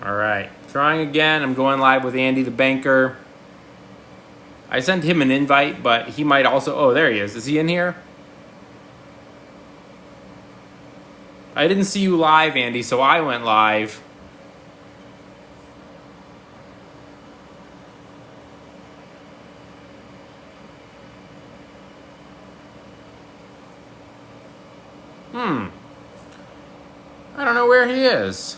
All right, trying again. I'm going live with Andy the banker. I sent him an invite, but he might also. Oh, there he is. Is he in here? I didn't see you live, Andy, so I went live. I don't know where he is.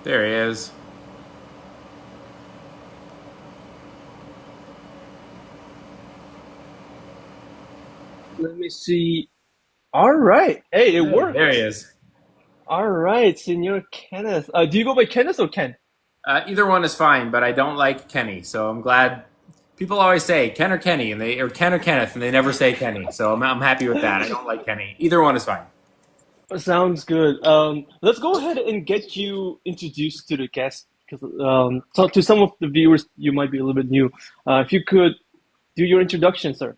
There he is. Let me see. All right. Hey, it Hey, there he worked. is. All right, Senor Kenneth. Do you go by Kenneth or Ken? Either one is fine, but I don't like Kenny, so I'm glad. People always say Ken or Kenny, or Ken or Kenneth, and they never say Kenny. So I'm happy with that. I don't like Kenny. Either one is fine. Sounds good. Let's go ahead and get you introduced to the guest because so to some of the viewers, you might be a little bit new. If you could do your introduction, sir.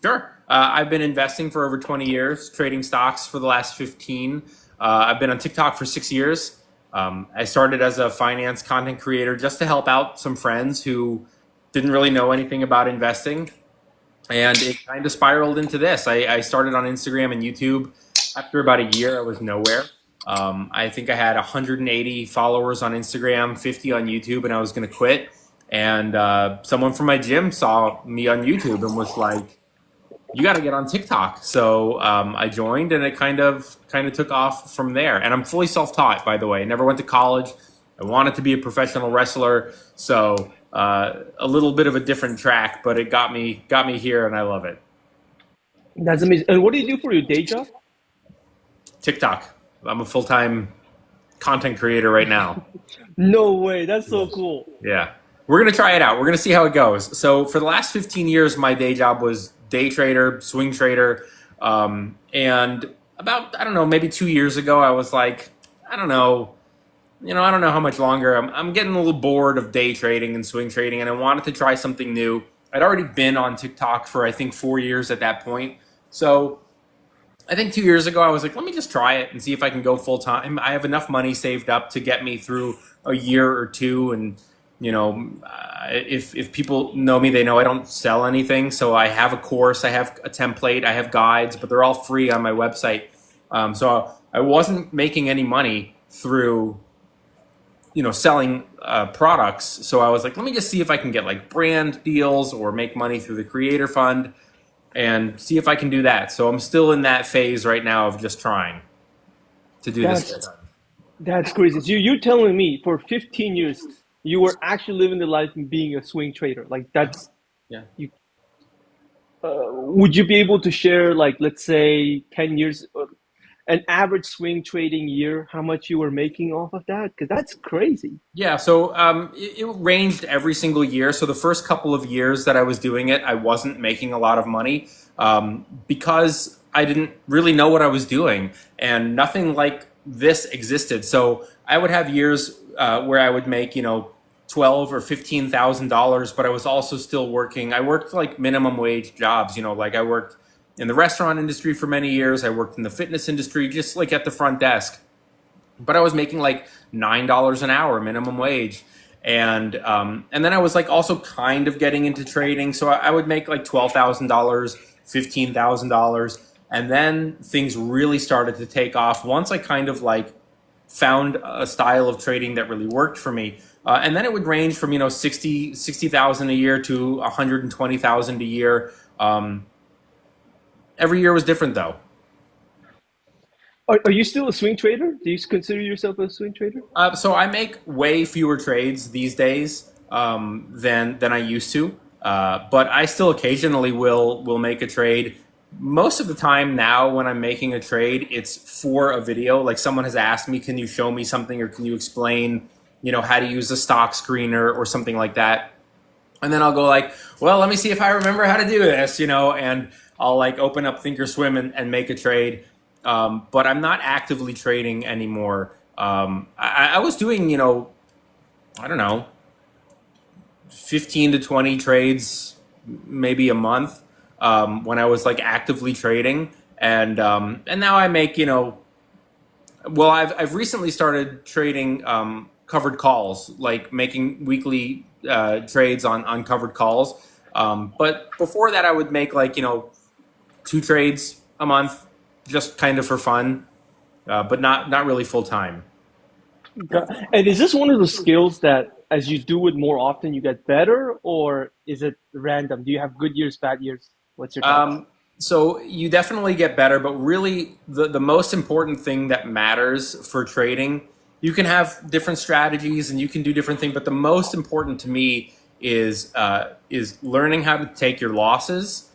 Sure. I've been investing for over 20 years, trading stocks for the last 15. I've been on TikTok for 6 years. I started as a finance content creator just to help out some friends who didn't really know anything about investing. And it kind of spiraled into this. I started on Instagram and YouTube. After about a year, I was nowhere. I think I had 180 followers on Instagram, 50 on YouTube, and I was going to quit. And someone from my gym saw me on YouTube and was like, "You got to get on TikTok." So I joined, and it kind of took off from there. And I'm fully self-taught, by the way. I never went to college. I wanted to be a professional wrestler, so a little bit of a different track, but it got me here, and I love it. That's amazing. And what do you do for your day job? TikTok. I'm a full-time content creator right now. No way. That's so Yes. cool. Yeah. We're going to try it out. We're going to see how it goes. So for the last 15 years, my day job was day trader, swing trader. And about, I don't know, maybe 2 years ago, I was like, I don't know, I don't know how much longer. I'm getting a little bored of day trading and swing trading, and I wanted to try something new. I'd already been on TikTok for, I think, 4 years at that point. So I think 2 years ago, I was like, let me just try it and see if I can go full time. I have enough money saved up to get me through a year or two. And, if people know me, they know I don't sell anything. So I have a course, I have a template, I have guides, but they're all free on my website. So I wasn't making any money through, selling products. So I was like, let me just see if I can get like brand deals or make money through the creator fund and see if I can do that. So I'm still in that phase right now of just trying to do this. That's that's crazy. So you're telling me for 15 years you were actually living the life and being a swing trader. Like that's Yeah. you. Would you be able to share, like, let's say 10 years, an average swing trading year, how much you were making off of that? Because that's crazy. Yeah, so it ranged every single year. So the first couple of years that I was doing it, I wasn't making a lot of money because I didn't really know what I was doing, and nothing like this existed. So I would have years where I would make, 12 or 15 thousand dollars, but I was also still working. I worked like minimum wage jobs, like I worked in the restaurant industry for many years. I worked in the fitness industry, just like at the front desk, but I was making like $9 an hour minimum wage. And then I was like also kind of getting into trading. So I would make like $12,000, $15,000. And then things really started to take off once I kind of like found a style of trading that really worked for me. And then it would range from, 60,000 a year to 120,000 a year. Every year was different though. Are you still a swing trader? Do you consider yourself a swing trader? So I make way fewer trades these days than I used to, but I still occasionally will make a trade. Most of the time now, when I'm making a trade, it's for a video. Like someone has asked me, "Can you show me something, or can you explain, how to use a stock screener or something like that?" And then I'll go like, "Well, let me see if I remember how to do this," and I'll like open up Thinkorswim and make a trade. But I'm not actively trading anymore. I was doing, I don't know, 15 to 20 trades maybe a month. when I was like actively trading, and now I make, well, I've recently started trading covered calls, like making weekly trades on covered calls. But before that, I would make like, 2 trades a month, just kind of for fun, but not really full time. And is this one of the skills that as you do it more often, you get better, or is it random? Do you have good years, bad years? What's your thoughts? So you definitely get better, but really the most important thing that matters for trading, you can have different strategies and you can do different things, but the most important to me is learning how to take your losses.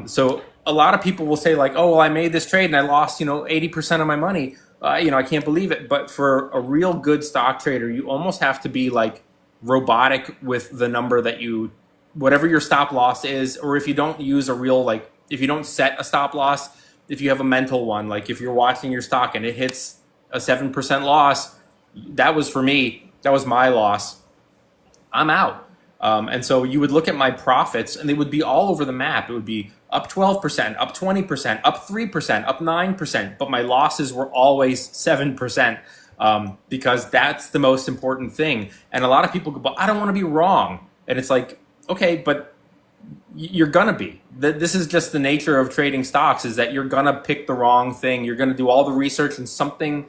So a lot of people will say like, oh, well, I made this trade and I lost, 80% of my money. I can't believe it. But for a real good stock trader, you almost have to be like robotic with the number that whatever your stop loss is, or if you don't use a real, like, if you don't set a stop loss, if you have a mental one, like if you're watching your stock and it hits a 7% loss, that was for me, that was my loss. I'm out. And so you would look at my profits and they would be all over the map. It would be up 12%, up 20%, up 3%, up 9%, but my losses were always 7%, because that's the most important thing. And a lot of people go, but I don't want to be wrong. And it's like, okay, but you're gonna be. This is just the nature of trading stocks, is that you're gonna pick the wrong thing. You're gonna do all the research and something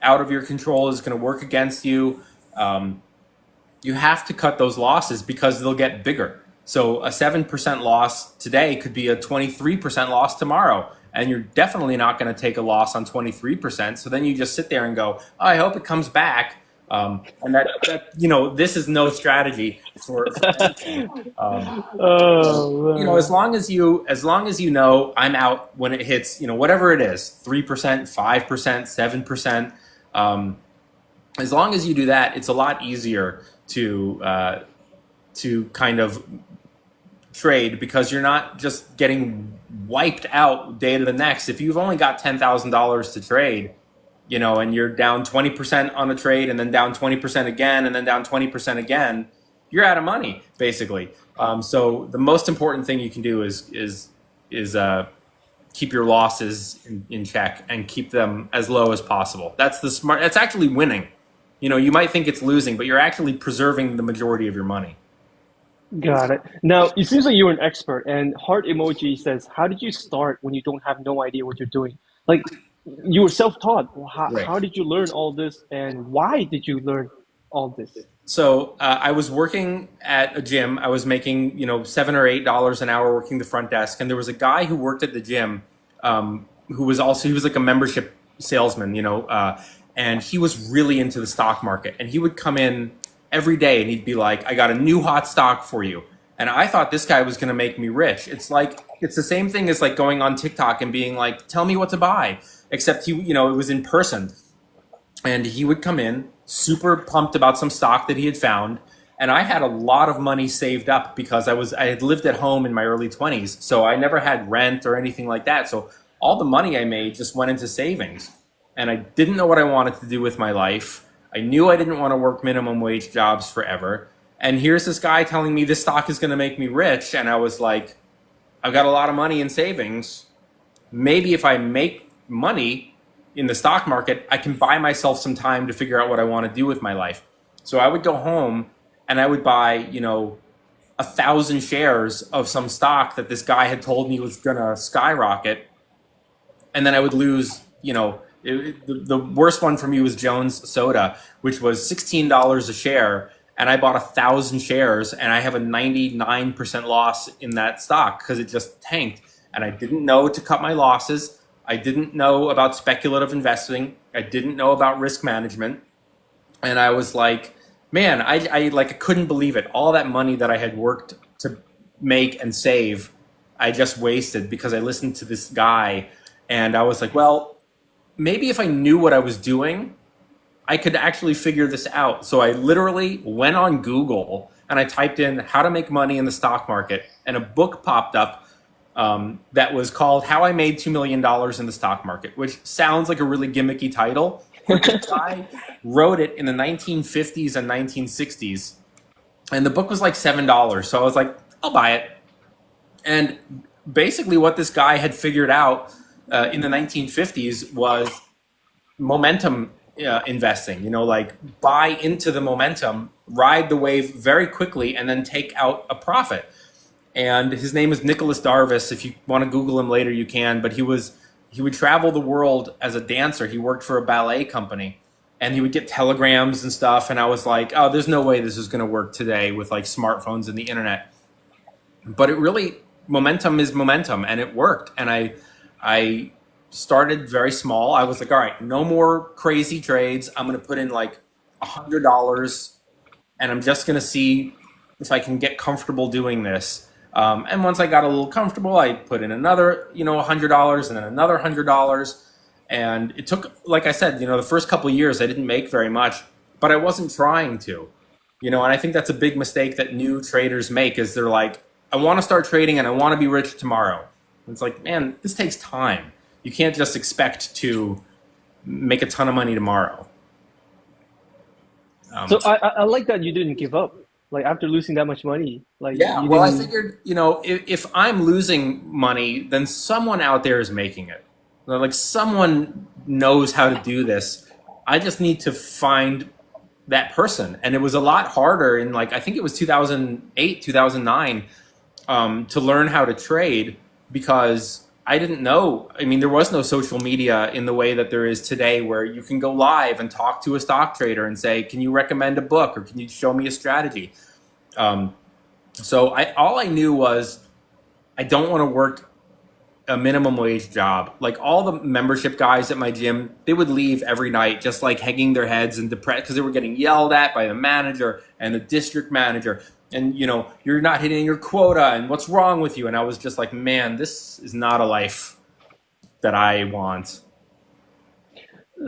out of your control is gonna work against you. You have to cut those losses because they'll get bigger. So a 7% loss today could be a 23% loss tomorrow. And you're definitely not going to take a loss on 23%. So then you just sit there and go, oh, I hope it comes back. And this is no strategy for anything. Oh, As man. long as you know I'm out when it hits, whatever it is, 3%, 5%, 7%. As long as you do that, it's a lot easier to kind of trade, because you're not just getting wiped out day to the next. If you've only got $10,000 to trade, and you're down 20% on a trade and then down 20% again and then down 20% again, you're out of money basically. So the most important thing you can do is keep your losses in check and keep them as low as possible. That's actually winning. You might think it's losing, but you're actually preserving the majority of your money. Got it. Now, it seems like you're an expert, and heart emoji says, "How did you start when you don't have no idea what you're doing?" Like, you were self-taught. Right. How did you learn all this, and why did you learn all this? So I was working at a gym. I was making, $7 or $8 an hour working the front desk, and there was a guy who worked at the gym, he was like a membership salesman, and he was really into the stock market, and he would come in every day and he'd be like, I got a new hot stock for you. And I thought this guy was going to make me rich. It's the same thing as like going on TikTok and being like, tell me what to buy, except it was in person. And he would come in super pumped about some stock that he had found. And I had a lot of money saved up because I had lived at home in my early 20s. So I never had rent or anything like that. So all the money I made just went into savings. And I didn't know what I wanted to do with my life. I knew I didn't want to work minimum wage jobs forever. And here's this guy telling me this stock is going to make me rich. And I was like, I've got a lot of money in savings. Maybe if I make money in the stock market, I can buy myself some time to figure out what I want to do with my life. So I would go home and I would buy, 1,000 shares of some stock that this guy had told me was going to skyrocket. And then I would lose, the worst one for me was Jones Soda, which was $16 a share. And I bought 1,000 shares and I have a 99% loss in that stock because it just tanked. And I didn't know to cut my losses. I didn't know about speculative investing. I didn't know about risk management. And I was like, man, I couldn't believe it. All that money that I had worked to make and save, I just wasted because I listened to this guy. And I was like, well, maybe if I knew what I was doing, I could actually figure this out. So I literally went on Google and I typed in how to make money in the stock market, and a book popped up that was called How I Made $2 Million in the Stock Market, which sounds like a really gimmicky title. But the guy wrote it in the 1950s and 1960s, and the book was like $7. So I was like, I'll buy it. And basically what this guy had figured out in the 1950s was momentum investing. You know, like buy into the momentum, ride the wave very quickly, and then take out a profit. And his name is Nicholas Darvis. If you want to Google him later, you can. But he would travel the world as a dancer. He worked for a ballet company, and he would get telegrams and stuff. And I was like, oh, there's no way this is going to work today with like smartphones and the internet. But it really, momentum is momentum, and it worked. And I started very small. I was like, all right, no more crazy trades. I'm going to put in like $100, and I'm just going to see if I can get comfortable doing this. And once I got a little comfortable, I put in another, $100 and then another $100. And it took, like I said, the first couple of years I didn't make very much, but I wasn't trying to, and I think that's a big mistake that new traders make is they're like, I want to start trading and I want to be rich tomorrow. And it's like, man, this takes time. You can't just expect to make a ton of money tomorrow. So I like that you didn't give up. Like after losing that much money, like Yeah, you well, I didn't. figured, if I'm losing money, then someone out there is making it. Like someone knows how to do this. I just need to find that person. And it was a lot harder in like, I think it was 2008, 2009, to learn how to trade because I didn't know. I mean, there was no social media in the way that there is today where you can go live and talk to a stock trader and say, can you recommend a book or can you show me a strategy? So all I knew was I don't want to work a minimum wage job. Like all the membership guys at my gym, they would leave every night just like hanging their heads and depressed because they were getting yelled at by the manager and the district manager. And you're not hitting your quota and what's wrong with you? And I was just like, man, this is not a life that I want.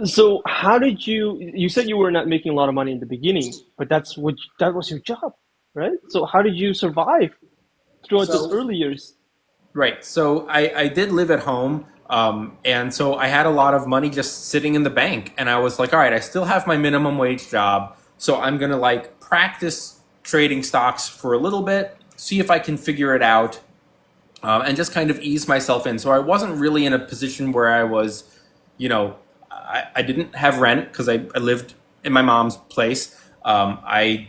So how did you said you were not making a lot of money in the beginning, but that was your job, right? So how did you survive throughout those So early years? right. So I did live at home. And so I had a lot of money just sitting in the bank. And I was like, all right, I still have my minimum wage job. So I'm going to like practice trading stocks for a little bit, see if I can figure it out, and just kind of ease myself in. So I wasn't really in a position where I was, I didn't have rent because I lived in my mom's place. My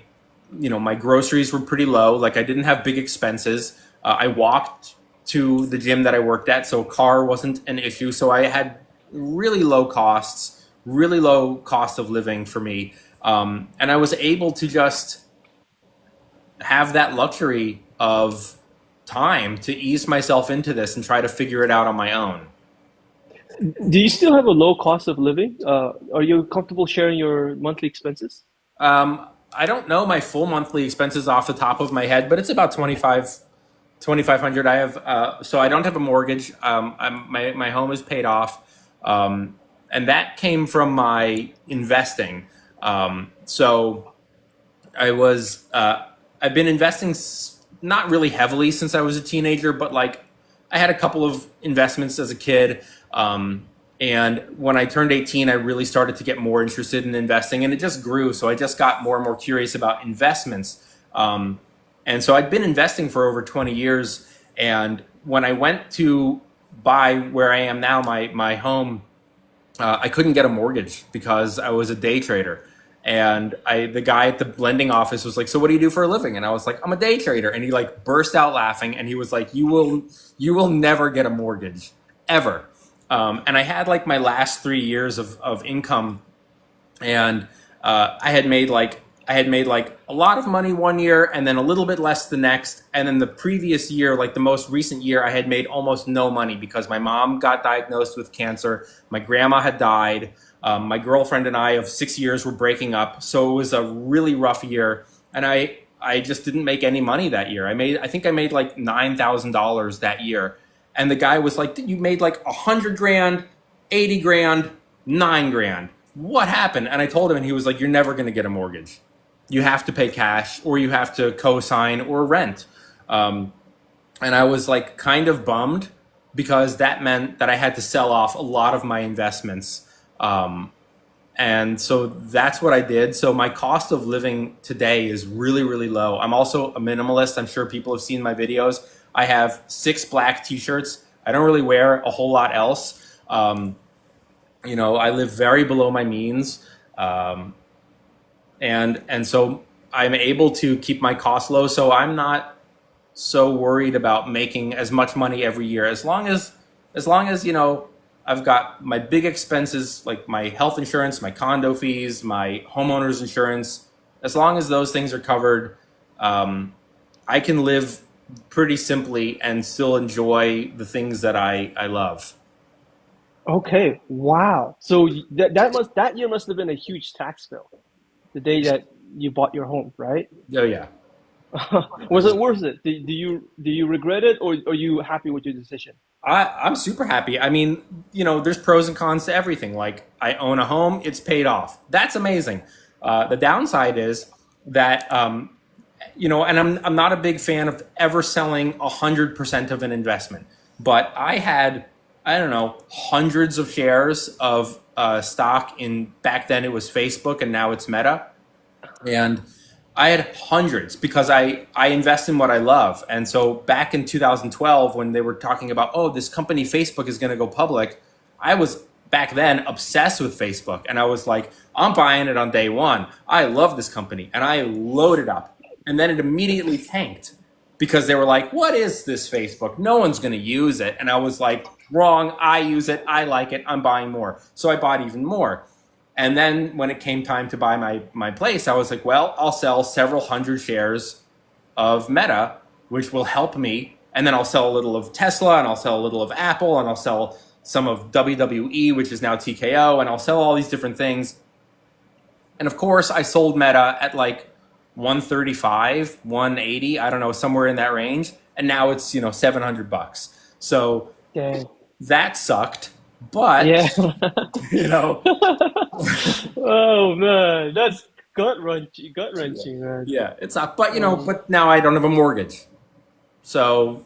groceries were pretty low. Like I didn't have big expenses. I walked to the gym that I worked at, so a car wasn't an issue. So I had really low costs, really low cost of living for me. And I was able to just have that luxury of time to ease myself into this and try to figure it out on my own. Do you still have a low cost of living? Are you comfortable sharing your monthly expenses? I don't know my full monthly expenses off the top of my head, but it's about 2,500. I have, so I don't have a mortgage. My home is paid off. And that came from my investing. So I've been investing not really heavily since I was a teenager, but like I had a couple of investments as a kid. And when I turned 18, I really started to get more interested in investing and it just grew. So I just got more and more curious about investments. And so I'd been investing for over 20 years. And when I went to buy where I am now, my home, I couldn't get a mortgage because I was a day trader. And the guy at the lending office was like, so what do you do for a living? And I was like, I'm a day trader. And he like burst out laughing. And he was like, you will never get a mortgage ever. And I had like my last 3 years of income, and I had made like a lot of money one year and then a little bit less the next. And then the previous year, like the most recent year, I had made almost no money because my mom got diagnosed with cancer. My grandma had died. My girlfriend and I of 6 years were breaking up. So it was a really rough year. And I just didn't make any money that year. I think I made like $9,000 that year. And the guy was like, you made like 100 grand, 80 grand, 9 grand. What happened? And I told him, and he was like, you're never going to get a mortgage. You have to pay cash or you have to co-sign or rent. And I was like kind of bummed because that meant that I had to sell off a lot of my investments. And so that's what I did. So my cost of living today is really, really low. I'm also a minimalist. I'm sure people have seen my videos. I have 6 black T-shirts. I don't really wear a whole lot else. I live very below my means, and so I'm able to keep my costs low. So I'm not so worried about making as much money every year as long as I've got my big expenses like my health insurance, my condo fees, my homeowner's insurance. As long as those things are covered, I can live pretty simply and still enjoy the things that I love. Okay, wow. So that year must have been a huge tax bill, the day that you bought your home, right? Oh yeah. Was it worth it? Do you regret it, or are you happy with your decision? I'm super happy. I mean, there's pros and cons to everything. Like, I own a home, it's paid off. That's amazing. The downside is that, and I'm not a big fan of ever selling 100% of an investment. But I had, I don't know, hundreds of shares of stock in, back then it was Facebook and now it's Meta. And I had hundreds because I invest in what I love. And so back in 2012, when they were talking about, oh, this company Facebook is going to go public, I was back then obsessed with Facebook. And I was like, I'm buying it on day one. I love this company. And I loaded up. And then it immediately tanked because they were like, what is this Facebook? No one's going to use it. And I was like, wrong. I use it. I like it. I'm buying more. So I bought even more. And then when it came time to buy my place, I was like, well, I'll sell several hundred shares of Meta, which will help me. And then I'll sell a little of Tesla, and I'll sell a little of Apple, and I'll sell some of WWE, which is now TKO, and I'll sell all these different things. And of course, I sold Meta at like 135, 180, I don't know, somewhere in that range. And now it's, $700. So Dang. that sucked. But, Yeah. you know, Oh man, that's gut wrenching, man. yeah, it sucked. But, but now I don't have a mortgage. So,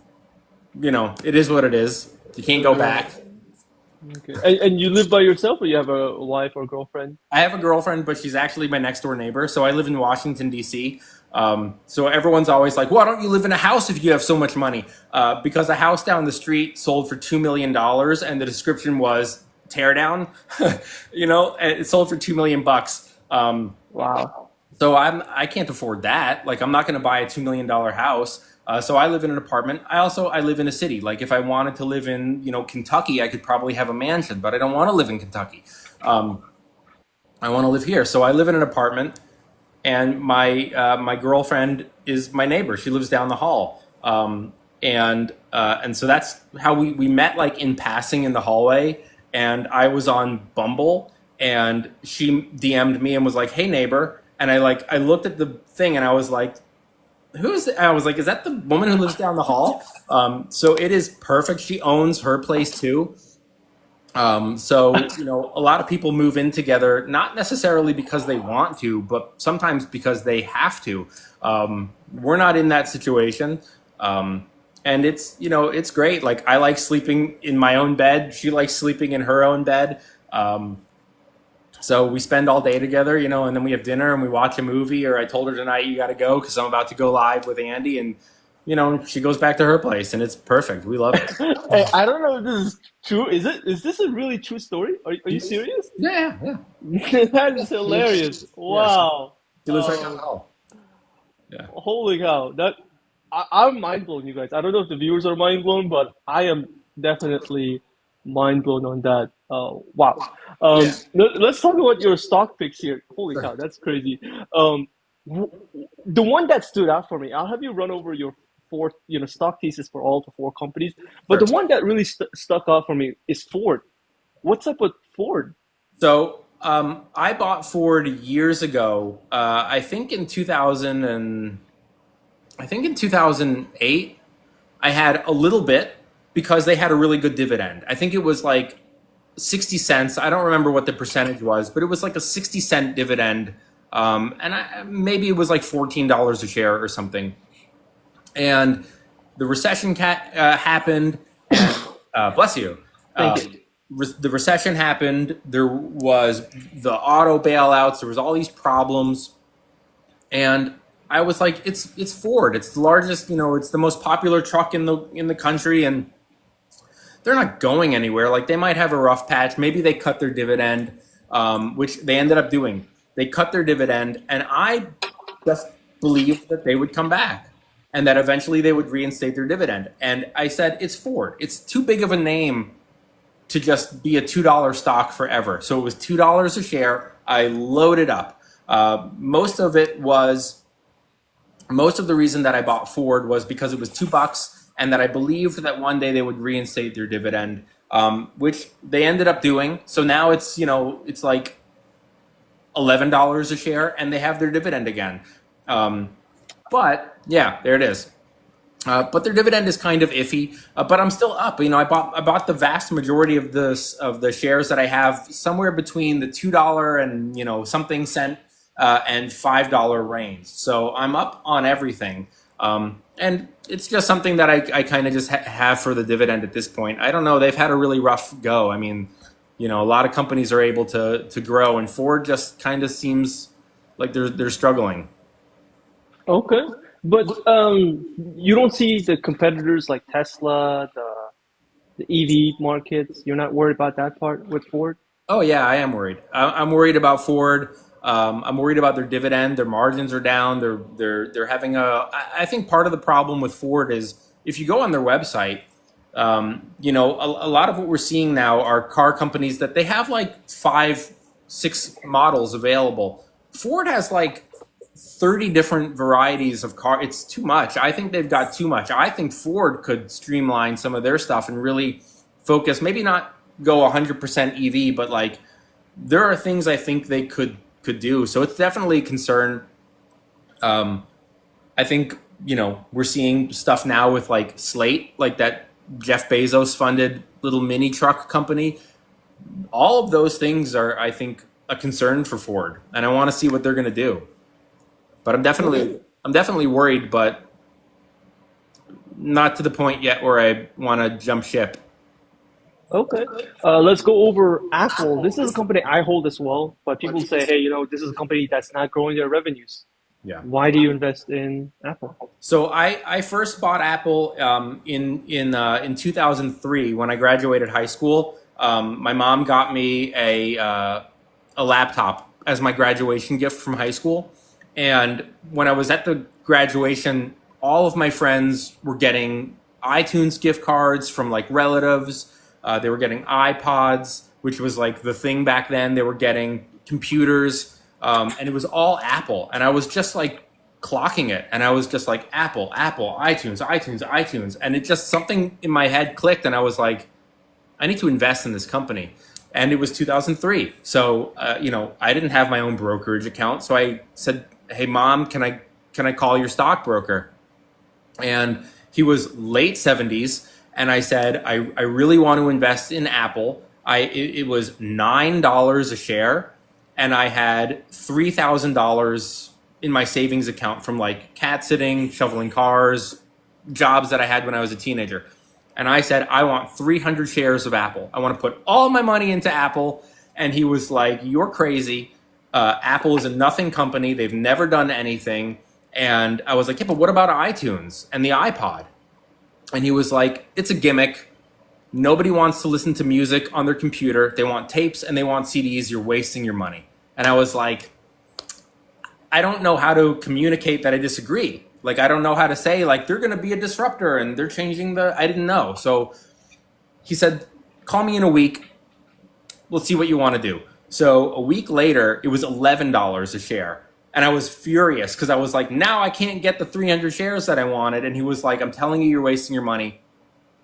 it is what it is. You can't go Uh, back. okay. And you live by yourself, or you have a wife or girlfriend? I have a girlfriend, but she's actually my next door neighbor. So I live in Washington, D.C. So everyone's always like, why don't you live in a house if you have so much money? Because a house down the street sold for $2 million, and the description was tear down. And it sold for $2 million. Wow. So I can't afford that. Like, I'm not going to buy a $2 million house. So I live in an apartment. I live in a city. Like, if I wanted to live in Kentucky, I could probably have a mansion, but I don't want to live in Kentucky. Um, I want to live here. So I live in an apartment, and my girlfriend is my neighbor. She lives down the hall. And so that's how we met, like, in passing in the hallway. And I was on Bumble, and she DM'd me and was like, "Hey, neighbor." And I looked at the thing, and I was like, "Who's?" I was like, "Is that the woman who lives down the hall?" So it is perfect. She owns her place too. So, a lot of people move in together, not necessarily because they want to, but sometimes because they have to. We're not in that situation. And it's great. Like, I like sleeping in my own bed. She likes sleeping in her own bed. So we spend all day together, and then we have dinner and we watch a movie, or I told her tonight, you got to go because I'm about to go live with Andy. And, she goes back to her place, and it's perfect. We love it. Hey, I don't know if this is true. Is this a really true story? Are you serious? Yeah, yeah. That is hilarious. Yeah, Wow. she lives right down the hall. Yeah. Holy cow. I'm mind blown, you guys. I don't know if the viewers are mind blown, but I am definitely mind blown on that. Wow. Yeah. Let's talk about your stock picks here. Holy Sure. cow, that's crazy. W- the one that stood out for me, I'll have you run over your four, stock thesis for all the four companies. But Sure. the one that really stuck out for me is Ford. What's up with Ford? So I bought Ford years ago. I think in 2008, I had a little bit because they had a really good dividend. I think it was like 60 cents. I don't remember what the percentage was, but it was like a 60-cent dividend. Maybe it was like $14 a share or something. And the recession happened. And, bless you. Thank Uh, you. the recession happened. There was the auto bailouts. There was all these problems. And I was like, it's Ford. It's the largest, it's the most popular truck in the country, and they're not going anywhere. Like they might have a rough patch. Maybe they cut their dividend, which they ended up doing. They cut their dividend, and I just believed that they would come back and that eventually they would reinstate their dividend. And I said, it's Ford. It's too big of a name to just be a $2 stock forever. So it was $2 a share. I loaded up. Most of the reason that I bought Ford was because it was $2 and that I believed that one day they would reinstate their dividend, which they ended up doing. So now it's like $11 a share and they have their dividend again. But yeah, there it is. But their dividend is kind of iffy. But I'm still up. I bought the vast majority of the shares that I have somewhere between the $2 and something cent and $5 range. So I'm up on everything. And it's just something that I kind of just have for the dividend at this point. I don't know. They've had a really rough go. I mean, a lot of companies are able to grow, and Ford just kind of seems like they're struggling. Okay, but you don't see the competitors like Tesla, the EV markets. You're not worried about that part with Ford? Oh yeah, I am worried. I'm worried about Ford. I'm worried about their dividend. Their margins are down. They're having I think part of the problem with Ford is if you go on their website, a lot of what we're seeing now are car companies that they have like 5, 6 models available. Ford has like 30 different varieties of car. It's too much. I think they've got too much. I think Ford could streamline some of their stuff and really focus, maybe not go 100% EV, but like there are things I think they could do. So it's definitely a concern. I think, we're seeing stuff now with like Slate, like that Jeff Bezos funded little mini truck company. All of those things are, I think, a concern for Ford, and I want to see what they're going to do. But I'm definitely worried, but not to the point yet where I want to jump ship. Okay. Let's go over Apple. This is a company I hold as well, but people say, hey, this is a company that's not growing their revenues. Yeah. Why do you invest in Apple? So I first bought Apple in 2003 when I graduated high school. My mom got me a laptop as my graduation gift from high school. And when I was at the graduation, all of my friends were getting iTunes gift cards from like relatives. They were getting iPods, which was like the thing back then. They were getting computers, and it was all Apple. And I was just like clocking it. And I was just like, Apple, Apple, iTunes, iTunes, iTunes. And it just something in my head clicked. And I was like, I need to invest in this company. And it was 2003. So, I didn't have my own brokerage account. So I said, hey, Mom, can I call your stockbroker? And he was late 70s. And I said, I really want to invest in Apple. It was $9 a share. And I had $3,000 in my savings account from like cat sitting, shoveling cars, jobs that I had when I was a teenager. And I said, I want 300 shares of Apple. I want to put all my money into Apple. And he was like, you're crazy. Apple is a nothing company. They've never done anything. And I was like, yeah, but what about iTunes and the iPod? And he was like, it's a gimmick. Nobody wants to listen to music on their computer. They want tapes and they want CDs. You're wasting your money. And I was like, I don't know how to communicate that I disagree. Like, I don't know how to say, like, they're going to be a disruptor and they're changing I didn't know. So he said, call me in a week. We'll see what you want to do. So a week later, it was $11 a share. And I was furious because I was like, now I can't get the 300 shares that I wanted. And he was like, I'm telling you, you're wasting your money.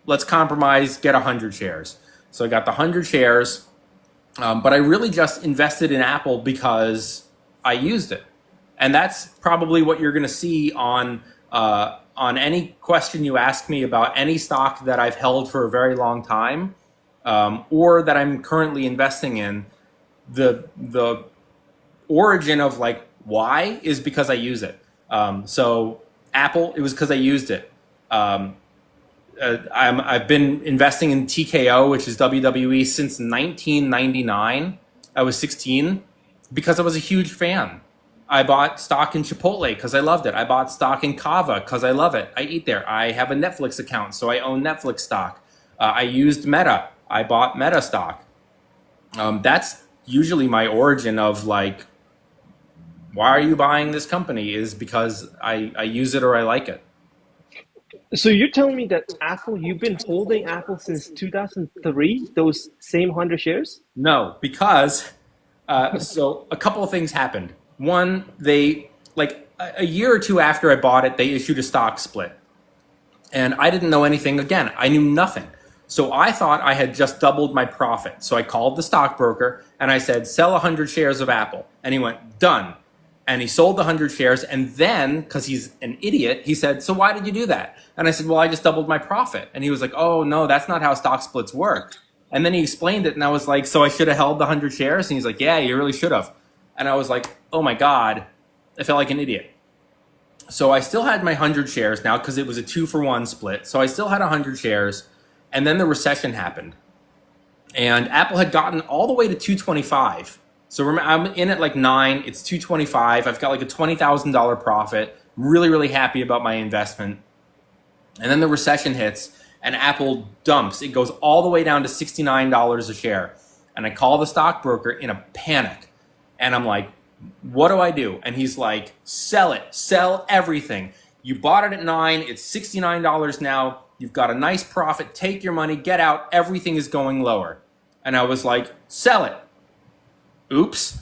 Let's compromise, get 100 shares. So I got the 100 shares. But I really just invested in Apple because I used it. And that's probably what you're going to see on any question you ask me about any stock that I've held for a very long time, or that I'm currently investing in. The origin of like why is because I use it. So Apple, it was because I used it. I've been investing in TKO, which is WWE, since 1999. I was 16 because I was a huge fan. I bought stock in Chipotle because I loved it. I bought stock in Kava because I love it. I eat there. I have a Netflix account, so I own Netflix stock. I used Meta. I bought Meta stock. That's usually my origin of like, why are you buying this company? Is because I use it or I like it. So you're telling me that Apple, you've been holding Apple since 2003, those same 100 shares? No, because so a couple of things happened. One, they like a year or two after I bought it, they issued a stock split. And I didn't know anything. Again, I knew nothing. So I thought I had just doubled my profit. So I called the stockbroker and I said, sell 100 shares of Apple. And he went, done. And he sold the 100 shares. And then, because he's an idiot, he said, so why did you do that? And I said, well, I just doubled my profit. And he was like, oh, no, that's not how stock splits work. And then he explained it. And I was like, so I should have held the 100 shares? And he's like, yeah, you really should have. And I was like, oh my God, I felt like an idiot. So I still had my 100 shares now because it was a 2-for-1 split. So I still had 100 shares. And then the recession happened. And Apple had gotten all the way to 225. So remember, I'm in at like 9. It's 225. I've got like a $20,000 profit. I'm really, really happy about my investment. And then the recession hits and Apple dumps. It goes all the way down to $69 a share. And I call the stockbroker in a panic. And I'm like, what do I do? And he's like, sell it, sell everything. You bought it at 9, it's $69 now. You've got a nice profit, take your money, get out, everything is going lower. And I was like, sell it. Oops.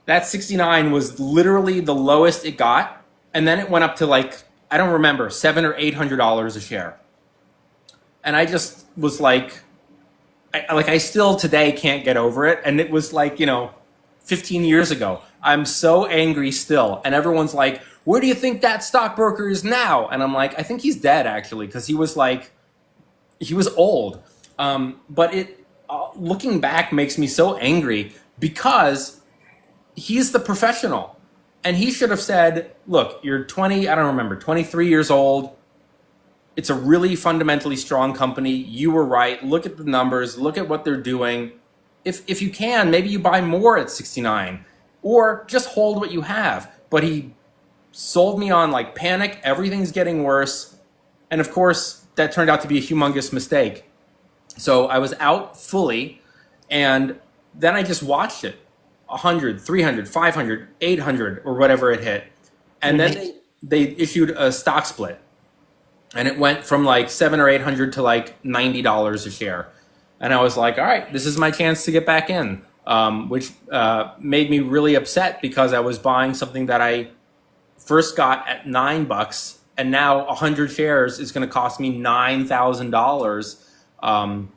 That 69 was literally the lowest it got. And then it went up to like, I don't remember, $700 or $800 a share. And I just was like, I still today can't get over it. And it was like, 15 years ago. I'm so angry still. And everyone's like, where do you think that stockbroker is now? And I'm like, I think he's dead actually, because he was old. But it, looking back makes me so angry because he's the professional. And he should have said, look, you're 23 years old. It's a really fundamentally strong company. You were right. Look at the numbers. Look at what they're doing. If you can, maybe you buy more at 69 or just hold what you have. But he sold me on like panic. Everything's getting worse. And of course, that turned out to be a humongous mistake. So I was out fully. And then I just watched it 100, 300, 500, 800 or whatever it hit. And then they issued a stock split. And it went from like 700 or 800 to like $90 a share. And I was like, all right, this is my chance to get back in, which made me really upset because I was buying something that I first got at $9, and now 100 shares is going to cost me $9,000.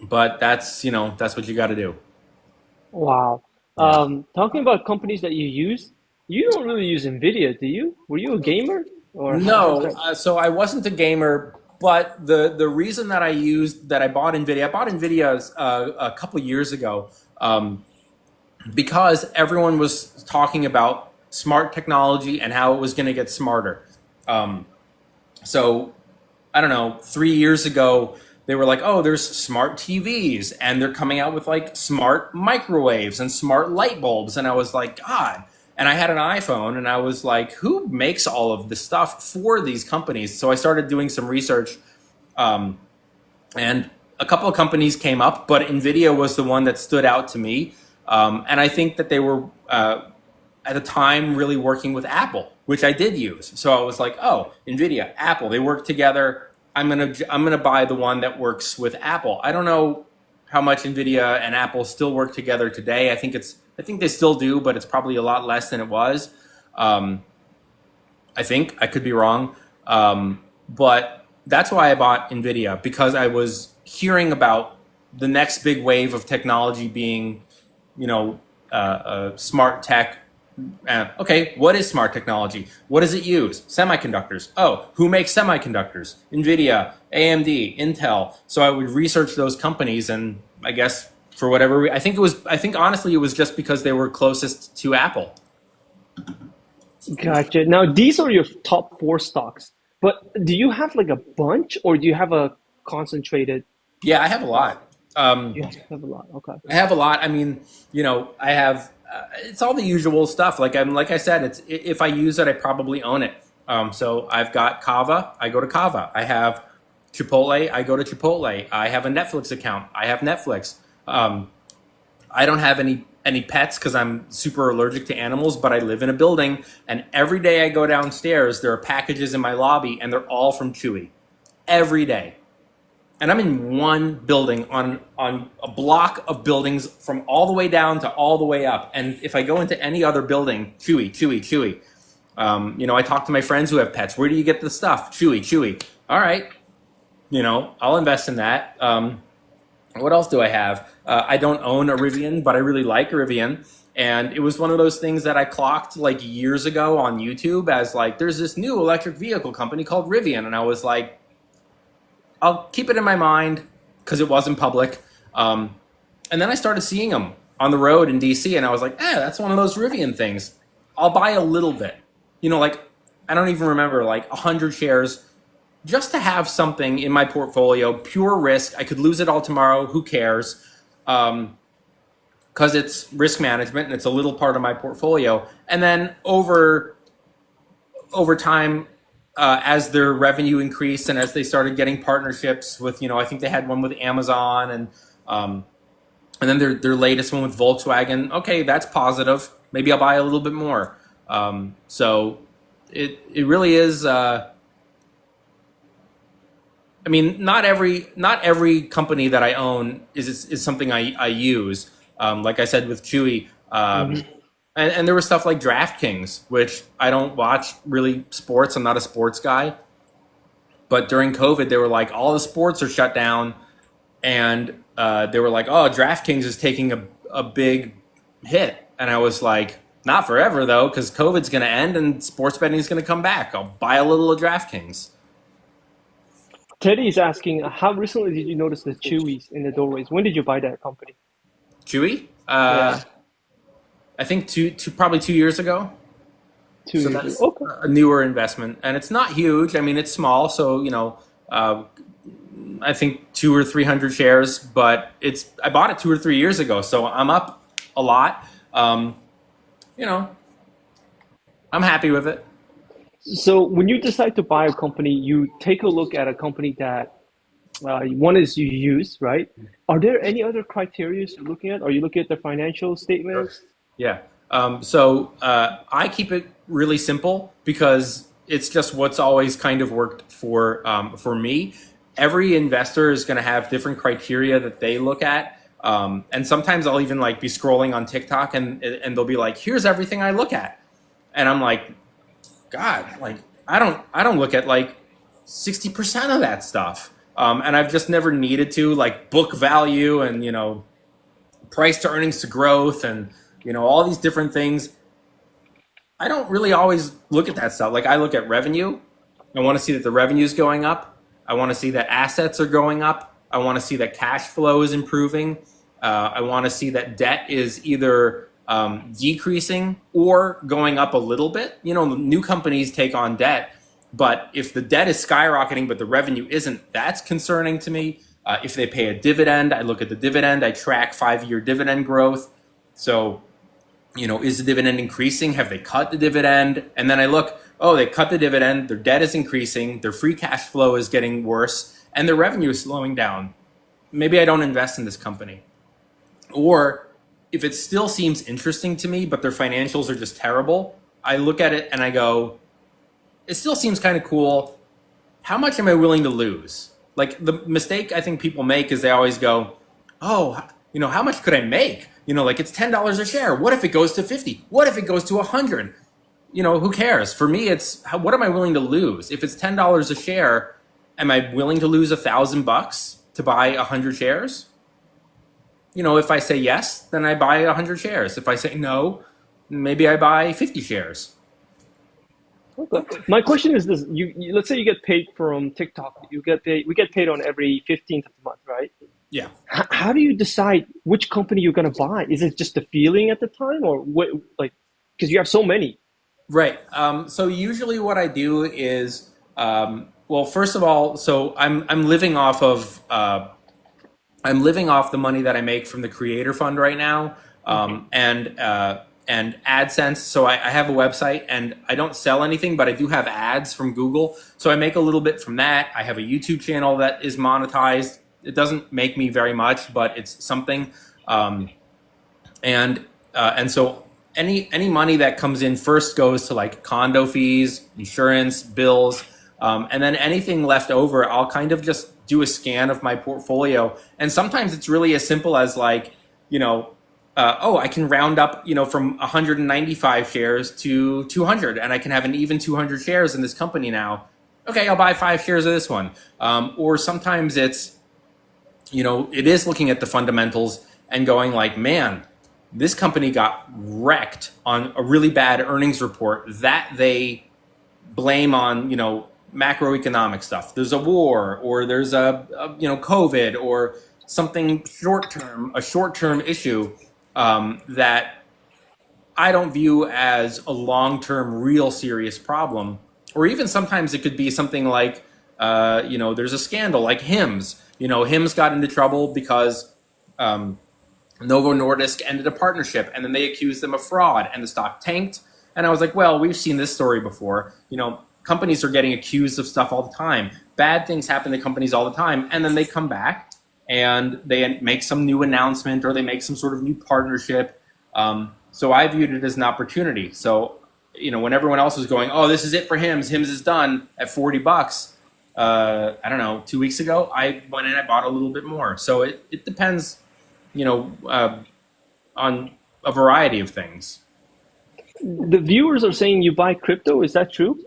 But that's what you got to do. Wow. Yeah. Talking about companies that you use, you don't really use NVIDIA, do you? Were you a gamer? Or how's No, that? so I wasn't a gamer, but the reason that I bought NVIDIA a couple years ago because everyone was talking about smart technology and how it was going to get smarter. So I don't know, 3 years ago, they were like, oh, there's smart TVs and they're coming out with like smart microwaves and smart light bulbs. And I was like, God. And I had an iPhone and I was like, who makes all of this stuff for these companies? So I started doing some research and a couple of companies came up, but NVIDIA was the one that stood out to me. And I think that they were, at the time, really working with Apple, which I did use. So I was like, oh, NVIDIA, Apple, they work together. I'm gonna buy the one that works with Apple. I don't know how much NVIDIA and Apple still work together today. I think they still do, but it's probably a lot less than it was. I think I could be wrong, but that's why I bought NVIDIA, because I was hearing about the next big wave of technology being, smart tech. Okay, what is smart technology? What does it use? Semiconductors. Oh, who makes semiconductors? NVIDIA, AMD, Intel. So I would research those companies, and I guess for whatever I think honestly it was just because they were closest to Apple. Gotcha. Now, these are your top four stocks, but do you have like a bunch or do you have a concentrated? Yeah, I have a lot. You have a lot. Okay. I have a lot. I mean, I have It's all the usual stuff. Like I said, it's if I use it, I probably own it. So I've got Kava. I go to Kava. I have Chipotle. I go to Chipotle. I have a Netflix account. I have Netflix. Um, I don't have any pets because I'm super allergic to animals, but I live in a building, and every day I go downstairs, there are packages in my lobby, and they're all from Chewy. Every day. And I'm in one building on a block of buildings from all the way down to all the way up. And if I go into any other building, Chewy, Chewy, Chewy. I talk to my friends who have pets. Where do you get the stuff? Chewy, Chewy. All right. I'll invest in that. What else do I have? I don't own a Rivian, but I really like a Rivian. And it was one of those things that I clocked like years ago on YouTube as like, there's this new electric vehicle company called Rivian. And I was like, I'll keep it in my mind because it wasn't public. And then I started seeing them on the road in DC, and I was like, that's one of those Rivian things. I'll buy a little bit. Like I don't even remember, like 100 shares just to have something in my portfolio, pure risk. I could lose it all tomorrow. Who cares? Because it's risk management and it's a little part of my portfolio. And then over time, as their revenue increased and as they started getting partnerships with, I think they had one with Amazon and then their latest one with Volkswagen. Okay, that's positive. Maybe I'll buy a little bit more. So it really is. Not every company that I own is something I use. Like I said with Chewy. And there was stuff like DraftKings, which I don't watch really sports. I'm not a sports guy. But during COVID, they were like, all the sports are shut down. And they were like, oh, DraftKings is taking a big hit. And I was like, not forever, though, because COVID's going to end and sports betting is going to come back. I'll buy a little of DraftKings. Teddy is asking, how recently did you notice the Chewies in the doorways? When did you buy that company? Chewy? Yeah, I think probably 2 years ago. two So years that's ago. Okay. a newer investment, and it's not huge. It's small, so I think 200 or 300 shares, but I bought it 2 or 3 years ago, so I'm up a lot. You know, I'm happy with it. So when you decide to buy a company, you take a look at a company that one is you use, right? Are there any other criteria you're looking at? Are you looking at the financial Sure. statements? Yeah. So I keep it really simple because it's just what's always kind of worked for me. Every investor is going to have different criteria that they look at. And sometimes I'll even like be scrolling on TikTok and they'll be like, here's everything I look at. And I'm like, God, like I don't look at like 60% of that stuff. And I've just never needed to, like book value and, price to earnings to growth and, all these different things. I don't really always look at that stuff. Like I look at revenue. I want to see that the revenue is going up. I want to see that assets are going up. I want to see that cash flow is improving. I want to see that debt is either decreasing or going up a little bit. New companies take on debt, but if the debt is skyrocketing but the revenue isn't, that's concerning to me. If they pay a dividend, I look at the dividend. I track 5-year dividend growth. So, is the dividend increasing? Have they cut the dividend? And then I look, oh, they cut the dividend. Their debt is increasing. Their free cash flow is getting worse, and their revenue is slowing down. Maybe I don't invest in this company. Or if it still seems interesting to me, but their financials are just terrible, I look at it and I go, it still seems kind of cool. How much am I willing to lose? Like the mistake I think people make is they always go, oh, how much could I make? Like it's $10 a share. What if it goes to 50? What if it goes to 100? Who cares? For me, it's what am I willing to lose? If it's $10 a share, am I willing to lose $1,000 to buy 100 shares? If I say yes, then I buy 100 shares. If I say no, maybe I buy 50 shares. Okay. My question is this: let's say you get paid from TikTok. We get paid on every 15th of the month, right? Yeah. How do you decide which company you're going to buy? Is it just the feeling at the time, or what? Like, because you have so many. Right. So usually what I do is, well, first of all, so I'm living off of the money that I make from the Creator Fund right now. and AdSense. So I have a website and I don't sell anything, but I do have ads from Google. So I make a little bit from that. I have a YouTube channel that is monetized. It doesn't make me very much, but it's something. And so any money that comes in first goes to like condo fees, insurance, bills, and then anything left over, I'll kind of just do a scan of my portfolio. And sometimes it's really as simple as like, you know, I can round up, you know, from 195 shares to 200, and I can have an even 200 shares in this company now. Okay, I'll buy 5 shares of this one. Or sometimes it's, you know, it is looking at the fundamentals and going like, man, this company got wrecked on a really bad earnings report that they blame on, you know, macroeconomic stuff. There's a war, or there's a you know, COVID, or something a short-term issue that I don't view as a long-term, real serious problem. Or even sometimes it could be something like, you know, there's a scandal like Hims. You know, Hims got into trouble because Novo Nordisk ended a partnership, and then they accused them of fraud, and the stock tanked. And I was like, well, we've seen this story before. You know, companies are getting accused of stuff all the time. Bad things happen to companies all the time, and then they come back and they make some new announcement, or they make some sort of new partnership. So I viewed it as an opportunity. So, you know, when everyone else was going, oh, this is it for Hims is done at $40, I don't know, 2 weeks ago, I went in, I bought a little bit more. So it depends, you know, on a variety of things. The viewers are saying you buy crypto. Is that true?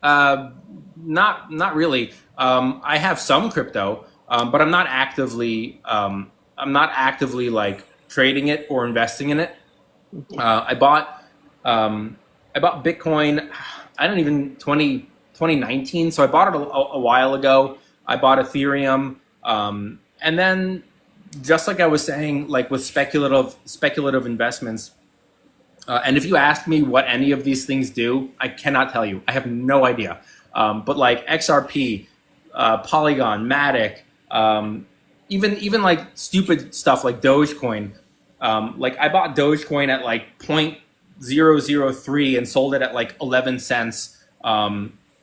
Not really. I have some crypto, but I'm not actively like trading it or investing in it. I bought Bitcoin. I don't even 2019. So I bought it a while ago. I bought Ethereum, and then just like I was saying, like with speculative investments. And if you ask me what any of these things do, I cannot tell you. I have no idea. But like XRP, Polygon, Matic, even like stupid stuff like Dogecoin. Like I bought Dogecoin at like 0.003 and sold it at like 11 cents.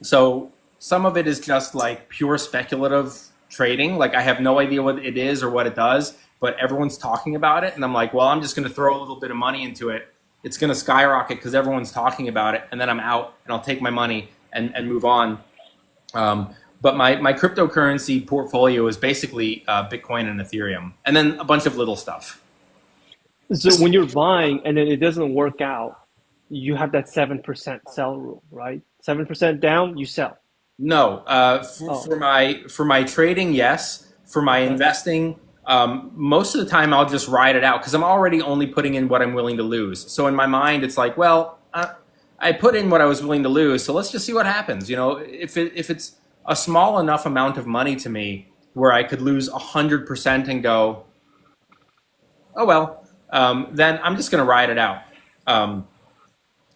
So some of it is just like pure speculative trading. Like I have no idea what it is or what it does, but everyone's talking about it. And I'm like, well, I'm just going to throw a little bit of money into it. It's going to skyrocket because everyone's talking about it. And then I'm out and I'll take my money and move on. But my cryptocurrency portfolio is basically Bitcoin and Ethereum, and then a bunch of little stuff. So when you're buying and then it doesn't work out, you have that 7% sell rule, right? 7% down, you sell. No, for my trading, yes. For my investing, most of the time I'll just ride it out because I'm already only putting in what I'm willing to lose. So in my mind, it's like, well, I put in what I was willing to lose, so let's just see what happens. You know, if it's a small enough amount of money to me where I could lose 100% and go, oh well, then I'm just going to ride it out.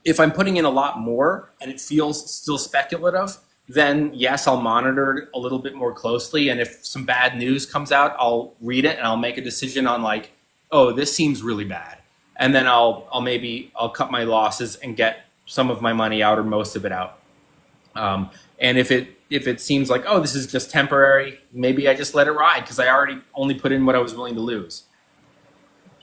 If I'm putting in a lot more and it feels still speculative, then yes, I'll monitor it a little bit more closely. And if some bad news comes out, I'll read it and I'll make a decision on like, oh, this seems really bad. And then I'll cut my losses and get some of my money out or most of it out. And if it seems like, oh, this is just temporary, maybe I just let it ride because I already only put in what I was willing to lose.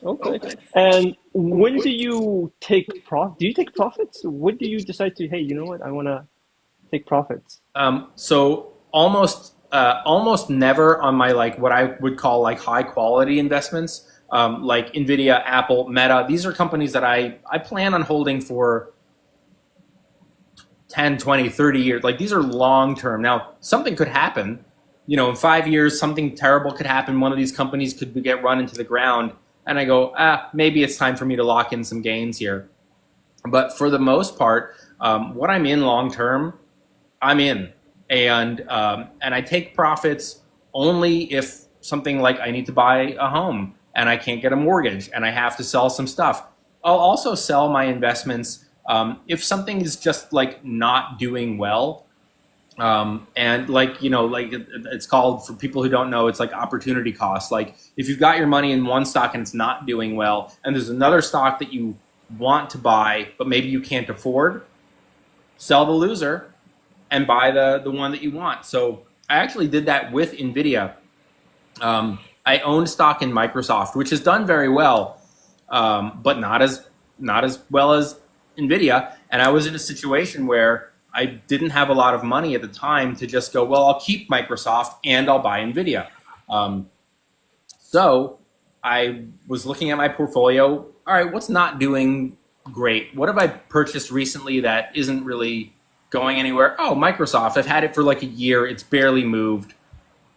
Okay. And when do you take profit? Do you take profits? When do you decide to, hey, you know what, I want to take profits? So almost never on my like what I would call like high quality investments, like Nvidia, Apple, Meta. These are companies that I plan on holding for 10, 20, 30 years. Like these are long term. Now, something could happen. You know, in 5 years, something terrible could happen. One of these companies could get run into the ground. And I go, maybe it's time for me to lock in some gains here. But for the most part, what I'm in long term, I'm in. And I take profits only if something like I need to buy a home and I can't get a mortgage and I have to sell some stuff. I'll also sell my investments if something is just like not doing well. And like, like it's called, for people who don't know, it's like opportunity cost. Like if you've got your money in one stock and it's not doing well, and there's another stock that you want to buy, but maybe you can't afford, sell the loser and buy the one that you want. So I actually did that with NVIDIA. I owned stock in Microsoft, which has done very well, but not as well as NVIDIA. And I was in a situation where I didn't have a lot of money at the time to just go, well, I'll keep Microsoft and I'll buy NVIDIA. Um, so I was looking at my portfolio. All right, what's not doing great? What have I purchased recently that isn't really going anywhere? Oh, Microsoft. I've had it for like a year. It's barely moved.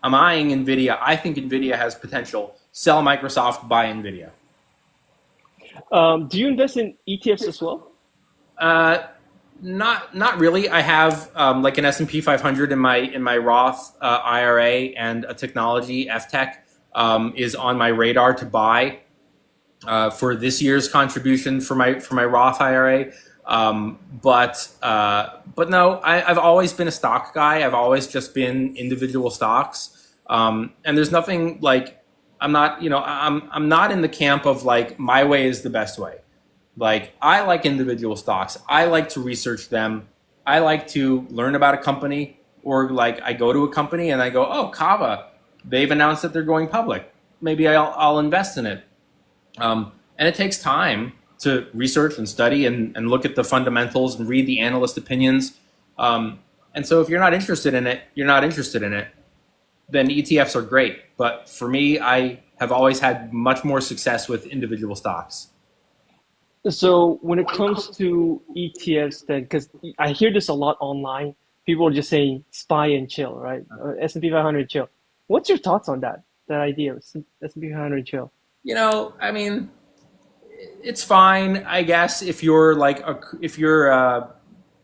I'm eyeing NVIDIA. I think NVIDIA has potential. Sell Microsoft, buy NVIDIA. Do you invest in ETFs as well? Uh, not really. I have like an S&P 500 in my Roth IRA, and a technology FTech is on my radar to buy for this year's contribution for my Roth IRA. But no, I've always been a stock guy. I've always just been individual stocks. And there's nothing like, I'm not in the camp of like my way is the best way. Like I like individual stocks. I like to research them. I like to learn about a company, or like I go to a company and I go, oh, Kava, they've announced that they're going public. Maybe I'll invest in it. And it takes time to research and study and look at the fundamentals and read the analyst opinions. And so if you're not interested in it, you're not interested in it. Then ETFs are great. But for me, I have always had much more success with individual stocks. So when it comes to ETFs, then because I hear this a lot online, people are just saying SPY and chill, right? S&P 500 chill. What's your thoughts on that? That idea of S&P 500 chill? I mean, it's fine, I guess, if you're a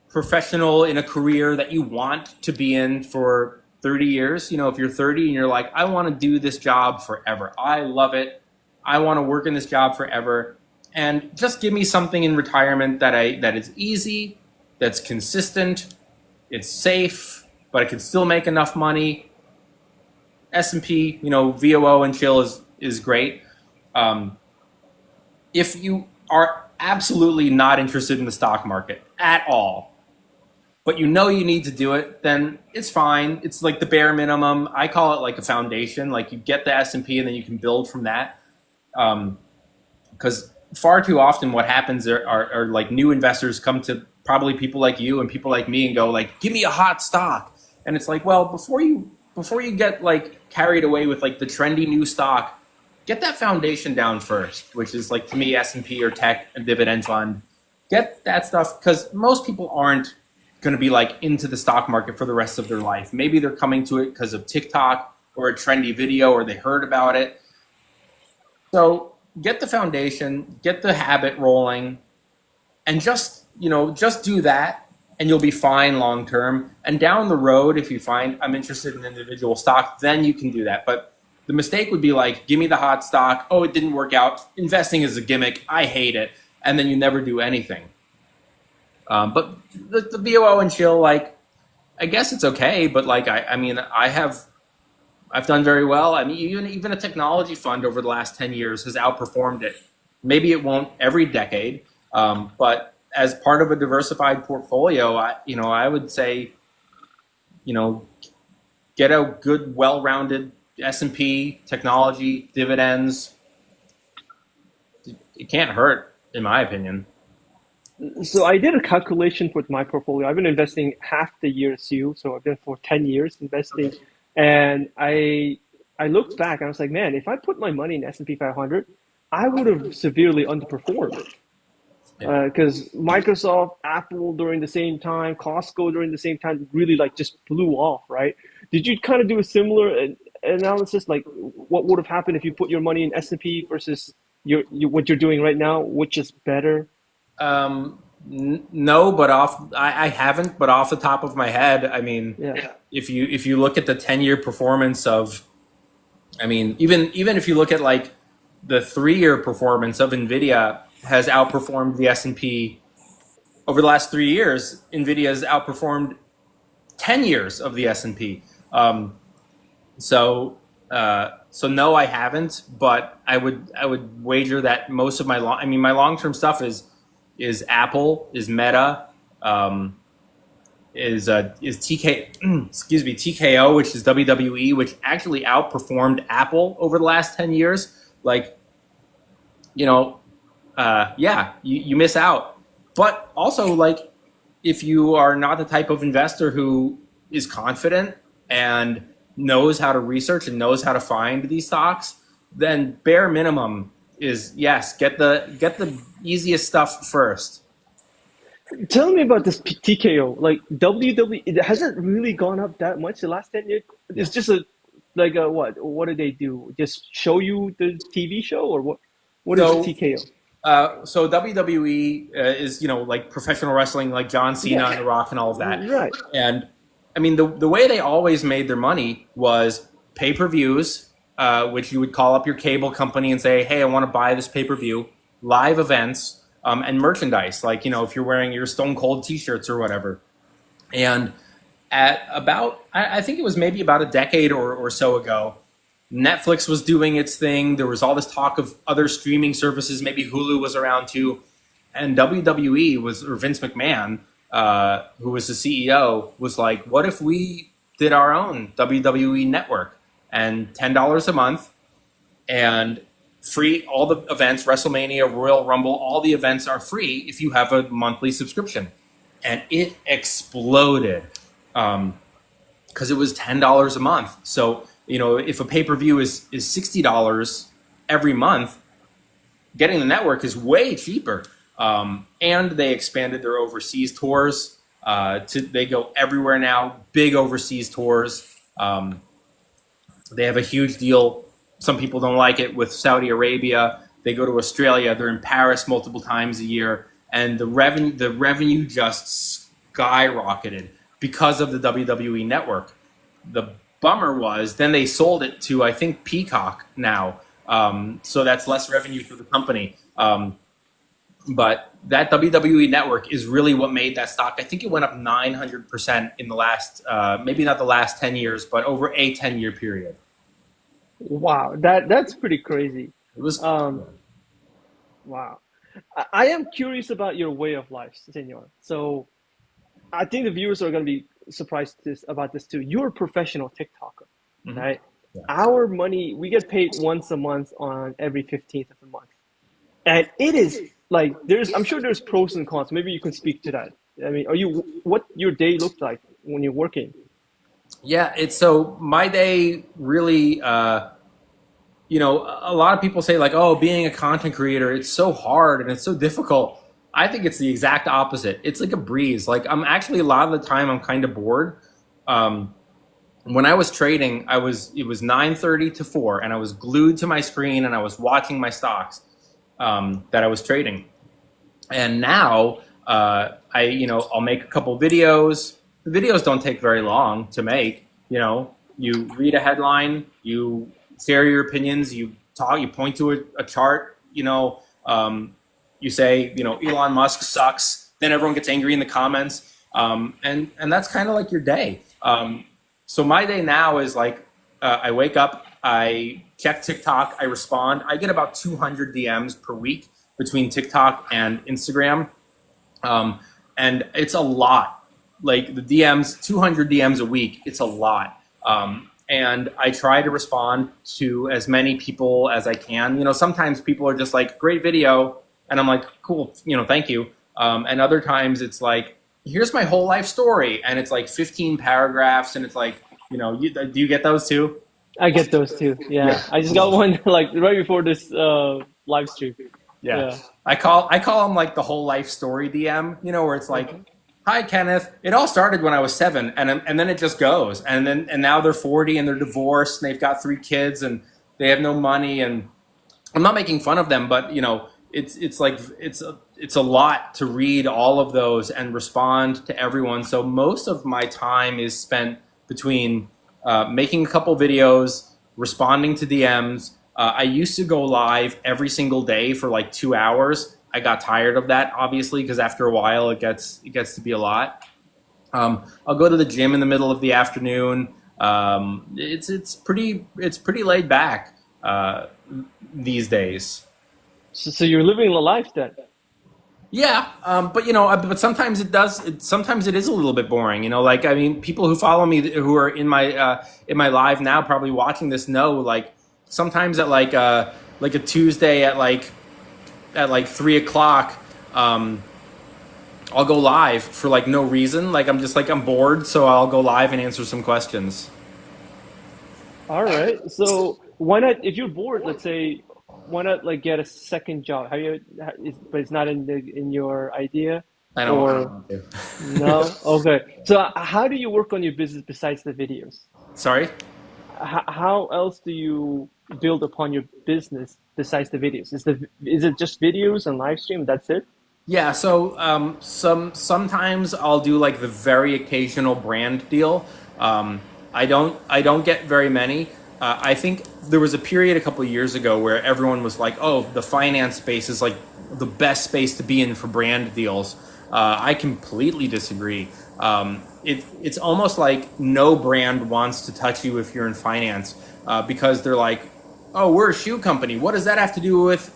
professional in a career that you want to be in for 30 years. If you're 30 and you're like, I want to do this job forever. I love it. I want to work in this job forever. And just give me something in retirement that is easy, that's consistent, it's safe, but I can still make enough money. S&P, VOO and chill is great. Um, if you are absolutely not interested in the stock market at all, but you need to do it, then it's fine. It's like the bare minimum. I call it like a foundation. Like you get the S&P and P and then you can build from that. Because far too often what happens are like new investors come to probably people like you and people like me and go like, give me a hot stock. And it's like, well, before you get like carried away with like the trendy new stock, get that foundation down first, which is like to me S&P or tech and dividend fund. Get that stuff, because most people aren't going to be like into the stock market for the rest of their life. Maybe they're coming to it because of TikTok or a trendy video, or they heard about it. So get the foundation, get the habit rolling, and just do that, and you'll be fine long term. And down the road, if you find I'm interested in individual stock, then you can do that. But the mistake would be like, give me the hot stock. Oh, it didn't work out. Investing is a gimmick. I hate it. And then you never do anything. But the VOO and chill, like, I guess it's okay. But like, I mean, I've done very well. I mean, even a technology fund over the last 10 years has outperformed it. Maybe it won't every decade, but as part of a diversified portfolio, I would say, you know, get a good, well-rounded S&P, technology, dividends. It can't hurt, in my opinion. So I did a calculation with my portfolio. I've been investing half the year as you, so I've been for 10 years investing. And I looked back and I was like, man, if I put my money in S&P 500, I would have severely underperformed. Yeah. Because Microsoft, Apple during the same time, Costco during the same time, really like just blew off, right? Did you kind of do a similar analysis, like what would have happened if you put your money in S&P versus what you're doing right now, which is better? No, but I haven't, but off the top of my head, I mean, Yeah. if you look at the 10-year performance of, I mean, even if you look at like the 3-year performance of Nvidia has outperformed the S&P over the last 3 years. Nvidia has outperformed 10 years of the S&P. So so no, I haven't, but I would wager that most of my my long-term stuff is Apple, is Meta, um, is TK excuse me, TKO, which is WWE, which actually outperformed Apple over the last 10 years. Like, you know, yeah, you miss out. But also, like, if you are not the type of investor who is confident and knows how to research and knows how to find these stocks, then bare minimum is, yes, get the easiest stuff first. Tell me about this TKO. Like WWE, it hasn't really gone up that much the last 10 years. It's just a like a what? What do they do? Just show you the TV show or what? What is the So TKO? so WWE is, like professional wrestling, like John Cena Yeah, and The Rock and all of that. right. And I mean, the way they always made their money was pay-per-views, which you would call up your cable company and say, "Hey, I want to buy this pay-per-view," live events, and merchandise, like, if you're wearing your Stone Cold T-shirts or whatever. And at about, I think it was maybe about a decade or so ago, Netflix was doing its thing. There was all this talk of other streaming services. Maybe Hulu was around too. And WWE or Vince McMahon, who was the CEO, was like, what if we did our own WWE network, and $10 a month and free all the events, WrestleMania, Royal Rumble, all the events are free if you have a monthly subscription. And it exploded. Because it was $10 a month. So, if a pay-per-view is $60 every month, getting the network is way cheaper. And they expanded their overseas tours. They go everywhere now, big overseas tours. They have a huge deal. Some people don't like it with Saudi Arabia. They go to Australia. They're in Paris multiple times a year, and the revenue just skyrocketed because of the WWE network. The bummer was then they sold it to, I think, Peacock now, so that's less revenue for the company. But that WWE network is really what made that stock. I think it went up 900% in the last, maybe not the last 10 years, but over a 10-year period. Wow, that's pretty crazy. It was. Um, wow. I am curious about your way of life, Senor. So I think the viewers are going to be surprised about this too. You're a professional TikToker, Mhm. right? Yeah. Our money, we get paid once a month on every 15th of the month. And it is like I'm sure there's pros and cons. Maybe you can speak to that. I mean, what your day looked like when you're working? Yeah, it's so my day really, a lot of people say, like, oh, being a content creator, it's so hard and it's so difficult. I think it's the exact opposite. It's like a breeze. Like, I'm actually, a lot of the time, I'm kind of bored. Um, when I was trading, it was 9:30 to 4, and I was glued to my screen and I was watching my stocks, that I was trading. And now, I'll make a couple videos. The videos don't take very long to make. You read a headline, you share your opinions, you talk, you point to a chart. You say, Elon Musk sucks. Then everyone gets angry in the comments, and that's kind of like your day. So my day now is like, I wake up, I check TikTok, I respond. I get about 200 DMs per week between TikTok and Instagram. And it's a lot. Like, the DMs, 200 DMs a week, it's a lot. And I try to respond to as many people as I can. Sometimes people are just like, great video. And I'm like, cool, thank you. And other times it's like, here's my whole life story. And it's like 15 paragraphs. And it's like, do you get those too? I get those too. Yeah. Yeah, I just got one like right before this live stream. Yeah. Yeah. I call them like the whole life story DM, where it's like, hi Kenneth, it all started when I was 7, and then it just goes, and now they're 40 and they're divorced and they've got 3 kids and they have no money, and I'm not making fun of them, but it's like it's a lot to read all of those and respond to everyone. So most of my time is spent between making a couple videos, responding to DMs. I used to go live every single day for like 2 hours. I got tired of that, obviously, because after a while it gets to be a lot. I'll go to the gym in the middle of the afternoon. It's pretty laid back these days. So you're living a life then. Yeah, but but sometimes it does. Sometimes it is a little bit boring. Like I mean, people who follow me who are in my live now, probably watching this, know like sometimes at like a Tuesday at like 3 o'clock. I'll go live for like no reason. Like I'm just like I'm bored, so I'll go live and answer some questions. All right. So why not, if you're bored, let's say, why not like get a second job? But it's not in your idea, I don't or want to. no? Okay. So how do you work on your business besides the videos? Sorry. How else do you build upon your business besides the videos? Is it just videos and live stream? That's it? Yeah, so sometimes I'll do like the very occasional brand deal. I don't get very many. I think there was a period a couple of years ago where everyone was like, "Oh, the finance space is like the best space to be in for brand deals." I completely disagree. It's almost like no brand wants to touch you if you're in finance because they're like, "Oh, we're a shoe company. What does that have to do with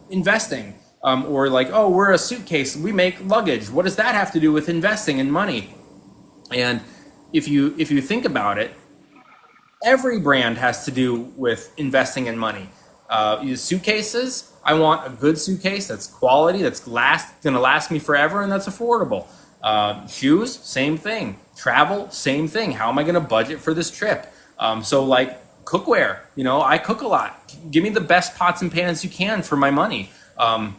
investing?" Or like, oh, we're a suitcase, we make luggage. What does that have to do with investing and money? And if you think about it, every brand has to do with investing in money. Suitcases, I want a good suitcase that's quality, that's going to last me forever, and that's affordable. Shoes, same thing. Travel, same thing. How am I going to budget for this trip? So like cookware, I cook a lot. Give me the best pots and pans you can for my money.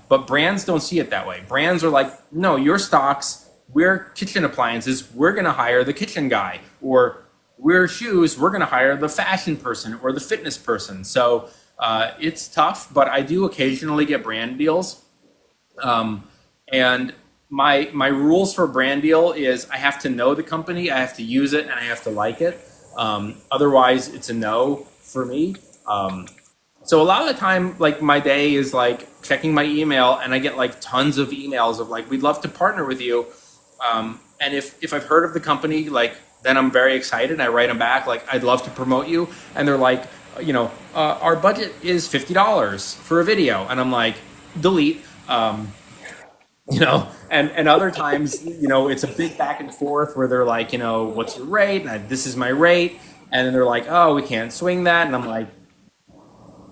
But brands don't see it that way. Brands are like, no, your stocks, we're kitchen appliances, we're going to hire the kitchen guy. Or we're shoes, we're going to hire the fashion person or the fitness person. So it's tough, but I do occasionally get brand deals. And my rules for a brand deal is I have to know the company, I have to use it, and I have to like it. Otherwise, it's a no for me. So a lot of the time, like my day is like checking my email, and I get like tons of emails of like, we'd love to partner with you. And if I've heard of the company, like then I'm very excited. I write them back like, I'd love to promote you, and they're like, our budget is $50 for a video, and I'm like, delete. And other times, it's a big back and forth where they're like, what's your rate? And this is my rate, and then they're like, oh, we can't swing that, and I'm like,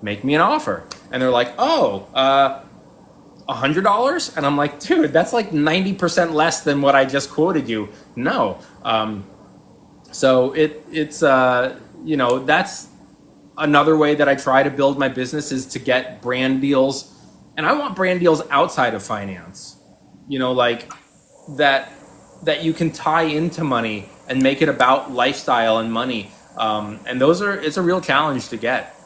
make me an offer. And they're like, oh, $100? And I'm like, dude, that's like 90% less than what I just quoted you. No. So it's that's another way that I try to build my business, is to get brand deals. And I want brand deals outside of finance, like that you can tie into money and make it about lifestyle and money. And it's a real challenge to get.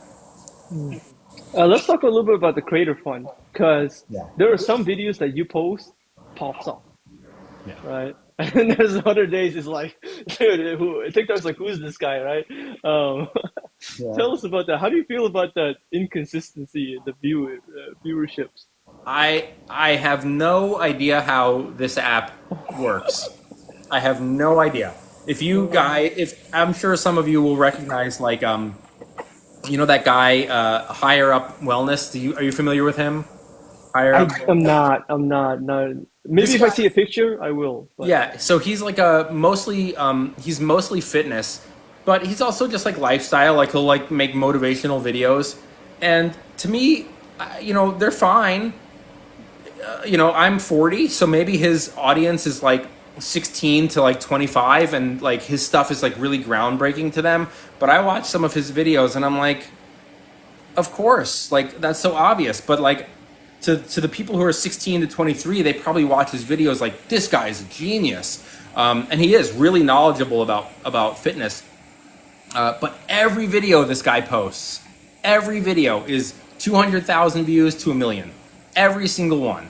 Let's talk a little bit about the Creator Fund, because Yeah. there are some videos that you post pops off, Yeah. right? And there's other days it's like, dude, TikTok's like, who's this guy, right? Um, Yeah. tell us about that. How do you feel about that inconsistency in the viewerships? I have no idea how this app works. I have no idea. If I'm sure some of you will recognize like that guy Higher Up Wellness. Are you familiar with him? Higher Up. I'm not, no. Maybe This if I guy, see a picture, I will. But yeah. So he's like he's mostly fitness, but he's also just like lifestyle. Like he'll like make motivational videos, and to me, they're fine. I'm 40, so maybe his audience is like 16 to like 25, and like his stuff is like really groundbreaking to them. But I watch some of his videos and I'm like, of course, like that's so obvious. But like to the people who are 16 to 23, they probably watch his videos like, this guy is a genius. And he is really knowledgeable about fitness. But every video this guy posts, every video is 200,000 views to a million. Every single one.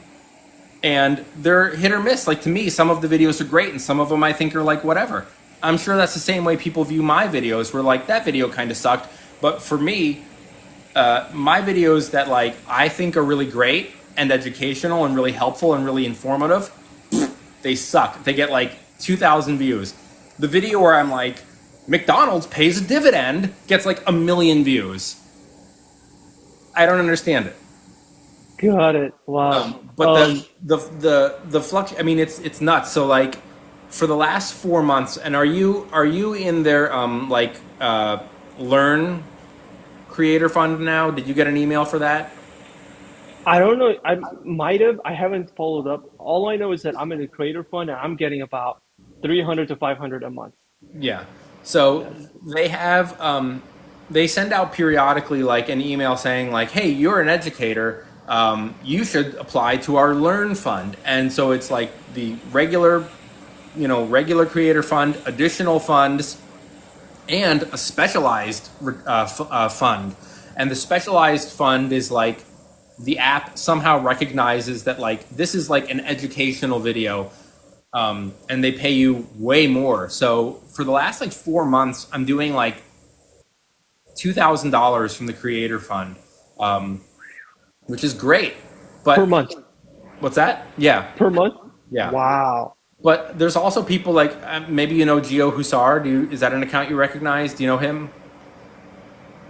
And they're hit or miss. Like to me, some of the videos are great and some of them I think are like whatever. I'm sure that's the same way people view my videos, where like that video kind of sucked. But for me, my videos that like I think are really great and educational and really helpful and really informative, they suck. They get like 2,000 views. The video where I'm like, McDonald's pays a dividend gets like 1 million views. I don't understand it. Got it. Wow. But the flux. I mean, it's nuts. So like, for the last 4 months, and are you in their Learn Creator Fund now? Did you get an email for that? I don't know. I might have. I haven't followed up. All I know is that I'm in a creator fund and I'm getting about 300 to 500 a month. Yeah. So Yes. they have they send out periodically like an email saying like, "Hey, you're an educator. You should apply to our Learn Fund." And so it's like the regular, regular creator fund, additional funds, and a specialized fund. And the specialized fund is like the app somehow recognizes that like this is like an educational video, and they pay you way more. So for the last like 4 months, I'm doing like $2,000 from the creator fund, um, which is great. Per But month. what's that? Yeah, Per month? yeah. Wow. But there's also people like maybe you know Gio Hussar. Is that an account you recognize? Do you know him?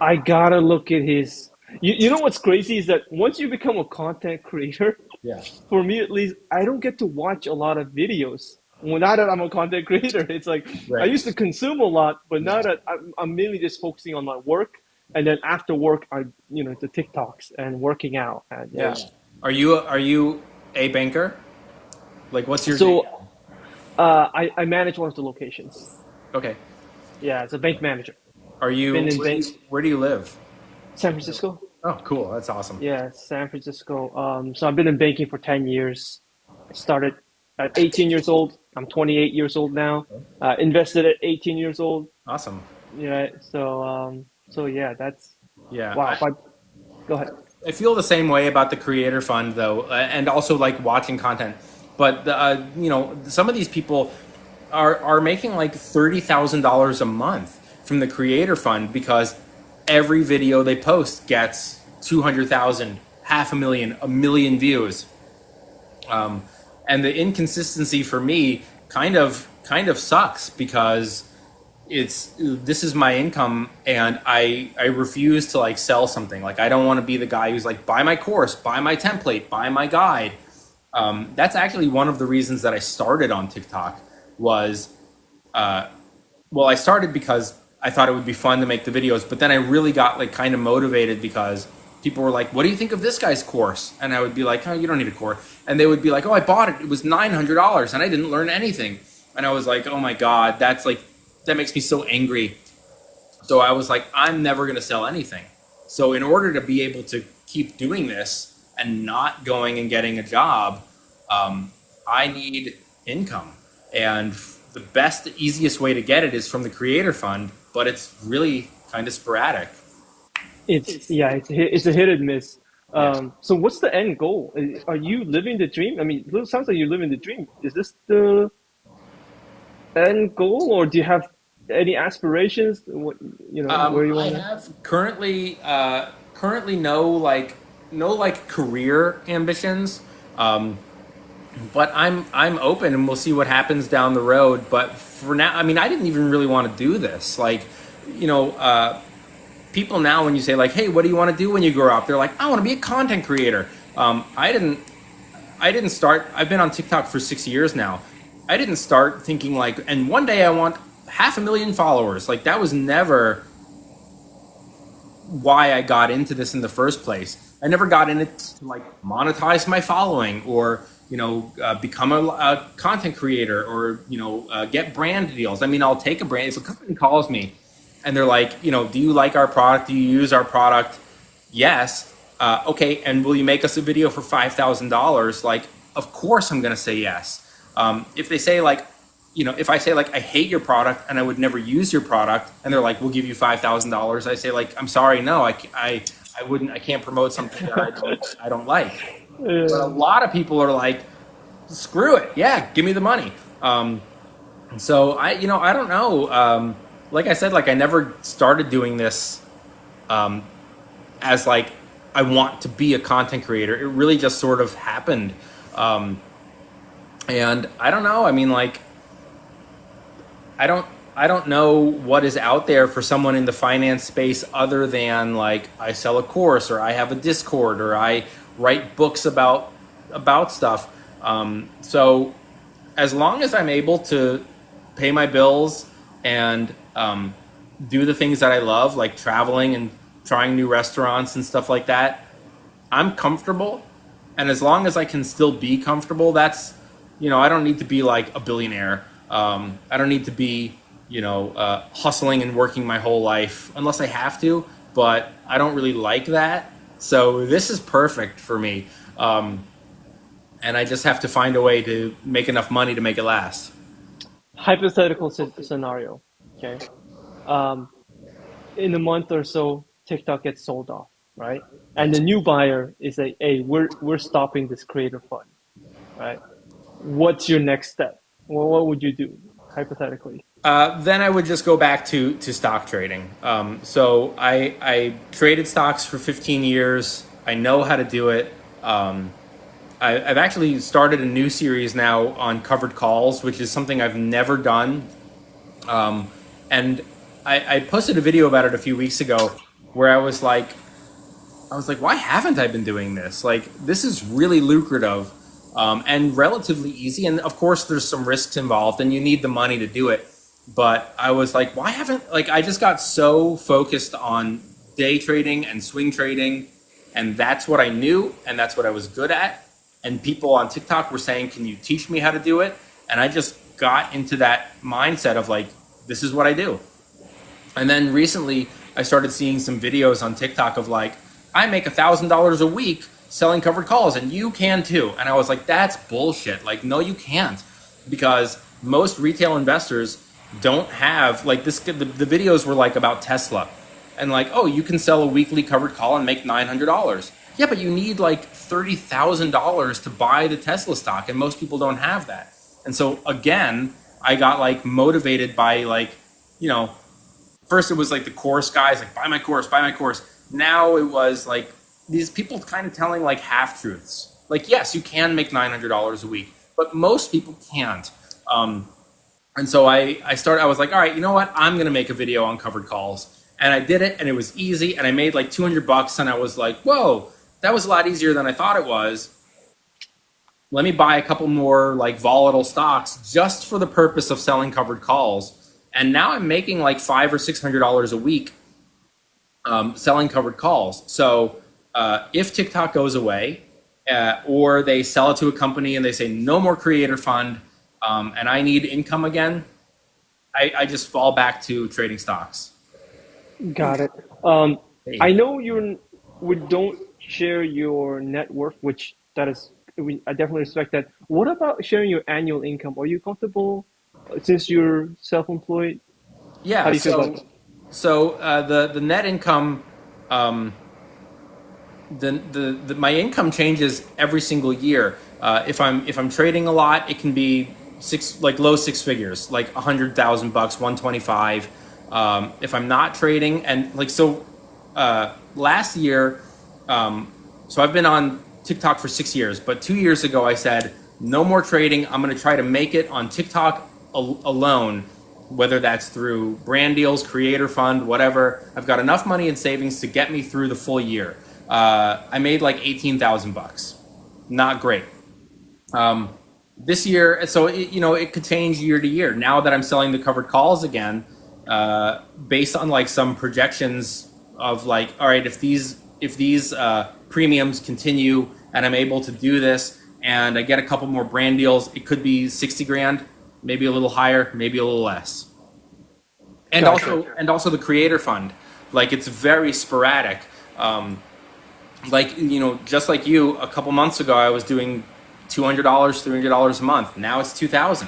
I gotta look at his. You know what's crazy is that once you become a content creator, Yeah. for me at least, I don't get to watch a lot of videos. Well, now that I'm a content creator, it's like I Right. used to consume a lot, but now that I'm mainly just focusing on my work, and then after work, the TikToks and working out, and Yeah. yeah. Are you a banker? Like, what's your day? So I manage one of the locations. Okay. Yeah, it's a bank manager. Are you Been in where do bank you where do you live? San Francisco. Oh, cool. That's awesome. Yeah, San Francisco. So I've been in banking for 10 years. I started at 18 years old. I'm 28 years old now. Invested at 18 years old. Awesome. Yeah. So yeah, that's Yeah. wow. If I go ahead. I feel the same way about the creator fund though, and also like watching content. But some of these people are making like $30,000 a month from the creator fund because every video they post gets 200,000, half a million, 1 million views. And the inconsistency for me kind of sucks because this is my income, and I refuse to like sell something. Like, I don't want to be the guy who's like, buy my course, buy my template, buy my guide. That's actually one of the reasons that I started on TikTok was, well, I started because I thought it would be fun to make the videos, but then I really got like kind of motivated because people were like, "What do you think of this guy's course?" And I would be like, "Oh, you don't need a course." And they would be like, "Oh, I bought it. It was $900 and I didn't learn anything." And I was like, "Oh my God, that makes me so angry." So I was like, I'm never going to sell anything. So in order to be able to keep doing this and not going and getting a job, I need income. And the best, easiest way to get it is from the creator fund, but it's really kind of sporadic. It's a hit and miss. Yeah. So what's the end goal? Are you living the dream? I mean, it sounds like you're living the dream. Is this the end goal, or do you have any aspirations? What where you I want to? have currently no career ambitions. Um, but I'm open, and we'll see what happens down the road. But for now, I mean, I didn't even really want to do this. Like, you know, people now, when you say like, "Hey, what do you want to do when you grow up?" They're like, "I want to be a content creator." I didn't start. I've been on TikTok for 6 years now. I didn't start thinking like, and one day I want 500,000 followers. Like, that was never why I got into this in the first place. I never got in it to like monetize my following or become a content creator or get brand deals. I mean, I'll take a brand if a company calls me and they're like, do you like our product? Do you use our product? Yes. Okay, and will you make us a video for $5,000? Like, of course I'm gonna say yes. If they say like, if I say like I hate your product and I would never use your product, and they're like, we'll give you $5,000, I say like, I'm sorry, no, I wouldn't, I can't promote something that I don't like. But a Yeah. lot of people are like, screw it, yeah, give me the money. So I don't know. Like I said, like I never started doing this as like I want to be a content creator. It really just sort of happened. And I don't know. I mean, like I don't I don't know what is out there for someone in the finance space other than like I sell a course or I have a Discord or I write books about stuff. So as long as I'm able to pay my bills and do the things that I love, like traveling and trying new restaurants and stuff like that, I'm comfortable. And as long as I can still be comfortable, that's, I don't need to be like a billionaire. I don't need to be, hustling and working my whole life unless I have to, but I don't really like that. So this is perfect for me. And I just have to find a way to make enough money to make it last. Hypothetical scenario. Okay. Um, in a month or so, TikTok gets sold off, right? And the new buyer is like, hey, we're stopping this creator fund, right? What's your next step? Well, what would you do, hypothetically? Then I would just go back to stock trading. So I traded stocks for 15 years. I know how to do it. I've actually started a new series now on covered calls, which is something I've never done. And I posted a video about it a few weeks ago where I was like, why haven't I been doing this? Like, this is really lucrative and relatively easy. And of course, there's some risks involved, and you need the money to do it. But I was like, why haven't, like, I just got so focused on day trading and swing trading, and that's what I knew, and that's what I was good at. And people on TikTok were saying, can you teach me how to do it? And I just got into that mindset of like, this is what I do. And then recently, I started seeing some videos on TikTok of like, I make $1,000 a week selling covered calls, and you can too. And I was like, that's bullshit. Like, no, you can't, because most retail investors don't have like this. The videos were like about Tesla, and like, oh, you can sell a weekly covered call and make $900. Yeah, but you need like $30,000 to buy the Tesla stock, and most people don't have that. And so again, I got like motivated by like, you know, first it was like the course guys like buy my course, buy my course. Now it was like these people kind of telling like half truths. Like, yes, you can make $900 a week, but most people can't. And so I was like, all right, you know what, I'm gonna make a video on covered calls. And I did it, and it was easy, and I made like $200, and I was like, whoa, that was a lot easier than I thought it was. Let me buy a couple more like volatile stocks just for the purpose of selling covered calls. And now I'm making like $500 or $600 a week selling covered calls. So if TikTok goes away, or they sell it to a company and they say no more creator fund, and I need income again, I just fall back to trading stocks. Got it. I know we don't share your net worth, which that is, I definitely respect that. What about sharing your annual income? Are you comfortable since you're self-employed? How Yeah. do you feel about So that? the net income, my income changes every single year. If I'm trading a lot, it can be low six figures, like 100,000 bucks, 125. If I'm not trading, and like so, last year, so I've been on TikTok for 6 years, but 2 years ago I said no more trading. I'm going to try to make it on TikTok alone, whether that's through brand deals, creator fund, whatever. I've got enough money in savings to get me through the full year. I made like 18,000 bucks. Not great. This year, so it could change year to year. Now that I'm selling the covered calls again, based on like some projections of like, all right, if these premiums continue and I'm able to do this and I get a couple more brand deals, it could be 60 grand, maybe a little higher, maybe a little less. And Gotcha. also the creator fund, like it's very sporadic. Um, like just like you, a couple months ago I was doing $200, $300 a month. Now it's 2,000.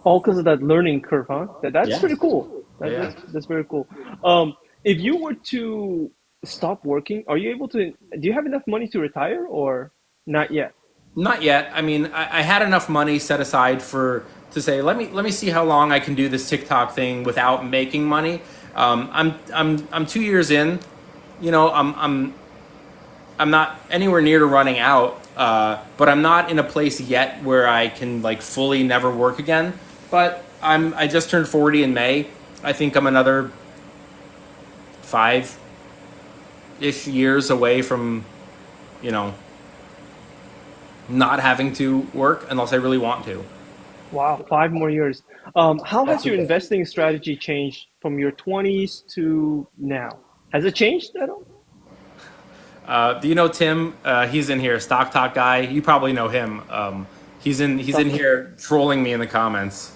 All because of that learning curve, huh? That's Yeah. pretty cool. Yeah. That's very cool. If you were to stop working, are you able to? Do you have enough money to retire or not yet? Not yet. I mean, I had enough money set aside for to say let me see how long I can do this TikTok thing without making money. I'm 2 years in. I'm not anywhere near to running out, but I'm not in a place yet where I can like fully never work again. but I just turned 40 in May. I think I'm another 5-ish years away from, you know, not having to work unless I really want to. Wow, 5 more years. How has That's your okay. investing strategy changed from your 20s to now? Has it changed at all? Do you know Tim? He's in here, Stock Talk guy. You probably know him. He's in Stop. here trolling me in the comments.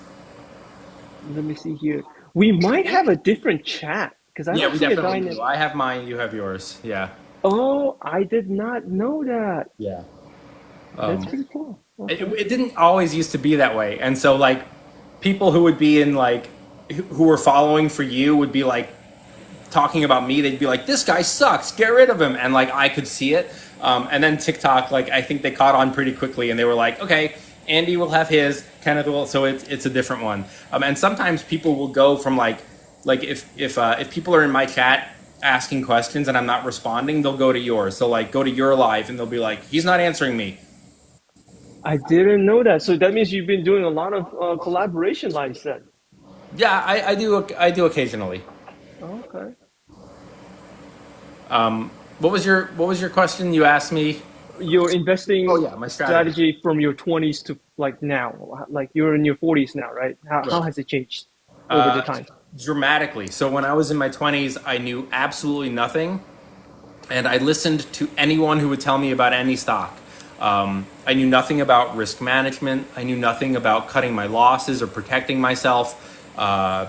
Let me see here. We might have a different chat because I Yeah, don't we see a definitely guy do. named. I have mine, you have yours. Yeah. Oh, I did not know that. Yeah. That's Um, pretty cool. it, Okay. it didn't always used to be that way. And so like people who would be in like who were following for you would be like talking about me. They'd be like, this guy sucks, get rid of him. And like I could see it. And then TikTok, like I think they caught on pretty quickly and they were like, okay, Andy will have his, Kenneth will, so it's a different one. And sometimes people will go from like if people are in my chat asking questions and I'm not responding, they'll go to yours. So like go to your live and they'll be like, he's not answering me. I didn't know that. So that means you've been doing a lot of collaboration lives then. Yeah, I do occasionally. Okay. What was your question? You asked me. Your Oh investing yeah, my strategy. strategy from your 20s to like now, like you're in your 40s now, right? How Right. has it changed over the Uh, time? Dramatically. So when I was in my 20s, I knew absolutely nothing, and I listened to anyone who would tell me about any stock. I knew nothing about risk management. I knew nothing about cutting my losses or protecting myself. Uh,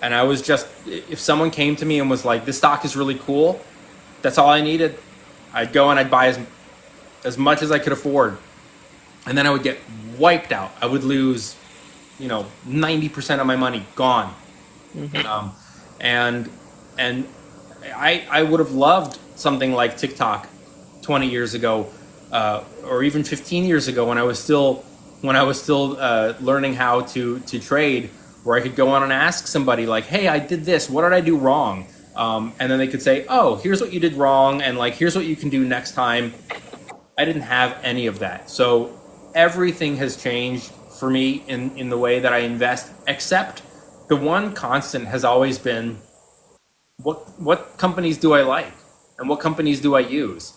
and I was just, if someone came to me and was like, "This stock is really cool," that's all I needed. I'd go and I'd buy as much as I could afford, and then I would get wiped out. I would lose, 90% of my money gone. Hmm. Um, and and I would have loved something like TikTok 20 years ago, or even 15 years ago when I was still learning how to trade, where I could go on and ask somebody like, "Hey, I did this. What did I do wrong?" And then they could say, "Oh, here's what you did wrong, and like here's what you can do next time." I didn't have any of that. So everything has changed for me in the way that I invest, except the one constant has always been what companies do I like and what companies do I use?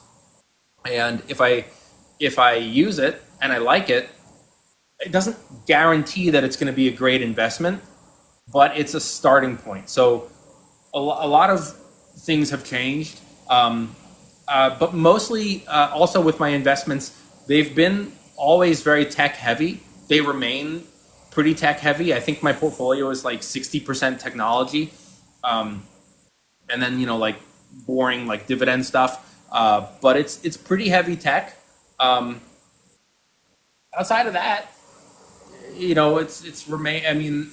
And if I use it and I like it, it doesn't guarantee that it's going to be a great investment, but it's a starting point. So a lot of things have changed. But mostly also with my investments, they've been always very tech heavy. They remain pretty tech heavy. I think my portfolio is like 60% technology, um, and then like boring like dividend stuff. But it's pretty heavy tech. Um, Outside of that, it's remain. I mean,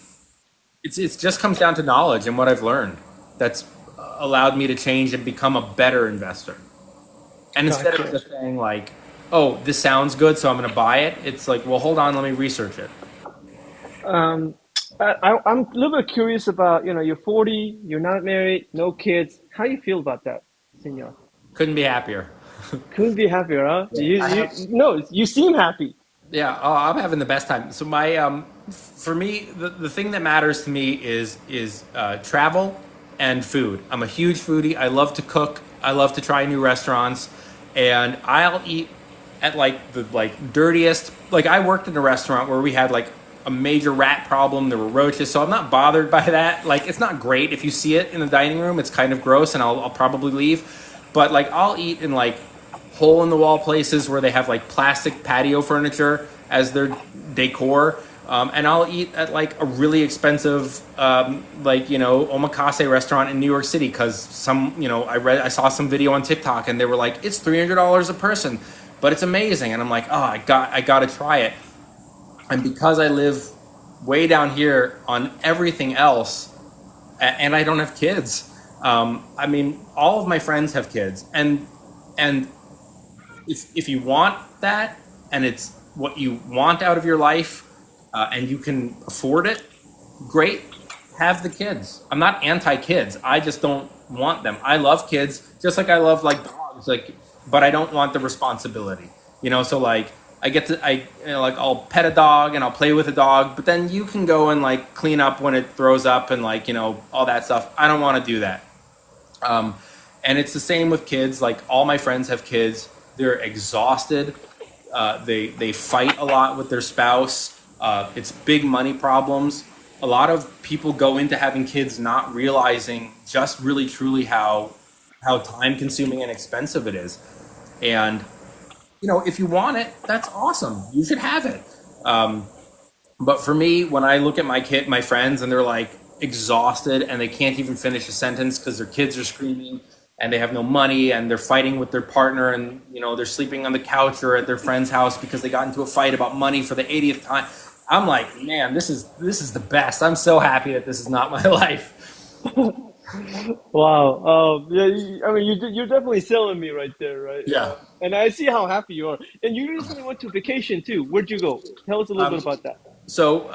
it's just comes down to knowledge and what I've learned. That's allowed me to change and become a better investor. And instead of Gotcha. just saying like, "Oh, this sounds good, so I'm going to buy it," it's like, "Well, hold on, let me research it." Um, I'm a little bit curious about, you're 40, you're not married, no kids. How you feel about that, Senor? Couldn't be happier. Couldn't be happier, huh? Yeah, I have. No, you seem happy. Yeah, oh, I'm having the best time. So for me, the thing that matters to me is travel and food. I'm a huge foodie. I love to cook. I love to try new restaurants, and I'll eat at like the like dirtiest. Like I worked in a restaurant where we had like a major rat problem. There were roaches, so I'm not bothered by that. Like it's not great if you see it in the dining room. It's kind of gross, and I'll probably leave. But like I'll eat in like hole in the wall places where they have like plastic patio furniture as their decor. And I'll eat at like a really expensive, like omakase restaurant in New York City because I saw some video on TikTok and they were like it's $300 a person, but it's amazing, and I'm like, oh, I got to try it. And because I live way down here on everything else, and I don't have kids, I mean, all of my friends have kids, and if you want that and it's what you want out of your life, and you can afford it, great, have the kids. I'm not anti kids. I just don't want them. I love kids just like I love like dogs, like, but I don't want the responsibility. So like like I'll pet a dog and I'll play with a dog, but then you can go and like clean up when it throws up and like all that stuff. I don't want to do that. Um, and it's the same with kids. Like all my friends have kids. They're exhausted. They fight a lot with their spouse. It's big money problems. A lot of people go into having kids not realizing just really truly how time consuming and expensive it is. And if you want it, that's awesome. You should have it. Um, but for me, when I look at my friends, and they're like exhausted and they can't even finish a sentence because their kids are screaming and they have no money and they're fighting with their partner, and they're sleeping on the couch or at their friend's house because they got into a fight about money for the 80th time. I'm like, man, this is the best. I'm so happy that this is not my life. Wow. Yeah. I mean, you're definitely selling me right there, right? Yeah. And I see how happy you are. And you recently went to vacation too. Where'd you go? Tell us a little bit Um, about that. so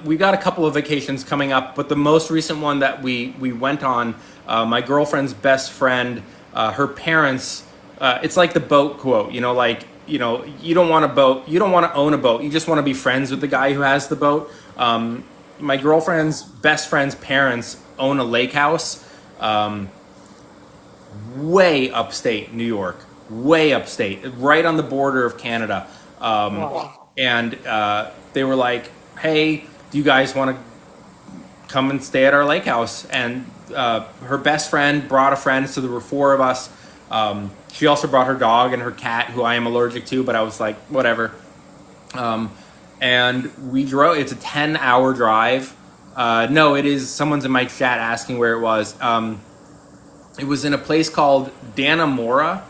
we got a couple of vacations coming up, but the most recent one that we went on, my girlfriend's best friend, her parents. It's like the boat quote, like you don't want a boat, you don't want to own a boat, you just want to be friends with the guy who has the boat. My girlfriend's best friend's parents own a lake house, um, way upstate New York, way upstate, right on the border of Canada. Wow. And they were like, "Hey, do you guys want to come and stay at our lake house?" And her best friend brought a friend, so there were four of us. She also brought her dog and her cat, who I am allergic to, but I was like, whatever. Um, and we drove. It's a 10-hour drive. No, it is. Someone's in my chat asking where it was. It was in a place called Dannemora,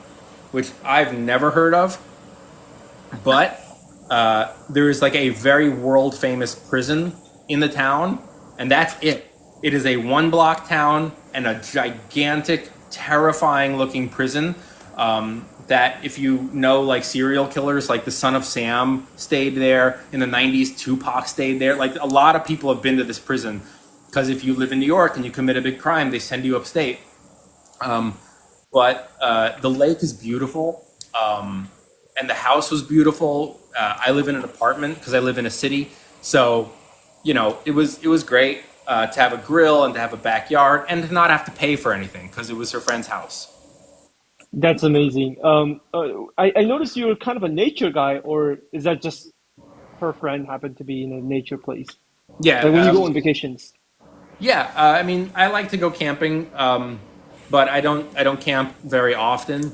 which I've never heard of, but there is like a very world famous prison in the town, and that's it. It is a one block town and a gigantic, terrifying looking prison. That if you know like serial killers, like the Son of Sam stayed there in the 90s, Tupac stayed there. Like a lot of people have been to this prison because if you live in New York and you commit a big crime, they send you upstate. Um, but the lake is beautiful, and the house was beautiful. I live in an apartment because I live in a city, so it was great to have a grill and to have a backyard and to not have to pay for anything because it was her friend's house. That's amazing. I noticed you're kind of a nature guy, or is that just her friend happened to be in a nature place? Yeah, Like when you go on vacations. yeah. I mean, I like to go camping, but I don't camp very often.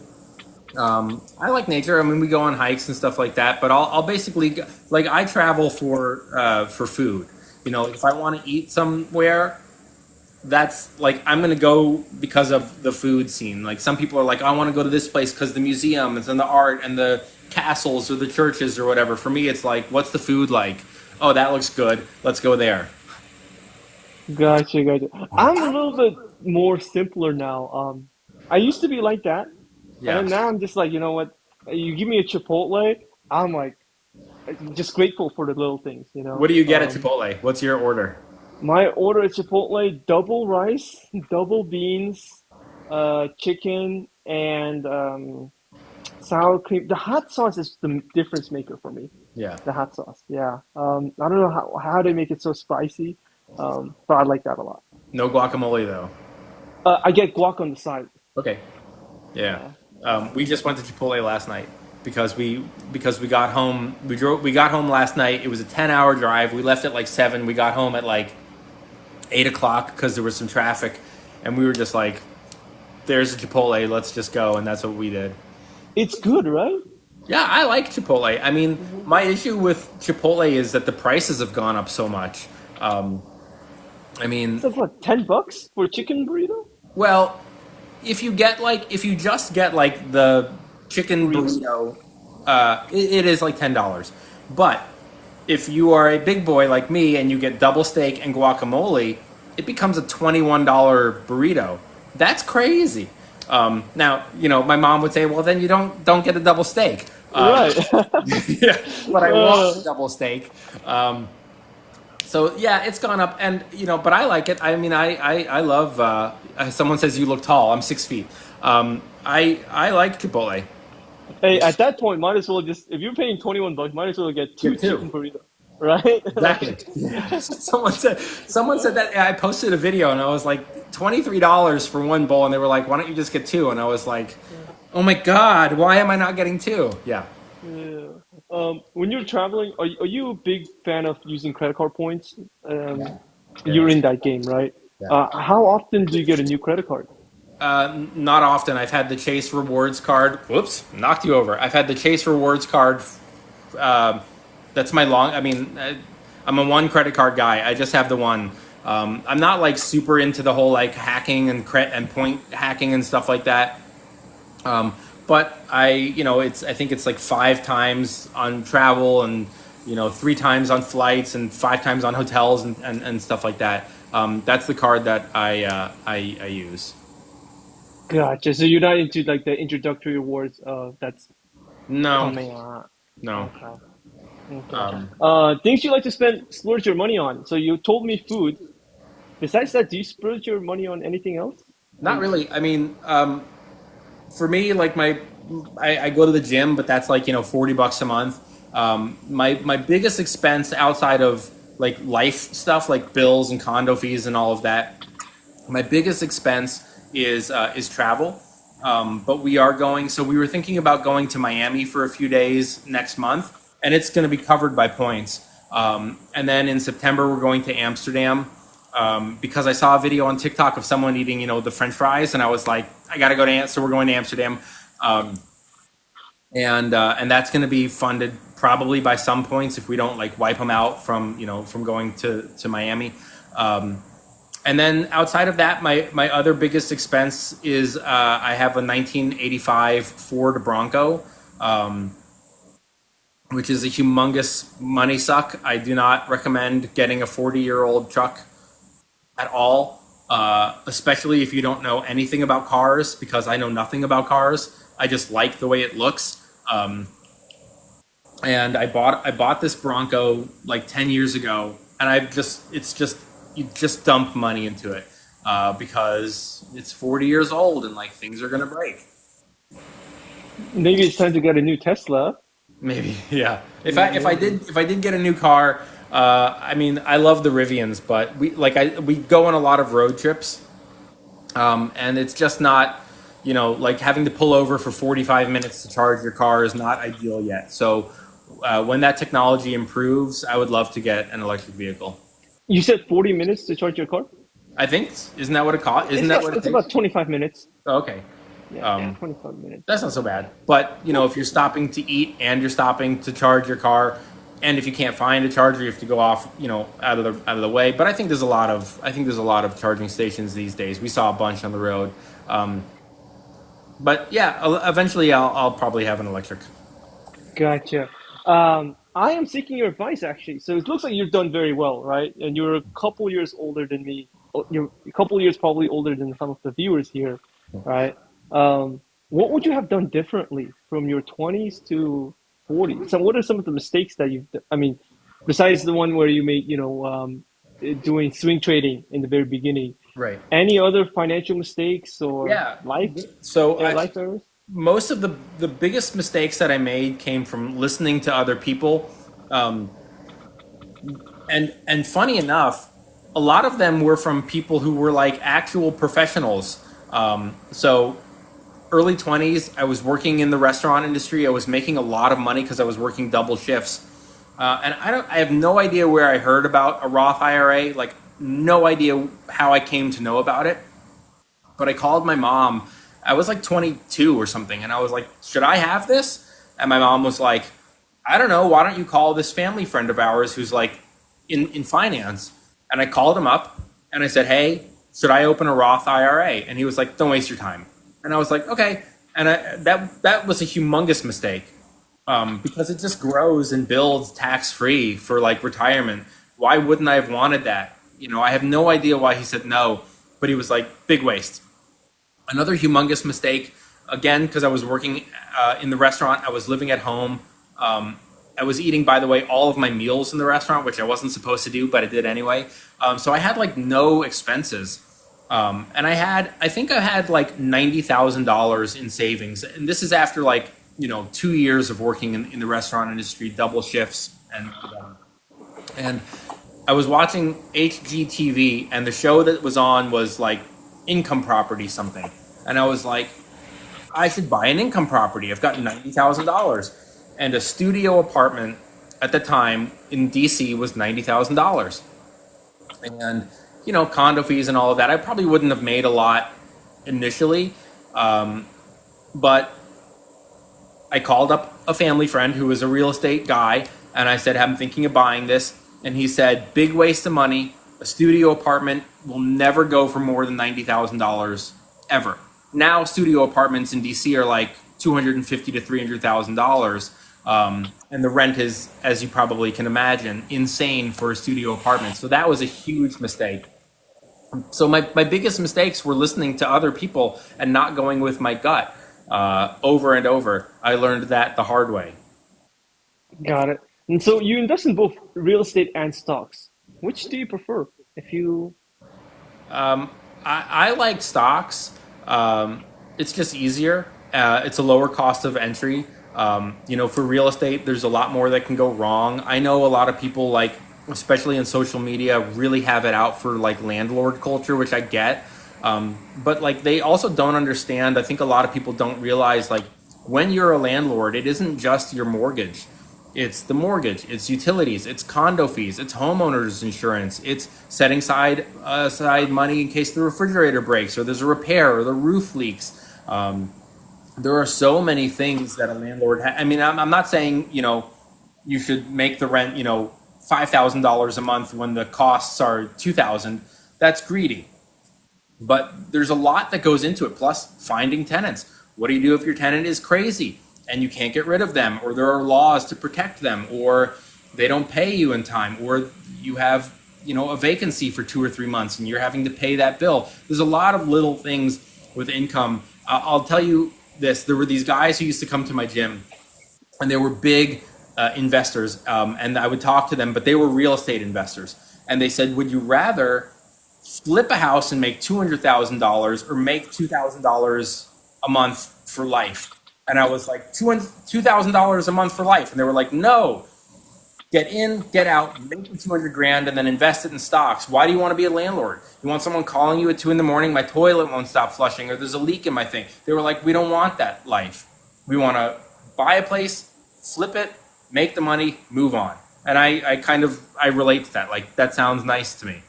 I like nature. I mean, we go on hikes and stuff like that. But I'll basically like I travel for food. If I want to eat somewhere, that's like I'm gonna go because of the food scene. Like some people are like, I want to go to this place because the museums and the art and the castles or the churches or whatever. For me, it's like, what's the food like? Oh, that looks good. Let's go there. Gotcha, gotcha. I'm a little bit more simpler now. I used to be like that, but Yeah. then now I'm just like, you know what? You give me a Chipotle, I'm like just grateful for the little things, you What know. do you get at Chipotle? What's your order? My order at Chipotle, double rice, double beans, chicken, and sour cream. The hot sauce is the difference maker for me. Yeah. The hot sauce, yeah. I don't know how they make it so spicy, but I like that a lot. No guacamole though. I get guac on the side. Okay. Yeah. Yeah. We just went to Chipotle last night because we got home. We got home last night. It was a 10-hour drive. We left at like 7. We got home at like 8 o'clock because there was some traffic, and we were just like, "There's a Chipotle. Let's just go." And that's what we did. It's good, right? Yeah, I like Chipotle. I mean, Hmm. my issue with Chipotle is that the prices have gone up so much. Um, I It's mean, like what, $10 for a chicken burrito? well, if you just get like the chicken Burrito. burrito, it is like $10. But if you are a big boy like me and you get double steak and guacamole, it becomes a $21 burrito. That's crazy. Now, my mom would say, "Well, then you don't get a double steak." Right. Yeah, but I want Uh, a double steak. Um, so yeah, it's gone up, and but I like it. I mean, I love. Someone says you look tall. I'm 6 feet. I like Chipotle. Hey, at that point, might as well just if you're paying 21 bucks, might as well get two Get chicken two. burritos, right? Exactly. Yeah. Someone said that I posted a video and I was like $23 for one bowl and they were like, why don't you just get two? And I was like, oh my God, why am I not getting two? Yeah. Yeah. When you're traveling, are you a big fan of using credit card points? Yeah. You're Yeah. in that game, right? Yeah. How often do you get a new credit card? Not often. I've had the Chase Rewards card. Whoops, knocked you over. I've had the Chase Rewards card. Uh, that's my long. I mean, I'm a one credit card guy. I just have the one. I'm not like super into the whole like hacking and point hacking and stuff like that. Um, but I think it's like 5 times on travel and three times on flights and 5 times on hotels and stuff like that. That's the card that I use. Gotcha. So you're not into like the introductory awards that's No, coming on. no. Okay. Okay. Um, Things you like to splurge your money on. So you told me food. Besides that, do you splurge your money on anything else? Not really. I mean, for me, like I go to the gym, but that's like $40 a month. My biggest expense outside of like life stuff, like bills and condo fees and all of that, my biggest expense is travel. But we are going. So we were thinking about going to Miami for a few days next month, and it's going to be covered by points. And then in September we're going to Amsterdam because I saw a video on TikTok of someone eating, the French fries, and I was like, I got to go to So we're going to Amsterdam, um, and that's going to be funded probably by some points if we don't like wipe them out from going to Miami. Um, and then outside of that, my other biggest expense is I have a 1985 Ford Bronco, um, which is a humongous money suck. I do not recommend getting a 40-year-old truck at all, especially if you don't know anything about cars, because I know nothing about cars. I just like the way it looks. And I bought this Bronco like 10 years ago, and it's just you just dump money into it because it's 40 years old and like things are gonna break. Maybe it's time to get a new Tesla. Maybe, yeah. If I if I Maybe. did if I did get a new car, I mean, I love the Rivians, but we go on a lot of road trips, and it's just not, like having to pull over for 45 minutes to charge your car is not ideal yet. So when that technology improves, I would love to get an electric vehicle. You said 40 minutes to charge your car? I think isn't that what it costs? Isn't that what it It's about takes? 25 minutes. Oh, okay. Yeah, Um, 25 minutes. That's not so bad. But if you're stopping to eat and you're stopping to charge your car, and if you can't find a charger, you have to go off, out of the way. But I think there's a lot of charging stations these days. We saw a bunch on the road. Um, but yeah, eventually I'll probably have an electric. Gotcha. I am seeking your advice actually. So it looks like you've done very well, right? And you're a couple years older than me. You're a couple years probably older than some of the viewers here, right? What would you have done differently from your 20s to 40s? So what are some of the mistakes that I mean, besides the one where you made, doing swing trading in the very beginning, Right. any other financial mistakes or Yeah. life, So yeah, life errors? most of the biggest mistakes that I made came from listening to other people. Um, and funny enough, a lot of them were from people who were like actual professionals. So early 20s, I was working in the restaurant industry. I was making a lot of money because I was working double shifts. And I have no idea where I heard about a Roth IRA, like no idea how I came to know about it. But I called my mom. I was like 22 or something, and I was like, "Should I have this?" And my mom was like, "I don't know. Why don't you call this family friend of ours who's like in finance?" And I called him up and I said, "Hey, should I open a Roth IRA?" And he was like, "Don't waste your time." And I was like, "Okay." And that was a humongous mistake because it just grows and builds tax free for like retirement. Why wouldn't I have wanted that? I have no idea why he said no, but he was like, big waste. Another humongous mistake, again, because I was working in the restaurant, I was living at home. I was eating, by the way, all of my meals in the restaurant, which I wasn't supposed to do, but I did anyway. So I had like no expenses. And I think I had like $90,000 in savings. And this is after like 2 years of working in the restaurant industry, double shifts, and I was watching HGTV, and the show that was on was like income property something, and I was like, I should buy an income property. I've got $90,000, and a studio apartment at the time in DC was $90,000, and condo fees and all of that. I probably wouldn't have made a lot initially, but I called up a family friend who was a real estate guy, and I said, I'm thinking of buying this. And he said, big waste of money. A studio apartment will never go for more than $90,000 ever. Now, studio apartments in DC are like $250,000 to $300,000. And the rent is, as you probably can imagine, insane for a studio apartment. So that was a huge mistake. So my biggest mistakes were listening to other people and not going with my gut over and over. I learned that the hard way. Got it. And so you invest in both real estate and stocks. Which do you prefer? If you, I like stocks. It's just easier. It's a lower cost of entry. For real estate, there's a lot more that can go wrong. I know a lot of people, like, especially in social media, really have it out for like landlord culture, which I get. But like they also don't understand. I think a lot of people don't realize, like, when you're a landlord, it isn't just your mortgage. It's the mortgage, it's utilities, it's condo fees, it's homeowners insurance, it's setting aside money in case the refrigerator breaks or there's a repair or the roof leaks. There are so many things that a landlord I mean, I'm not saying, you should make the rent, $5,000 a month when the costs are 2,000. That's greedy. But there's a lot that goes into it. Plus, finding tenants. What do you do if your tenant is crazy and you can't get rid of them, or there are laws to protect them, or they don't pay you in time, or you have a vacancy for 2 or 3 months and you're having to pay that bill? There's a lot of little things with income. I'll tell you this: there were these guys who used to come to my gym, and they were big investors, and I would talk to them, but they were real estate investors, and they said, "Would you rather flip a house and make $200,000 or make $2,000 a month for life?" And I was like, $2,000 a month for life. And they were like, no, get in, get out, make the 200 grand and then invest it in stocks. Why do you want to be a landlord? You want someone calling you at 2 a.m, my toilet won't stop flushing, or there's a leak in my thing. They were like, we don't want that life. We want to buy a place, flip it, make the money, move on. And I relate to that. Like, that sounds nice to me.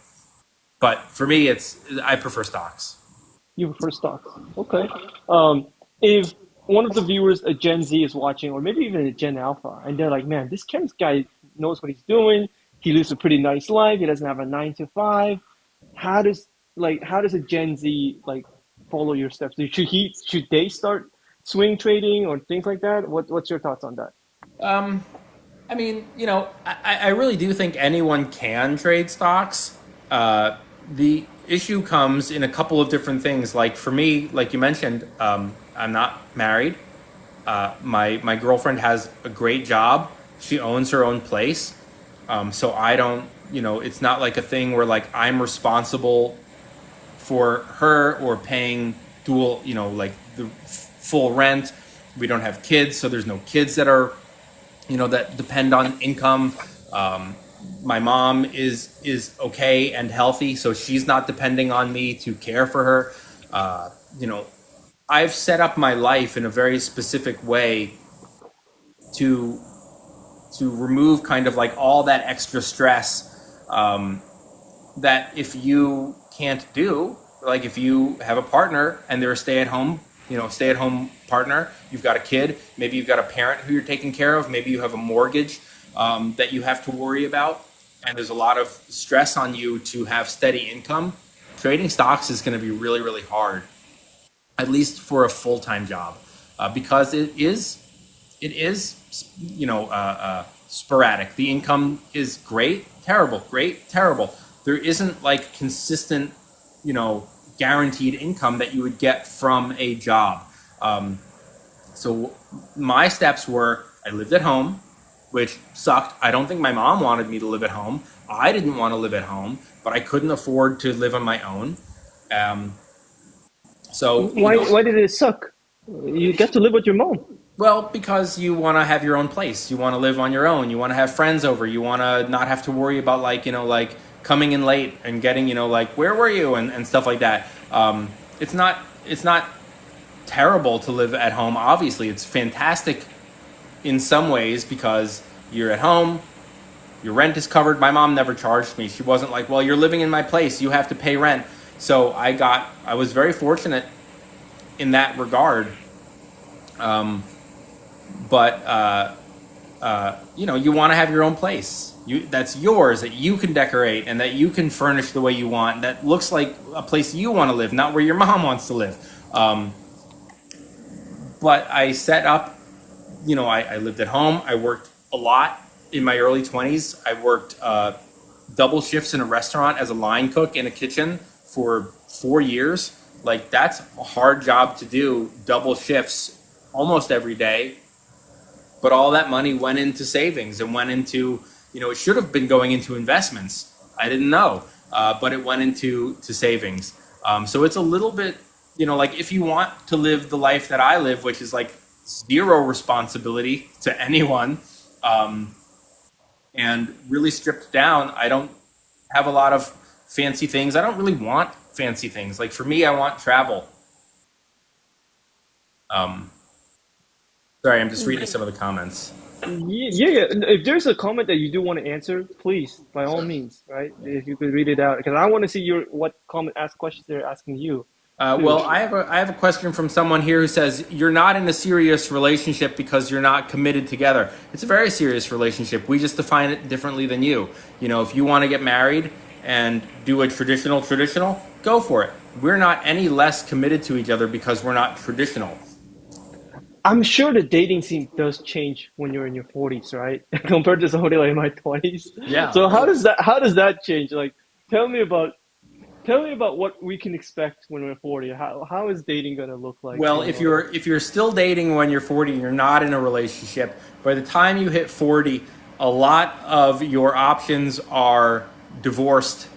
But for me, I prefer stocks. you prefer stocks. Okay. If one of the viewers, a Gen Z, is watching, or maybe even a Gen Alpha, and they're like, man, this Ken's guy knows what he's doing. He lives a pretty nice life. He doesn't have a 9 to 5. How does how does a Gen Z follow your steps? Should they start swing trading or things like that? What's your thoughts on that? I mean, I really do think anyone can trade stocks. The issue comes in a couple of different things. Like for me, like you mentioned, I'm not married. My girlfriend has a great job. She owns her own place. So I don't, it's not like a thing where like I'm responsible for her or paying dual, like the full rent. We don't have kids, so there's no kids that are, that depend on income. My mom is okay and healthy, so she's not depending on me to care for her. Uh, you know, I've set up my life in a very specific way to remove kind of like all that extra stress, that if you can't do, like if you have a partner and they're a stay at home partner, you've got a kid, maybe you've got a parent who you're taking care of, maybe you have a mortgage that you have to worry about, and there's a lot of stress on you to have steady income. Trading stocks is going to be really, really hard, at least for a full-time job, because it is sporadic. The income is great, terrible, great, terrible. There isn't like consistent, guaranteed income that you would get from a job. So my steps were: I lived at home, which sucked. I don't think my mom wanted me to live at home. I didn't want to live at home, but I couldn't afford to live on my own. Um, so Why did it suck? You get to live with your mom. Well, because you want to have your own place. You want to live on your own. You want to have friends over. You want to not have to worry about like, like coming in late and getting, like, where were you and stuff like that. It's not terrible to live at home. Obviously, it's fantastic in some ways because you're at home, your rent is covered. My mom never charged me. She wasn't like, well, you're living in my place, you have to pay rent. So I was very fortunate in that regard. Um, but you want to have your own place. That's yours, that you can decorate and that you can furnish the way you want. That looks like a place you want to live, not where your mom wants to live. Um, but I set up, I lived at home. I worked a lot in my early 20s. I worked double shifts in a restaurant as a line cook in a kitchen for 4 years. Like, that's a hard job to do, double shifts almost every day. But all that money went into savings and went into, it should have been going into investments. I didn't know, but it went into savings. So it's a little bit, like, if you want to live the life that I live, which is like zero responsibility to anyone, um, and really stripped down. I don't have a lot of fancy things. I don't really want fancy things. Like, for me, I want travel. Um, Sorry, I'm just reading some of the comments. Yeah. If there's a comment that you do want to answer, please, by all means, right? If you could read it out, because I want to see your what comment, ask questions they're asking you, Well, too. I have a question from someone here who says you're not in a serious relationship because you're not committed together. It's a very serious relationship. We just define it differently than you. If you want to get married and do a traditional, go for it. We're not any less committed to each other because we're not traditional. I'm sure the dating scene does change when you're in your 40s, right? Compared to somebody like in my 20s. Yeah. So how does that change? Like, tell me about tell me about what we can expect when we're 40. How is dating gonna look like Well, when if we're you're still dating when you're 40 and you're not in a relationship, by the time you hit 40, a lot of your options are divorced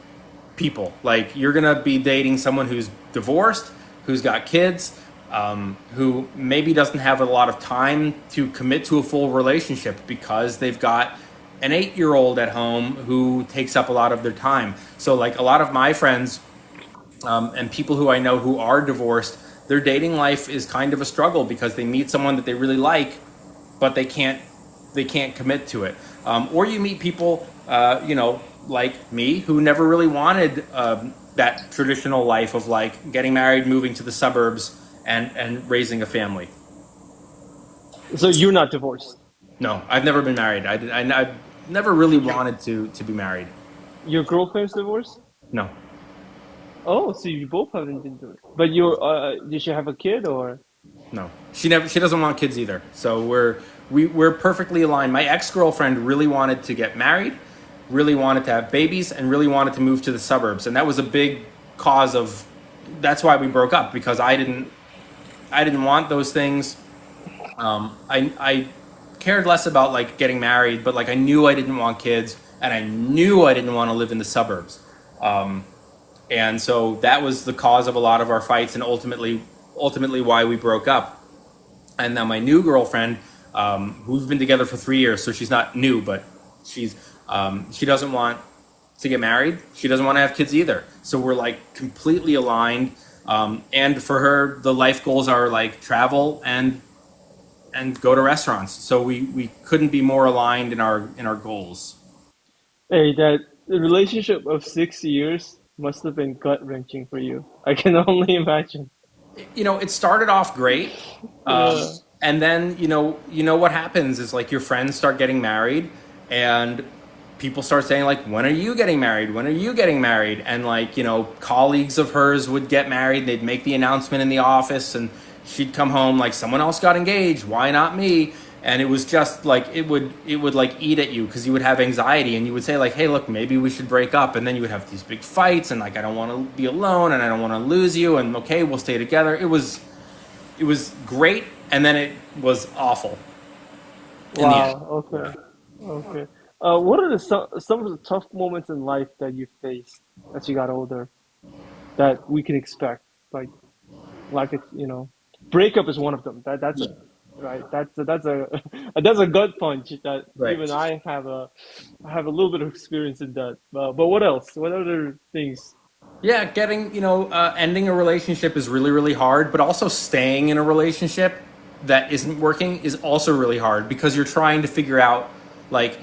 people. Like, you're gonna be dating someone who's divorced, who's got kids, who maybe doesn't have a lot of time to commit to a full relationship because they've got an 8-year old at home who takes up a lot of their time. So, like, a lot of my friends, and people who I know who are divorced, their dating life is kind of a struggle because they meet someone that they really like, but they can't commit to it. Or you meet people, like me, who never really wanted that traditional life of like getting married, moving to the suburbs, and raising a family. so you're not divorced. No, I've never been married. I've never really wanted to be married. Your girlfriend's divorced? No, Oh, so you both haven't been divorced. But did you have a kid or? no, she doesn't want kids either. So we're perfectly aligned. My ex girlfriend really wanted to get married, really wanted to have babies, and really wanted to move to the suburbs, and that was a big cause of. That's why we broke up because I didn't want those things. I cared less about like getting married, but like I knew I didn't want kids, and I knew I didn't want to live in the suburbs. Um, and so that was the cause of a lot of our fights, and ultimately why we broke up. And now my new girlfriend, we've been together for 3 years, so she's not new, but she doesn't want to get married. She doesn't want to have kids either. So we're like completely aligned. And for her, the life goals are like travel and go to restaurants. So we couldn't be more aligned in our goals. Hey, that relationship of 6 years must have been gut-wrenching for you. I can only imagine. It started off great, Yeah. and then what happens is like your friends start getting married, and people start saying like, when are you getting married, when are you getting married, and like colleagues of hers would get married, they'd make the announcement in the office, and she'd come home like, someone else got engaged, why not me? And it was just like it would like eat at you because you would have anxiety, and you would say like, hey, look, maybe we should break up, and then you would have these big fights, and like, I don't want to be alone, and I don't want to lose you, and okay, we'll stay together. It was great, and then it was awful in the end. Wow. Okay. Okay. What are some of the tough moments in life that you faced as you got older that we can expect? Like breakup is one of them. That's a right? That's a that's a gut punch that Right. even I have a little bit of experience in that. But what else? What other things? Yeah, ending a relationship is really, really hard, but also staying in a relationship that isn't working is also really hard because you're trying to figure out, like,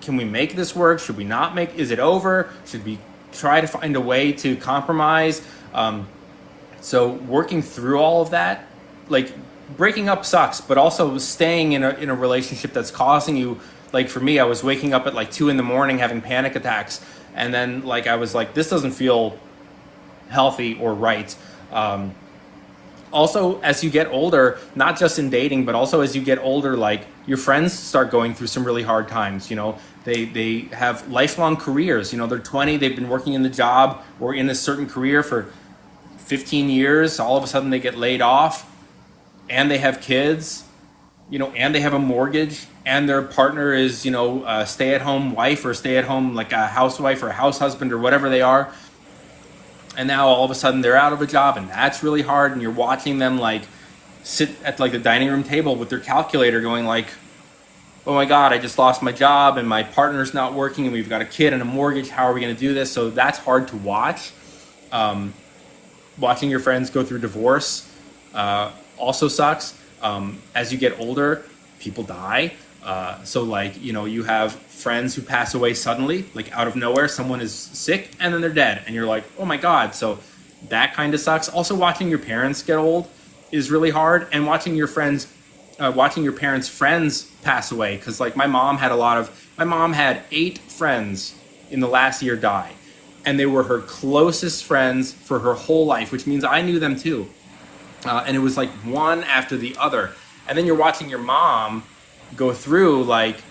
can we make this work? Should we not make, is it over? Should we try to find a way to compromise? So working through all of that, like breaking up sucks, but also staying in a relationship that's causing you, like for me, I was waking up at like 2 in the morning having panic attacks. And then like I was like, this doesn't feel healthy or right. Also, as you get older, not just in dating, but also as you get older, like your friends start going through some really hard times. You know, they have lifelong careers. You know, they're 20, they've been working in the job or in a certain career for 15 years. All of a sudden, they get laid off, and they have kids. You know, and they have a mortgage, and their partner is, you know, a stay-at-home wife or stay-at-home like a housewife or a house husband or whatever they are. And now all of a sudden they're out of a job, and that's really hard. And you're watching them like sit at like the dining room table with their calculator going like, oh my God, I just lost my job and my partner's not working and we've got a kid and a mortgage. How are we going to do this? So that's hard to watch. Watching your friends go through divorce also sucks. As you get older, people die. So like, you know, you have friends who pass away suddenly, like out of nowhere, someone is sick and then they're dead. And you're like, oh my God. So that kind of sucks. Also watching your parents get old is really hard, and watching your parents' friends pass away. Cause like my mom had 8 friends in the last year die, and they were her closest friends for her whole life, which means I knew them too. And it was like one after the other. And then you're watching your mom go through like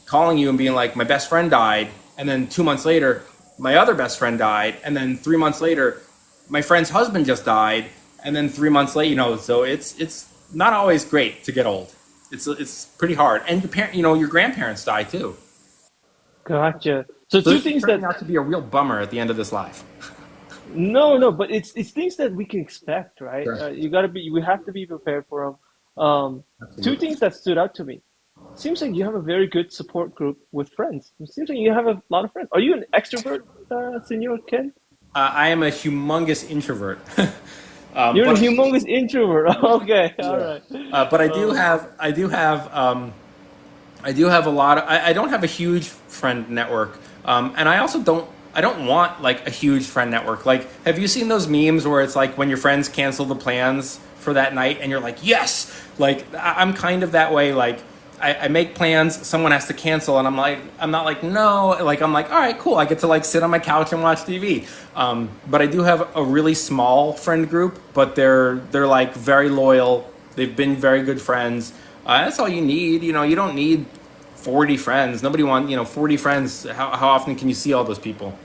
calling you and being like, my best friend died. And then 2 months later, my other best friend died. And then 3 months later, my friend's husband just died. And then 3 months later, you know, so it's not always great to get old. It's pretty hard. And your grandparents die too. Gotcha. So So two this is things that turning out to be a real bummer at the end of this life. no, but it's things that we can expect, right? Sure. We have to be prepared for them. Two Absolutely. things that stood out to me. Seems like you have a very good support group with friends. It seems like you have a lot of friends. Are you an extrovert, Senor Ken? I am a humongous introvert. You're a But humongous introvert. Okay, all yeah. right. But Um, I do have a lot of, I don't have a huge friend network. And I don't want like a huge friend network. Like, have you seen those memes where it's like when your friends cancel the plans for that night and you're like, yes, like I'm kind of that way. Like I make plans, someone has to cancel and I'm not like, no, like, I'm like, all right, cool. I get to like sit on my couch and watch TV. But I do have a really small friend group, but they're like very loyal. They've been very good friends. That's all you need. You know, you don't need 40 friends. Nobody wants, 40 friends. How often can you see all those people?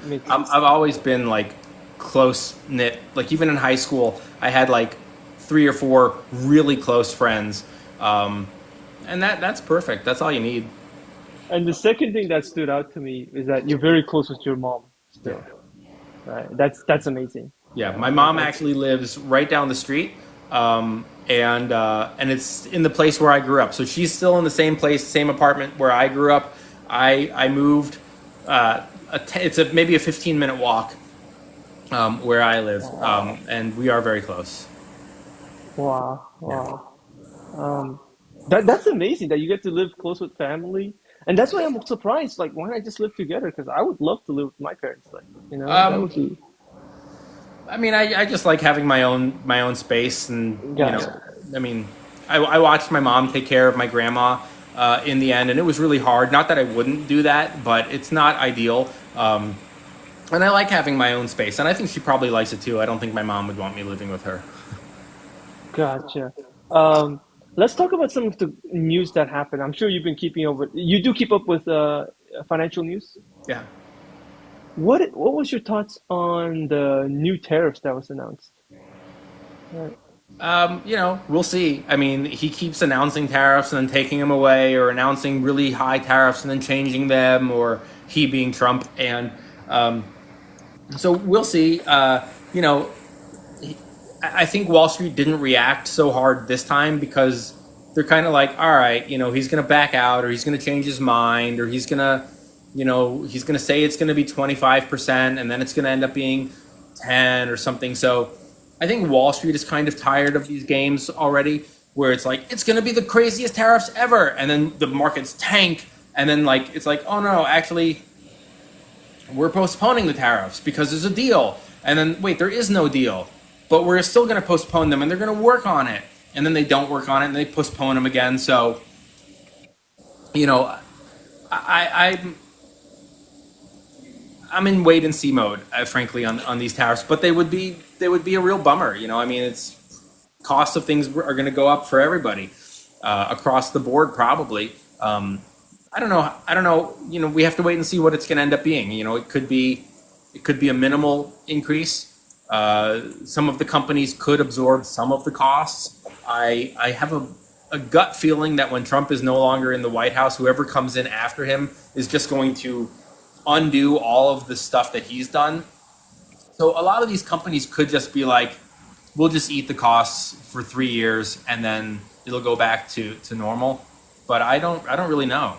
makes sense. I've always been like close knit. Like even in high school, I had like 3 or 4 really close friends. Um, and that's perfect. That's all you need. And the second thing that stood out to me is that you're very close with your mom Yeah. still, right? That's amazing. Yeah. My mom That's actually lives right down the street. And it's in the place where I grew up. So she's still in the same place, same apartment where I grew up. I moved, it's maybe a 15-minute walk, where I live. And we are very close. wow, Yeah. wow. Um, that's amazing that you get to live close with family, and that's why I'm surprised. Like, why not just live together? Because I would love to live with my parents. Like, that Um, would be. I mean, I just like having my own space, and Gotcha. I mean, I watched my mom take care of my grandma in the end, and it was really hard. Not that I wouldn't do that, but it's not ideal. And I like having my own space, and I think she probably likes it too. I don't think my mom would want me living with her. Gotcha. Um, let's talk about some of the news that happened. I'm sure you've been keeping up with. You do keep up with financial news. Yeah. What was your thoughts on the new tariffs that was announced? Right. We'll see. I mean, he keeps announcing tariffs and then taking them away, or announcing really high tariffs and then changing them, or he being Trump. And so we'll see. You know, I think Wall Street didn't react so hard this time because they're kind of like, all right, he's going to back out, or he's going to change his mind, or he's going to say it's going to be 25%, and then it's going to end up being 10 or something. So I think Wall Street is kind of tired of these games already, where it's like, it's going to be the craziest tariffs ever. And then the markets tank. And then it's like, oh no, actually, we're postponing the tariffs because there's a deal. And then wait, there is no deal, but we're still going to postpone them, and they're going to work on it. And then they don't work on it, and they postpone them again. So, you know, I'm in wait and see mode, frankly, on these tariffs. But they would be a real bummer. I mean, it's cost of things are going to go up for everybody across the board, probably. I don't know. I don't know. We have to wait and see what it's going to end up being. It could be a minimal increase. Some of the companies could absorb some of the costs. I have a gut feeling that when Trump is no longer in the White House, whoever comes in after him is just going to undo all of the stuff that he's done. So a lot of these companies could just be like, we'll just eat the costs for 3 years and then it'll go back to normal. But I don't really know.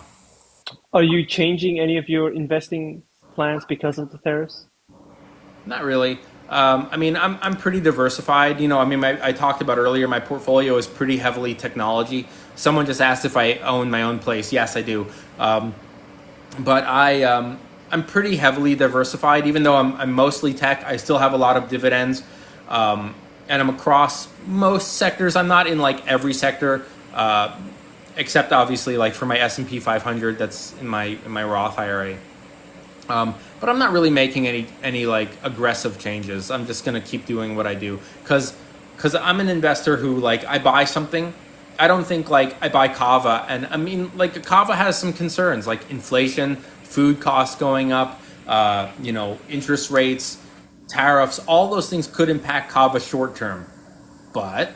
Are you changing any of your investing plans because of the tariffs? Not really. I mean, I'm pretty diversified. I mean, I talked about earlier, my portfolio is pretty heavily technology. Someone just asked if I own my own place. Yes, I do. But I'm pretty heavily diversified. Even though I'm mostly tech, I still have a lot of dividends, and I'm across most sectors. I'm not in every sector, except obviously for my S&P 500. That's in my Roth IRA. But I'm not really making any aggressive changes. I'm just gonna keep doing what I do because I'm an investor who I buy something. I don't think I buy Kava, and I mean Kava has some concerns like inflation, food costs going up, interest rates, tariffs. All those things could impact Kava short term, but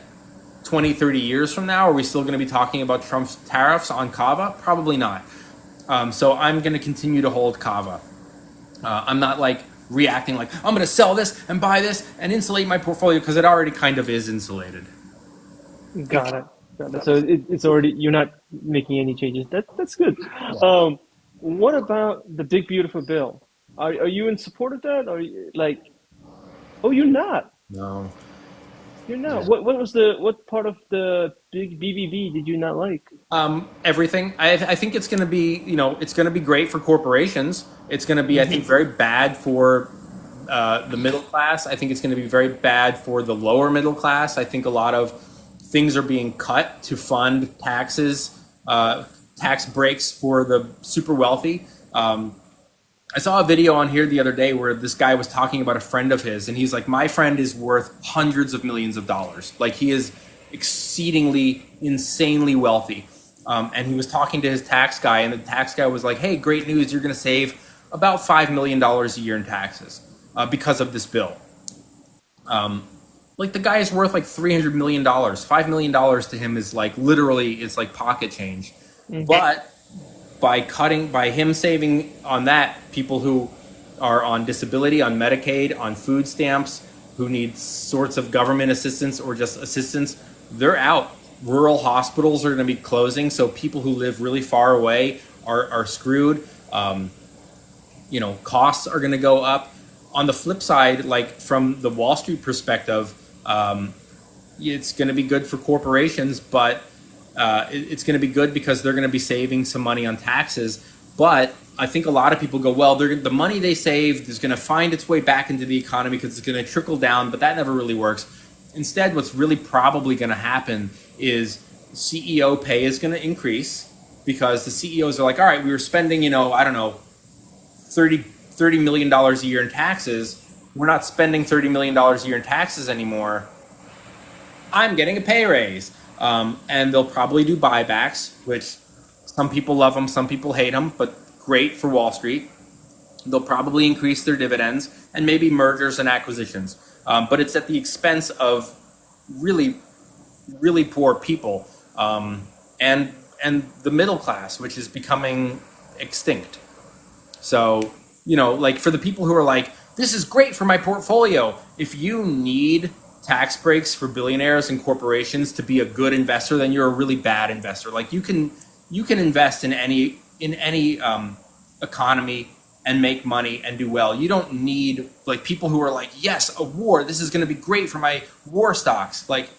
20, 30 years from now, are we still going to be talking about Trump's tariffs on Kava? Probably not. So I'm going to continue to hold Kava. I'm not reacting I'm going to sell this and buy this and insulate my portfolio because it already kind of is insulated. Got it. Got it. So it's already you're not making any changes. That's good. Yeah. What about the big beautiful bill? Are you in support of that? Or oh, you're not. No. You're not. Yeah. What part of the big BBB did you not like? Everything. I think it's going to be, it's going to be great for corporations. It's going to be, I think, very bad for the middle class. I think it's going to be very bad for the lower middle class. I think a lot of things are being cut to fund taxes, tax breaks for the super wealthy. I saw a video on here the other day where this guy was talking about a friend of his, and he's like, my friend is worth hundreds of millions of dollars. He is exceedingly, insanely wealthy. And he was talking to his tax guy, and the tax guy was like, hey, great news, you're going to save about $5 million a year in taxes because of this bill. The guy is worth $300 million. $5 million to him is literally, it's pocket change. But by him saving on that, people who are on disability, on Medicaid, on food stamps, who need sorts of government assistance or just assistance, they're out. Rural hospitals are going to be closing, so people who live really far away are screwed. Costs are going to go up. On the flip side, from the Wall Street perspective, it's going to be good for corporations, but it's going to be good because they're going to be saving some money on taxes. But I think a lot of people go, well, the money they saved is going to find its way back into the economy because it's going to trickle down, but that never really works. Instead, what's really probably going to happen is CEO pay is going to increase because the CEOs are like, all right, we were spending, I don't know, $30 million a year in taxes. We're not spending $30 million a year in taxes anymore. I'm getting a pay raise. And they'll probably do buybacks, which some people love them, some people hate them, but great for Wall Street. They'll probably increase their dividends and maybe mergers and acquisitions. But it's at the expense of really, really poor people and the middle class, which is becoming extinct. So, for the people who are like, this is great for my portfolio. If you need tax breaks for billionaires and corporations to be a good investor, then you're a really bad investor. Like you can invest in any economy and make money and do well. You don't need like people who are like, yes, a war. This is going to be great for my war stocks. Like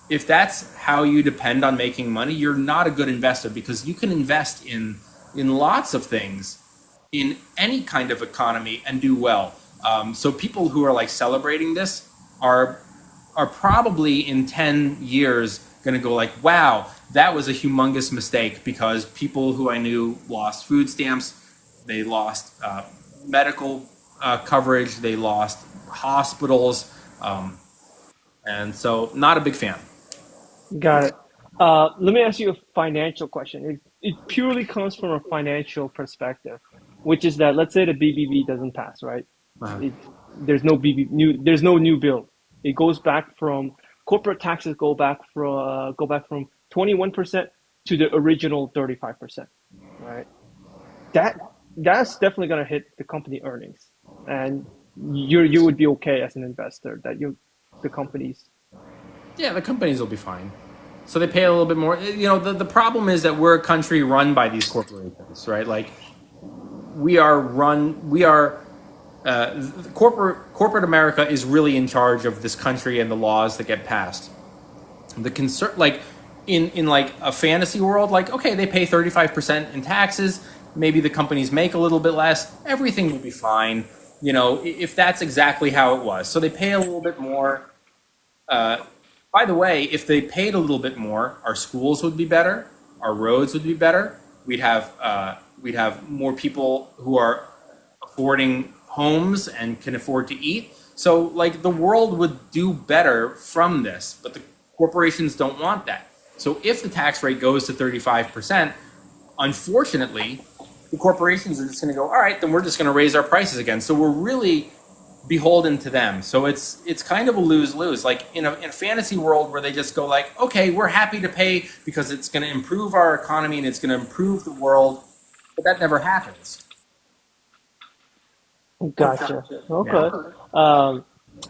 if that's how you depend on making money, you're not a good investor because you can invest in lots of things in any kind of economy and do well. So people who are like celebrating this are probably in 10 years going to go like, wow, that was a humongous mistake because people who I knew lost food stamps, they lost medical coverage, they lost hospitals, and so not a big fan. Got it. Let me ask you a financial question. It purely comes from a financial perspective, which is that let's say the BBB doesn't pass, right? Uh, It, there's no new bill. It goes back from corporate taxes go back from 21% to the original 35%, right? That that's definitely gonna hit the company earnings, and you would be okay as an investor that the companies. yeah, the companies will be fine. So they pay a little bit more. You know, the problem is that we're a country run by these corporations, right? Like we are corporate America is really in charge of this country and the laws that get passed. The concern, like in like a fantasy world, like okay, they pay 35% in taxes. Maybe the companies make a little bit less. Everything will be fine. You know, if that's exactly how it was. So they pay a little bit more. Uh, by the way, if they paid a little bit more, our schools would be better. Our roads would be better. We'd have more people who are affording homes and can afford to eat. So like the world would do better from this, but the corporations don't want that. So if the tax rate goes to 35%, unfortunately, the corporations are just going to go, all right, then we're just going to raise our prices again. So we're really beholden to them. So it's kind of a lose lose. Like in a fantasy world where they just go like, okay, we're happy to pay because it's going to improve our economy and it's going to improve the world, but that never happens. Gotcha. Yeah. Okay.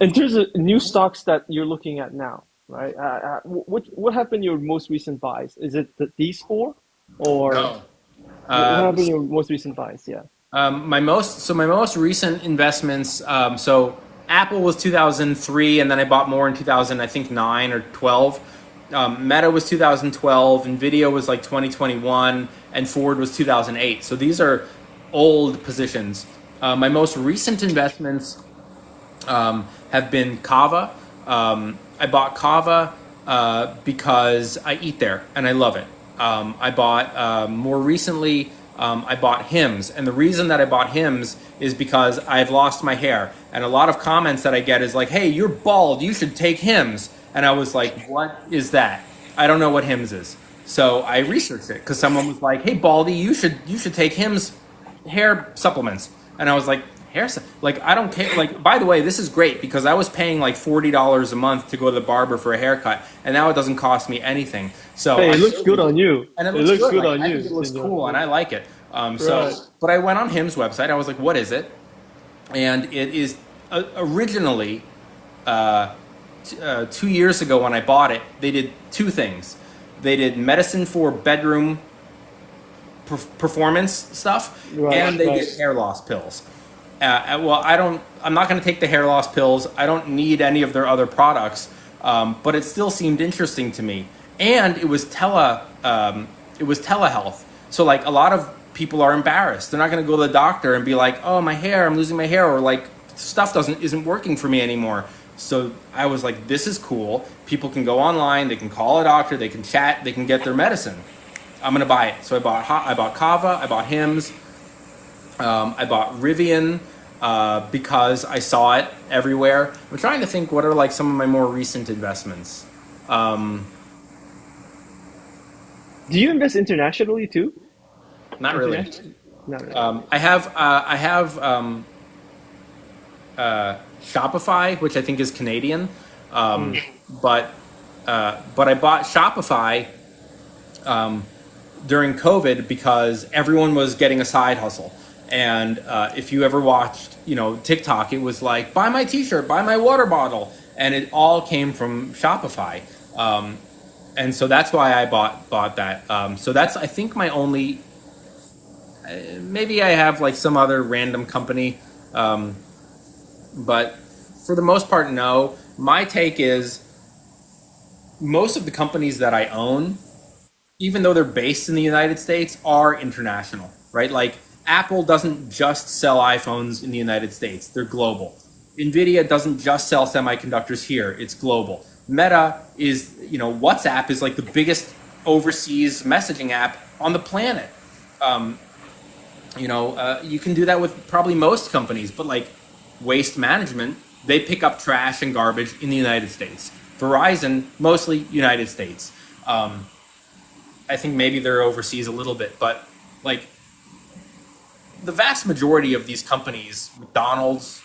In terms of new stocks that you're looking at now, right? What happened in your most recent buys? Is it these four, or No. what Uh, happened in your most recent buys? Yeah. my most recent investments. So Apple was 2003, and then I bought more in 2000, I think 9 or 12. Meta was 2012, Nvidia was like 2021, and Ford was 2008. So these are old positions. My most recent investments have been Kava. I bought Kava because I eat there and I love it. I bought more recently. I bought Hims, and the reason that I bought Hims is because I've lost my hair, and a lot of comments that I get is like, "Hey, you're bald. You should take Hims." And I was like, "What is that? I don't know what Hims is." So I researched it because someone was like, "Hey, Baldy, you should take Hims hair supplements," and I was like, like I don't care. Like by the way, this is great because I was paying like $40 a month to go to the barber for a haircut, and now it doesn't cost me anything. So Hey, I it looks good on you. and it It looks looks good. good Like on I you, think it looks Senor. cool, and I like it. Right. But I went on Him's website. I was like, "What is it?" And it is originally 2 years ago when I bought it. They did two things. They did medicine for bedroom performance stuff, Right. and they Right. did hair loss pills. Well, I don't. I'm not going to take the hair loss pills. I don't need any of their other products, but it still seemed interesting to me. And it was it was telehealth. So like a lot of people are embarrassed. They're not going to go to the doctor and be like, "Oh, my hair. I'm losing my hair," or like stuff isn't working for me anymore. So I was like, "This is cool. People can go online. They can call a doctor. They can chat. They can get their medicine. I'm going to buy it." So I bought Kava. I bought Hims. I bought Rivian because I saw it everywhere. I'm trying to think what are like some of my more recent investments. Um, Do you invest internationally too? Not really. International? Not really. I have Shopify, which I think is Canadian, Mm. but but I bought Shopify during COVID because everyone was getting a side hustle. And if you ever watched, TikTok, it was like, buy my T-shirt, buy my water bottle, and it all came from Shopify. And so that's why I bought that. So that's, I think, my only. Maybe I have like some other random company, um, but for the most part, no. My take is most of the companies that I own, even though they're based in the United States, are international, right? Like Apple doesn't just sell iPhones in the United States, they're global. Nvidia doesn't just sell semiconductors here, it's global. Meta is, WhatsApp is like the biggest overseas messaging app on the planet. Um, you can do that with probably most companies, but like Waste Management, they pick up trash and garbage in the United States. Verizon, mostly United States. Um, I think maybe they're overseas a little bit, but like the vast majority of these companies, McDonald's,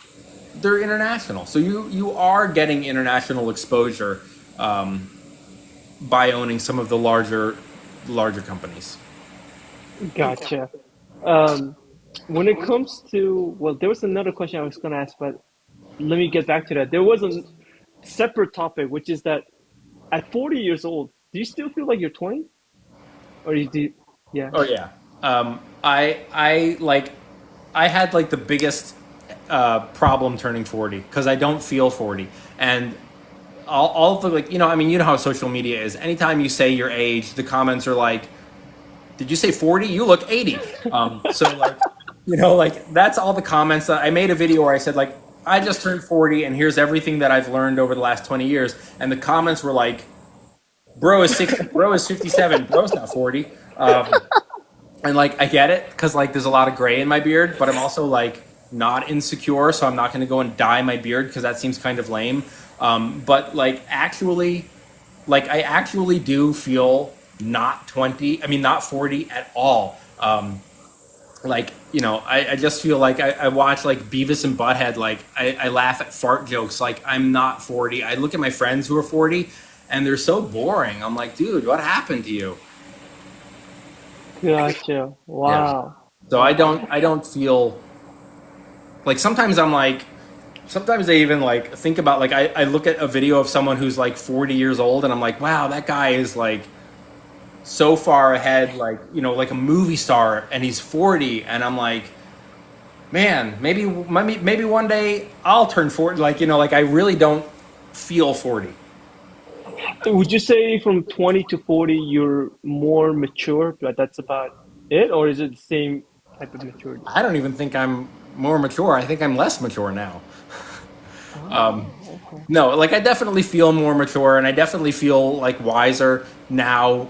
they're international. So you are getting international exposure um, by owning some of the larger companies. Gotcha. Um, when it comes to, well, there was another question I was going to ask, but let me get back to that. There was a separate topic, which is that at 40 years old, do you still feel like you're 20? Or you do, yeah. Oh yeah. I like I had like the biggest problem turning 40 because I don't feel 40, and all of the like I mean how social media is. Anytime you say your age, the comments are like, "Did you say 40? You look 80." So like like that's all the comments. That I made a video where I said like I just turned 40 and here's everything that I've learned over the last 20 years, and the comments were like, "Bro is 60, bro is 57, bro's not 40." Um, and like I get it because like there's a lot of gray in my beard, but I'm also like not insecure, so I'm not going to go and dye my beard because that seems kind of lame. But like actually, like I actually do feel not 20. I mean not 40 at all. Like I just feel like I watch like Beavis and Butthead. Like I laugh at fart jokes. Like I'm not 40. I look at my friends who are 40, and they're so boring. I'm like, dude, what happened to you? Gotcha. Yeah. Wow. So I don't feel like sometimes I'm like sometimes I even like think about like I look at a video of someone who's like 40 years old and I'm like, wow, that guy is like so far ahead, like like a movie star, and he's 40, and I'm like, man, maybe one day I'll turn 40. Like like I really don't feel 40. Would you say from 20 to 40 you're more mature, but that's about it? Or is it the same type of maturity? I don't even think I'm more mature. I think I'm less mature now. Oh, okay. No, like I definitely feel more mature, and I definitely feel like wiser now.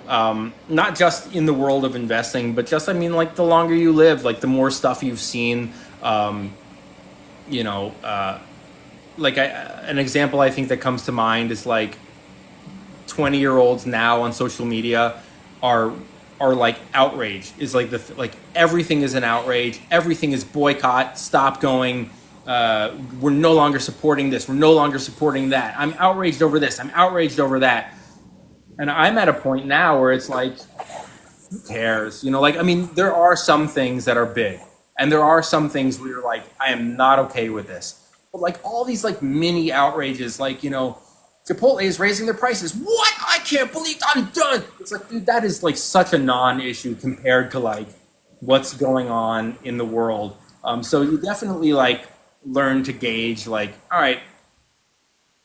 Not just in the world of investing, but just I mean like the longer you live, like the more stuff you've seen. Um, you know, uh, like an example I think that comes to mind is like 20-year-olds now on social media are like outrage is like like everything is an outrage, everything is boycott, stop going, we're no longer supporting this, we're no longer supporting that, I'm outraged over this, I'm outraged over that. And I'm at a point now where it's like, who cares, like I mean there are some things that are big, and there are some things where you're like, I am not okay with this. But like all these like mini outrages, like Chipotle is raising their prices. What? I can't believe I'm done. It's like, dude, that is like such a non-issue compared to like what's going on in the world. So you definitely like learn to gauge like, all right,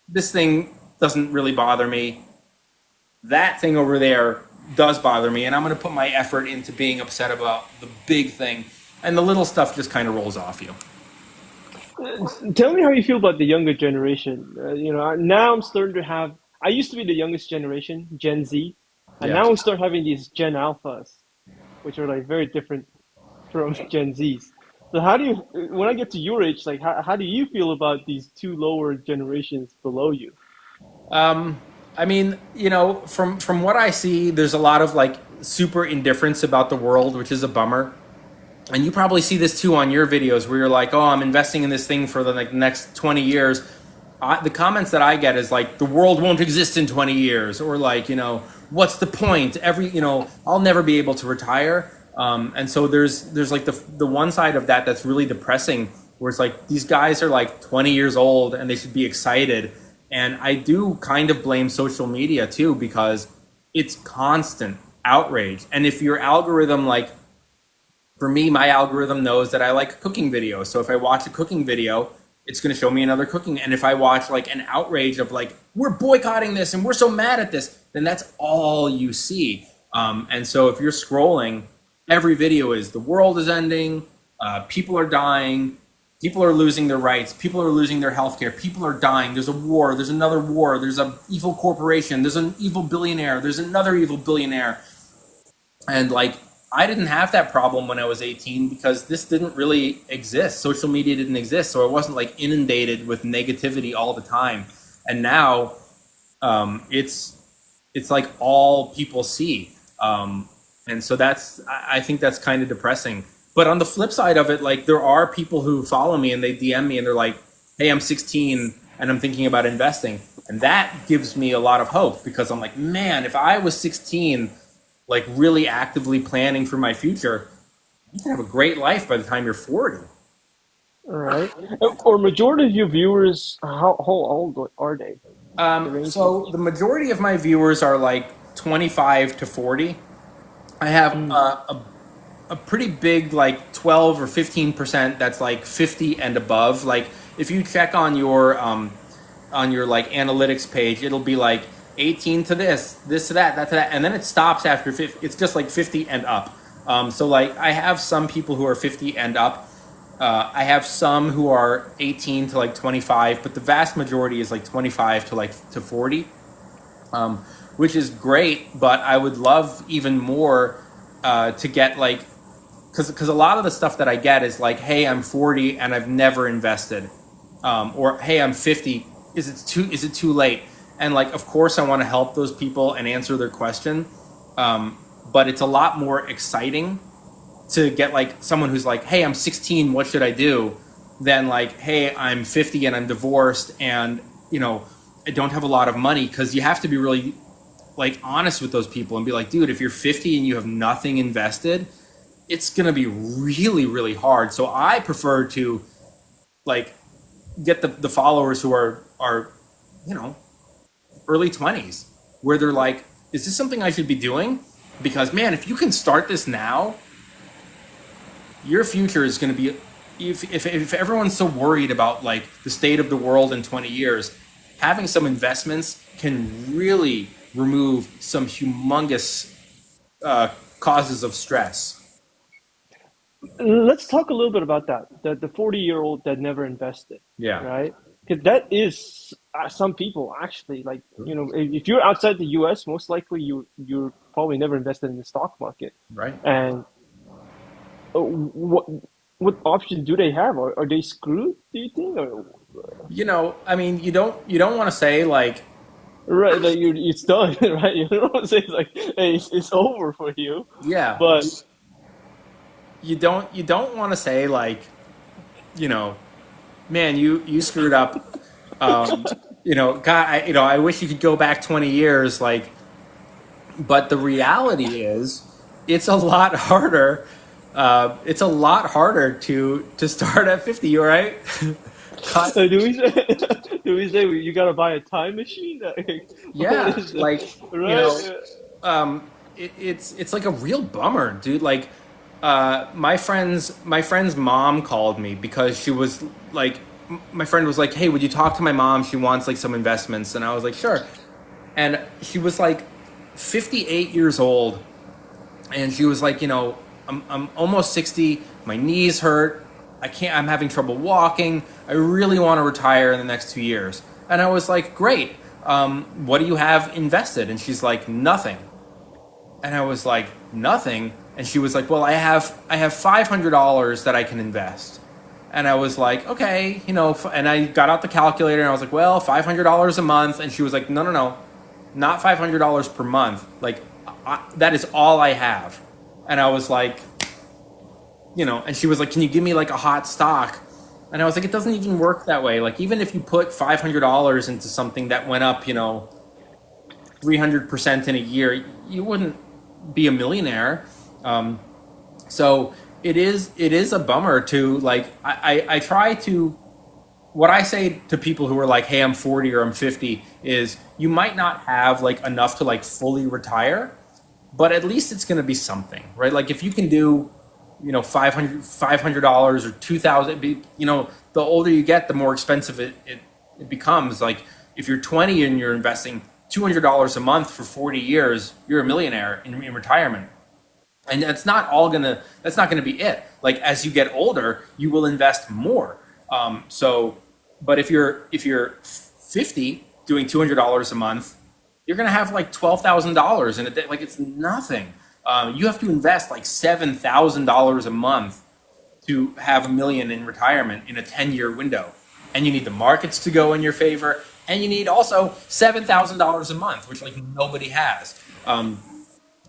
this thing doesn't really bother me. That thing over there does bother me, and I'm going to put my effort into being upset about the big thing, and the little stuff just kind of rolls off you. Tell me how you feel about the younger generation. Now I'm starting to have. I used to be the youngest generation, Gen Z, and Yeah. now we start having these Gen Alphas, which are like very different from Gen Zs. So how do you, when I get to your age, like how do you feel about these two lower generations below you? I mean, from what I see, there's a lot of like super indifference about the world, which is a bummer. And you probably see this too on your videos where you're like, "Oh, I'm investing in this thing for the like next 20 years." The comments that I get is like, "The world won't exist in 20 years," or like, "What's the point? I'll never be able to retire." And so there's like the one side of that that's really depressing, where it's like these guys are like 20 years old and they should be excited, And I do kind of blame social media too, because it's constant outrage. And if your algorithm, like for me, my algorithm knows that I like cooking videos. So if I watch a cooking video, it's going to show me another cooking. And if I watch like an outrage of like, we're boycotting this and we're so mad at this, then that's all you see. And so if you're scrolling, every video is the world is ending, people are dying, people are losing their rights, people are losing their healthcare, people are dying, there's a war, there's another war, there's an evil corporation, there's an evil billionaire, there's another evil billionaire. And like, I didn't have that problem when I was 18 because this didn't really exist. Social media didn't exist. So I wasn't like inundated with negativity all the time. And now it's like all people see. And so I think that's kind of depressing. But on the flip side of it, like there are people who follow me and they DM me and they're like, hey, I'm 16 and I'm thinking about investing. And that gives me a lot of hope because I'm like, man, if I was 16, like really actively planning for my future, you can have a great life by the time you're 40. All right. Or majority of your viewers, how old are they? The range So age? the majority of my viewers are like 25 to 40. I have Mm. a pretty big like 12 or 15% that's like 50 and above. Like if you check on your like analytics page, it'll be like 18 to this to that, that to that, and then it stops after 50. It's just like 50 and up. So like I have some people who are 50 and up. I have some who are 18 to like 25, but the vast majority is like 25 to like to 40, which is great. But I would love even more to get like because a lot of the stuff that I get is like, hey, I'm 40 and I've never invested, or hey, I'm 50. Is it too late? And like, of course, I want to help those people and answer their question, but it's a lot more exciting to get like someone who's like, hey, I'm 16, what should I do? Than like, hey, I'm 50 and I'm divorced and I don't have a lot of money, because you have to be really like honest with those people and be like, dude, if you're 50 and you have nothing invested, it's gonna be really, really hard. So I prefer to like get the followers who are you know early 20s, where they're like, is this something I should be doing? Because man, if you can start this now, your future is going to be, if everyone's so worried about like the state of the world in 20 years, having some investments can really remove some humongous causes of stress. Let's talk a little bit about that. The 40-year-old that never invested, Yeah. right? Because that is some people actually like, if you're outside the US, most likely you're probably never invested in the stock market. Right. And what options do they have? Are they screwed, do you think? Or I mean, you don't want to say like, right, that it's done, right? You don't want to say it's like, hey, it's over for you. yeah, But you don't want to say like, you know man, you screwed up. God, I wish you could go back 20 years, like, but the reality is, it's a lot harder. It's a lot harder to start at 50, right? Cut. do we say do we say you gotta buy a time machine? What Yeah, is that? like, you Right? know, it's like a real bummer, dude. Like, my friend's mom called me because she was like, my friend was like, hey, would you talk to my mom? She wants like some investments, and I was like, sure. And she was like 58 years old, and she was like, I'm almost 60, my knees hurt, I'm having trouble walking, I really want to retire in the next 2 years. And I was like, great, what do you have invested? And she's like, nothing. And I was like, nothing. And she was like, well, I have $500 that I can invest. And I was like, okay, and I got out the calculator and I was like, well, $500 a month. And she was like, no, no, no, not $500 per month. Like, that is all I have. And I was like, and she was like, can you give me like a hot stock? And I was like, it doesn't even work that way. Like, even if you put $500 into something that went up, 300% in a year, you wouldn't be a millionaire. So it is a bummer to like, I try to what I say to people who are like, "Hey, I'm 40 or I'm 50," is you might not have like enough to like fully retire, but at least it's going to be something, right? Like if you can do, 500 dollars or 2,000, the older you get, the more expensive it becomes. Like if you're 20 and you're investing $200 a month for 40 years, you're a millionaire in retirement. And that's not gonna be it. Like as you get older, you will invest more. So, but if you're 50 doing $200 a month, you're gonna have like $12,000 in a day. Like it's nothing. You have to invest like $7,000 a month to have 1 million in retirement in a 10-year window, and you need the markets to go in your favor, and you need also $7,000 a month, which like nobody has.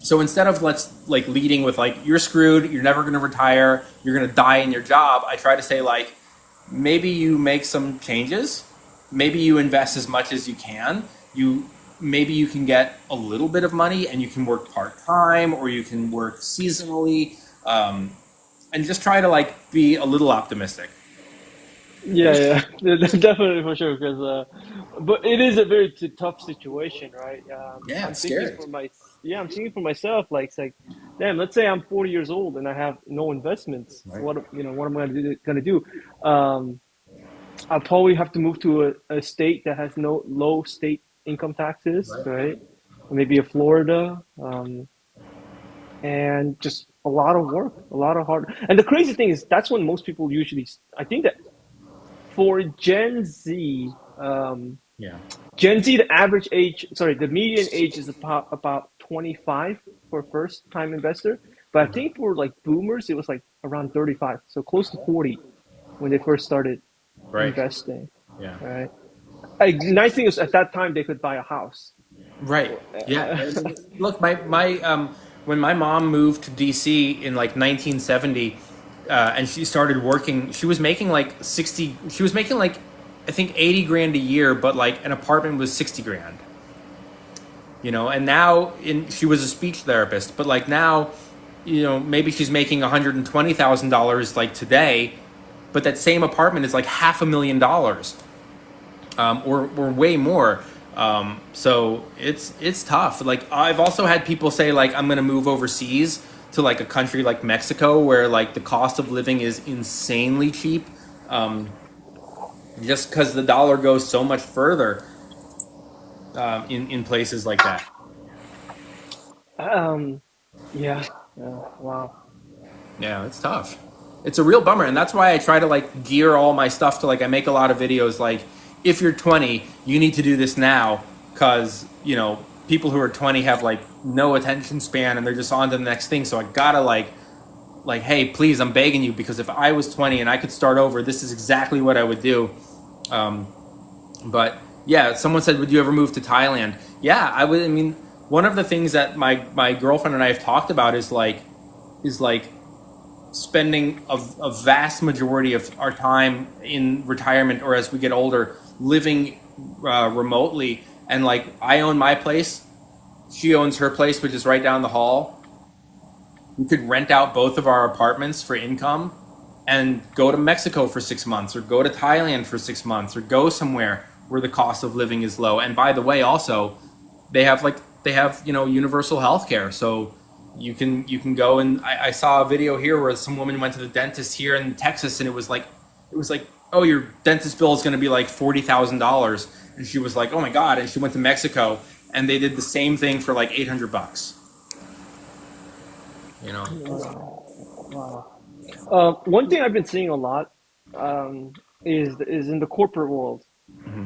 So instead of let's like leading with like you're screwed, you're never going to retire, you're going to die in your job, I try to say like maybe you make some changes, maybe you invest as much as you can. You maybe you can get a little bit of money and you can work part time or you can work seasonally, and just try to like be a little optimistic. Yeah, yeah, definitely for sure. Because, but it is a very tough situation, right? Yeah, I'm it's thinking scary. for yeah, I'm thinking for myself. Like, it's like, damn. Let's say I'm 40 years old and I have no investments. Right. What am I gonna do? Um, I'll probably have to move to a state that has no low state income taxes, Right. right? Or maybe a Florida, and just a lot of work, a lot of hard. And the crazy thing is, that's when most people usually. I think that for Gen Z, Yeah. Gen Z, the average age, sorry, the median age is about 25 for a first time investor. But I think for like boomers, it was like around 35, so close to 40 when they first started Right. investing. Yeah. Right. Like, nice thing is at that time they could buy a house. Right. Yeah. Look, my when my mom moved to DC in like 1970, and she started working, she was making like 60. She was making like I think 80 grand a year, but like an apartment was 60 grand. And now she was a speech therapist, but like now, maybe she's making $120,000 like today, but that same apartment is like $500,000, or way more. So it's tough. Like I've also had people say like I'm gonna move overseas to like a country like Mexico where like the cost of living is insanely cheap, um, just because the dollar goes so much further, in places like that. Um, yeah. Wow. Yeah, it's tough. It's a real bummer, and that's why I try to like gear all my stuff to like I make a lot of videos like if you're 20, you need to do this now because people who are 20 have like no attention span and they're just on to the next thing. So I gotta like hey, please, I'm begging you because if I was 20 and I could start over, this is exactly what I would do. Um, but yeah, someone said, would you ever move to Thailand? Yeah, I would. I mean, one of the things that my girlfriend and I have talked about is like spending a vast majority of our time in retirement or as we get older living remotely, and like I own my place, she owns her place which is right down the hall. We could rent out both of our apartments for income and go to Mexico for 6 months or go to Thailand for 6 months or go somewhere where the cost of living is low. And by the way, also they have universal health care, so you can go. And I saw a video here where some woman went to the dentist here in Texas, and it was like, oh, your dentist bill is going to be like $40,000, and she was like, oh my god, and she went to Mexico, and they did the same thing for like $800. You know, Wow. Wow. One thing I've been seeing a lot, is in the corporate world.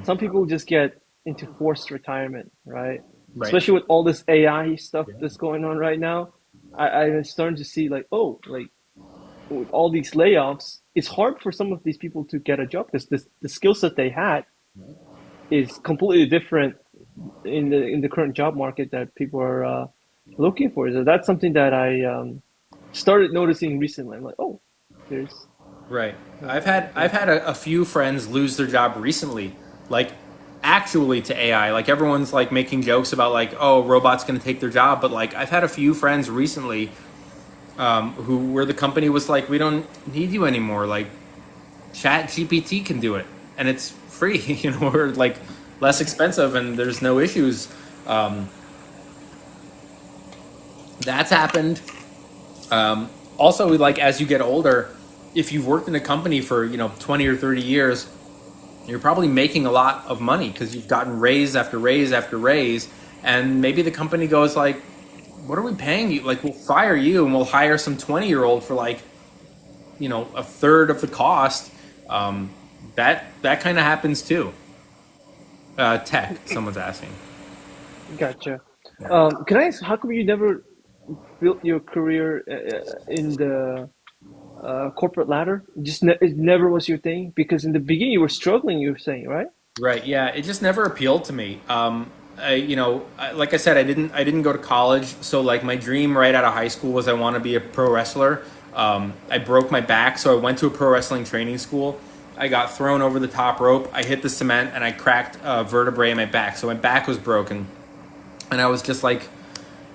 Some people just get into forced retirement, right? right? Especially with all this AI stuff Yeah. that's going on right now. I'm starting to see like, oh, like with all these layoffs, it's hard for some of these people to get a job because the skill set they had is completely different in the current job market that people are looking for. So that's something that I started noticing recently. I'm like, oh, there's Right. uh, I've had a few friends lose their job recently, like actually to AI. Like everyone's like making jokes about like, oh, robots going to take their job, but like I've had a few friends recently, who where the company was like, we don't need you anymore. Like Chat GPT can do it. and it's free, or like less expensive, and there's no issues. Um, that's happened. Also, like as you get older, if you've worked in a company for 20 or 30 years, you're probably making a lot of money because you've gotten raise after raise after raise, and maybe the company goes like, "What are we paying you? Like, we'll fire you and we'll hire some 20-year-old for like a third of the cost." Um, that kind of happens too. Tech, someone's asking. Gotcha. Yeah. Can I ask, how come you never built your career in the corporate ladder? It never was your thing? Because in the beginning you were struggling, you were saying, right? Right. Yeah. It just never appealed to me. Like I said, I didn't go to college. So like my dream right out of high school was I want to be a pro wrestler. I broke my back, so I went to a pro wrestling training school. I got thrown over the top rope. I hit the cement and I cracked a vertebrae in my back. So my back was broken, and I was just like,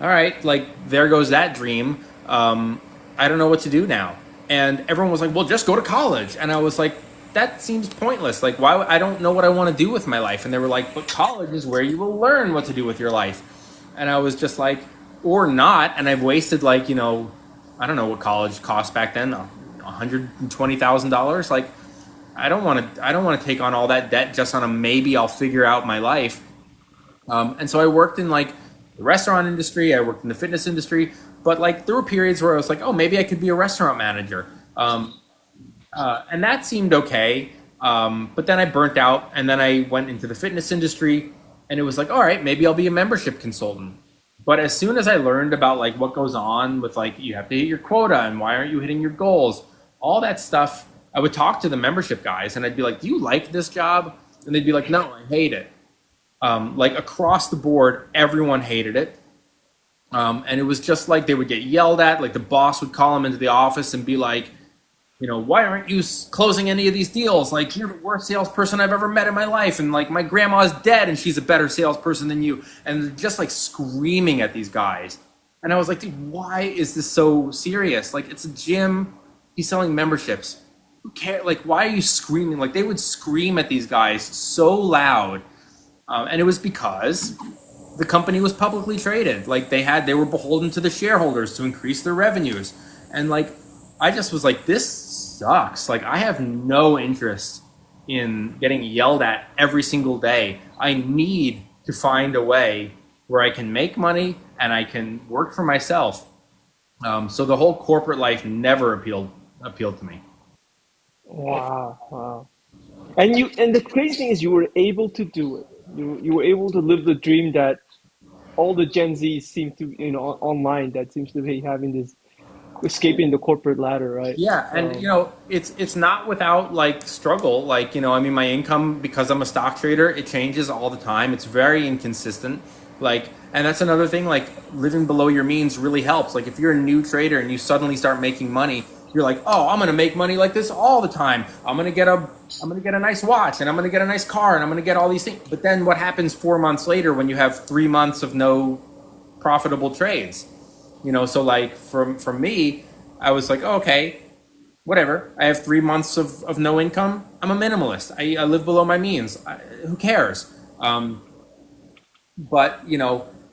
all right, like there goes that dream. I don't know what to do now. And everyone was like, well, just go to college. And I was like, that seems pointless. Like, why? I don't know what I want to do with my life. And they were like, but college is where you will learn what to do with your life. And I was just like, or not. And I've wasted like, I don't know what college cost back then, $120,000. Like, I don't want to take on all that debt just on a maybe I'll figure out my life. And so I worked in like the restaurant industry. I worked in the fitness industry, but like there were periods where I was like, oh, maybe I could be a restaurant manager. And that seemed okay. But then I burnt out, and then I went into the fitness industry, and it was like, all right, maybe I'll be a membership consultant. But as soon as I learned about like what goes on with like you have to hit your quota and why aren't you hitting your goals, all that stuff, I would talk to the membership guys and I'd be like, do you like this job? And they'd be like, no, I hate it. Like across the board, everyone hated it. And it was just like they would get yelled at. Like the boss would call them into the office and be like, why aren't you closing any of these deals? Like, you're the worst salesperson I've ever met in my life. And like, my grandma's dead and she's a better salesperson than you. And just like screaming at these guys. And I was like, dude, why is this so serious? Like, it's a gym. He's selling memberships. Who cares? Like, why are you screaming? Like, they would scream at these guys so loud. And it was because the company was publicly traded. Like, they were beholden to the shareholders to increase their revenues. And like, I just was like, this sucks. Like, I have no interest in getting yelled at every single day. I need to find a way where I can make money and I can work for myself. So the whole corporate life never appealed to me. Wow, wow. And the crazy thing is you were able to do it. You were able to live the dream that all the Gen Zs seem to, online that seems to be having this escaping the corporate ladder, right? Yeah, and it's not without like struggle. Like, I mean, my income, because I'm a stock trader, it changes all the time. It's very inconsistent. Like, and that's another thing. Like, living below your means really helps. Like, if you're a new trader and you suddenly start making money, you're like, oh, I'm gonna make money like this all the time. I'm gonna get a nice watch, and I'm gonna get a nice car, and I'm gonna get all these things. But then what happens 4 months later when you have 3 months of no profitable trades? So like from me, I was like, oh, okay, whatever. I have 3 months of no income. I'm a minimalist. I live below my means. Who cares? But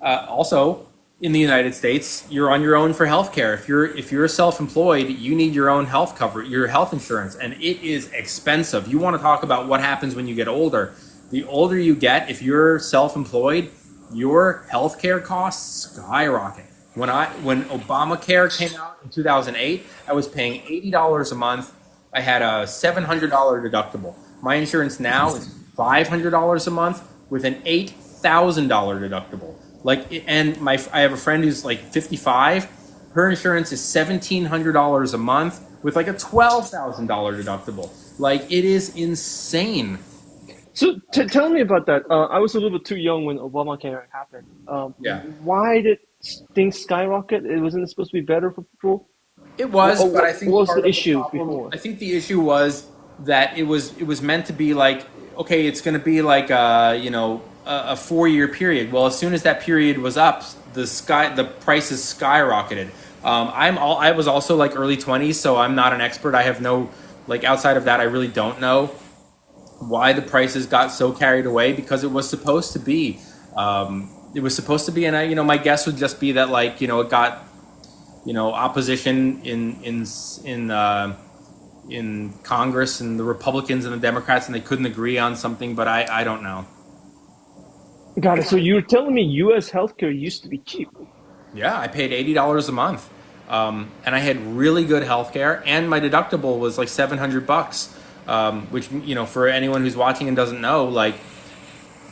also in the United States, you're on your own for healthcare. If you're self-employed, you need your own health cover, your health insurance, and it is expensive. You want to talk about what happens when you get older? The older you get, if you're self-employed, your healthcare costs skyrocket. When Obamacare came out in 2008, I was paying $80 a month. I had a $700 deductible. My insurance now is $500 a month with an $8,000 deductible. Like, and I have a friend who's like 55. Her insurance is $1,700 a month with like a $12,000 deductible. Like, it is insane. So tell me about that. I was a little bit too young when Obamacare happened. Yeah. Why did things skyrocket? It wasn't supposed to be better for people. It was, but I think What was part the of issue problem, before? I think the issue was that it was meant to be like, okay, it's going to be like a 4-year period. Well, as soon as that period was up, the prices skyrocketed. I was also like early 20s, so I'm not an expert. I have no, like, outside of that, I really don't know. why the prices got so carried away, because it was supposed to be. It was supposed to be, and my guess would just be that, like, it got, opposition in Congress, and the Republicans and the Democrats, and they couldn't agree on something. But I don't know. Got it. So you're telling me U.S. healthcare used to be cheap? Yeah, I paid $80 a month, and I had really good health care, and my deductible was like $700, which, for anyone who's watching and doesn't know, like,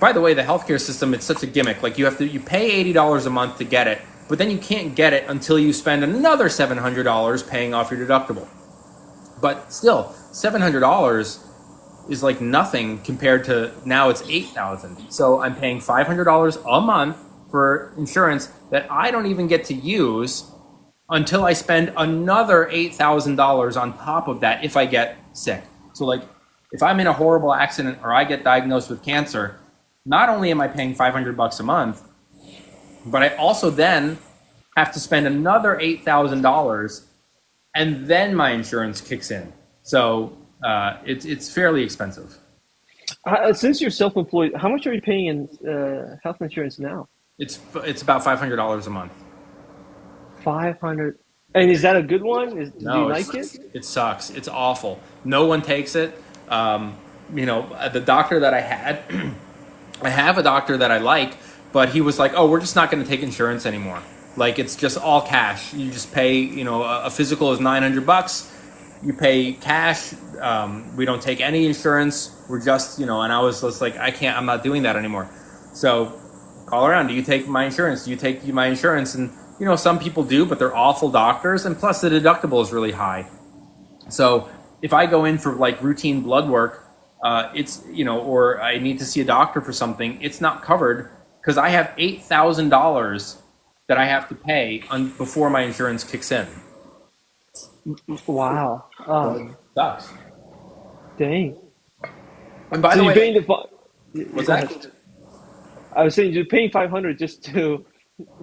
by the way, the healthcare system, it's such a gimmick. Like, you pay $80 a month to get it, but then you can't get it until you spend another $700 paying off your deductible. But still, $700 is like nothing compared to now it's $8,000. So I'm paying $500 a month for insurance that I don't even get to use until I spend another $8,000 on top of that if I get sick. So, like, if I'm in a horrible accident or I get diagnosed with cancer, not only am I paying $500 a month, but I also then have to spend another $8,000, and then my insurance kicks in. So it's fairly expensive. Since you're self-employed, how much are you paying in health insurance now? It's about $500 a month. 500. And is that a good one? Do you No, like it? it sucks. It's awful. No one takes it. The doctor that I had, I have a doctor that I like, but he was like, "Oh, we're just not going to take insurance anymore. Like, it's just all cash. You just pay. A physical is $900. You pay cash. We don't take any insurance. We're just, And I was just like, I can't. I'm not doing that anymore. So, call around. Do you take my insurance? Do you take my insurance? And some people do, but they're awful doctors, and plus the deductible is really high. So if I go in for like routine blood work, or I need to see a doctor for something, it's not covered because I have $8,000 that I have to pay before my insurance kicks in. Wow. So it sucks. Dang. And by So the you're way, paying what's go that? ahead. I was saying you're paying 500 just to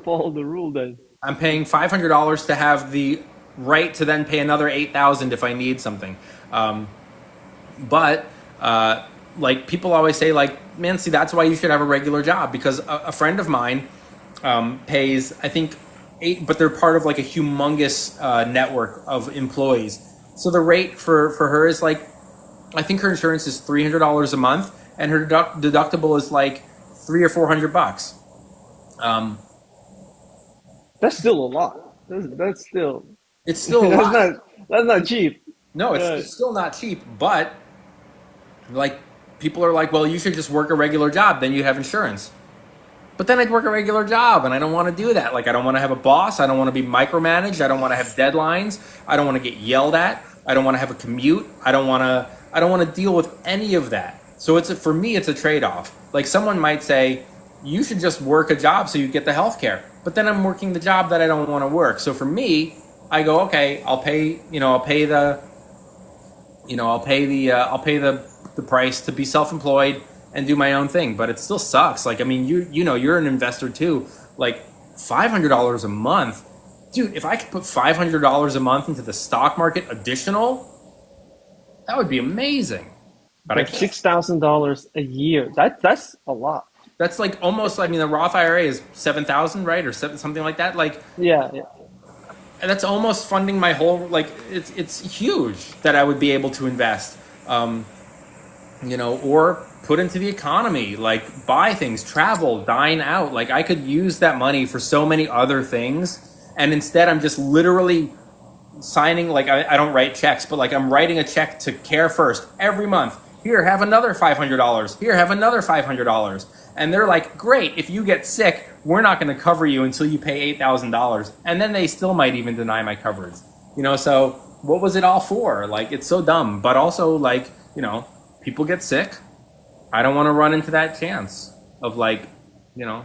follow the rule then. I'm paying $500 to have the right to then pay another $8,000 if I need something. But like, people always say, like, man, see, that's why you should have a regular job, because a friend of mine pays, I think, but they're part of like a humongous network of employees. So the rate for her is like, I think her insurance is $300 a month, and her deductible is like $300 or $400. That's still a lot. That's still It's still a that's lot. not cheap. No, Uh, it's still not cheap, but like, people are like, well, you should just work a regular job, then you have insurance. But then I'd work a regular job, and I don't want to do that. Like, I don't want to have a boss. I don't want to be micromanaged. I don't want to have deadlines. I don't want to get yelled at. I don't want to have a commute. I don't want to deal with any of that. So for me, it's a trade-off. Like, someone might say, you should just work a job so you get the health care. But then I'm working the job that I don't want to work. So for me, I go, okay, I'll pay the price to be self-employed and do my own thing. But it still sucks. Like, I mean, you're an investor too. Like, $500 a month, dude. If I could put $500 a month into the stock market additional, that would be amazing. But I That's can't. $6,000 a year. That's a lot. That's like almost. I mean, the Roth IRA is 7,000, right, or something like that. Like, Yeah, yeah. and that's almost funding my whole. Like, it's huge that I would be able to invest. Or put into the economy, like buy things, travel, dine out. Like, I could use that money for so many other things. And instead, I'm just literally signing, like, I don't write checks, but like, I'm writing a check to Care First every month. Here, have another $500. Here, have another $500. And they're like, great, if you get sick, we're not going to cover you until you pay $8,000. And then they still might even deny my coverage. So what was it all for? Like, it's so dumb. But also, like, people get sick. I don't want to run into that chance of, like,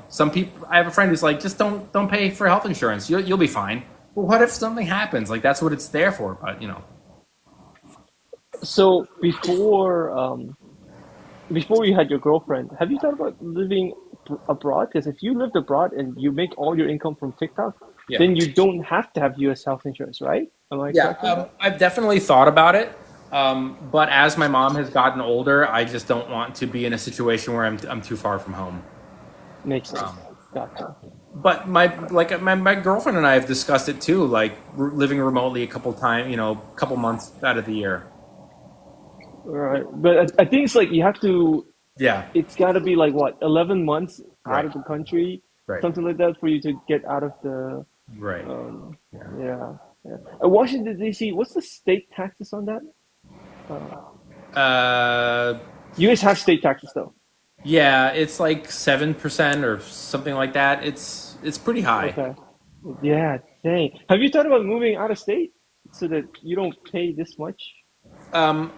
some people. I have a friend who's like, just don't pay for health insurance. You'll be fine. Well, what if something happens? Like, that's what it's there for. But So before you had your girlfriend, have you thought about living abroad? Because if you lived abroad and you make all your income from TikTok, yeah, then you don't have to have U.S. health insurance, right? Am I yeah. correct in that? I've definitely thought about it. But as my mom has gotten older, I just don't want to be in a situation where I'm too far from home. Makes sense. Um, Gotcha. but my girlfriend and I have discussed it too, like living remotely a couple times, a couple months out of the year. All right. But I think it's like you have to, Yeah, it's got to be like what, 11 months out right, of the country, right, something like that for you to get out of the, right. um, Yeah. yeah. Yeah. Washington, D.C., what's the state taxes on that? Uh, Uh, you guys have state taxes though. yeah, it's like 7% or something like that. It's pretty high. Okay. Yeah, dang. Have you thought about moving out of state so that you don't pay this much?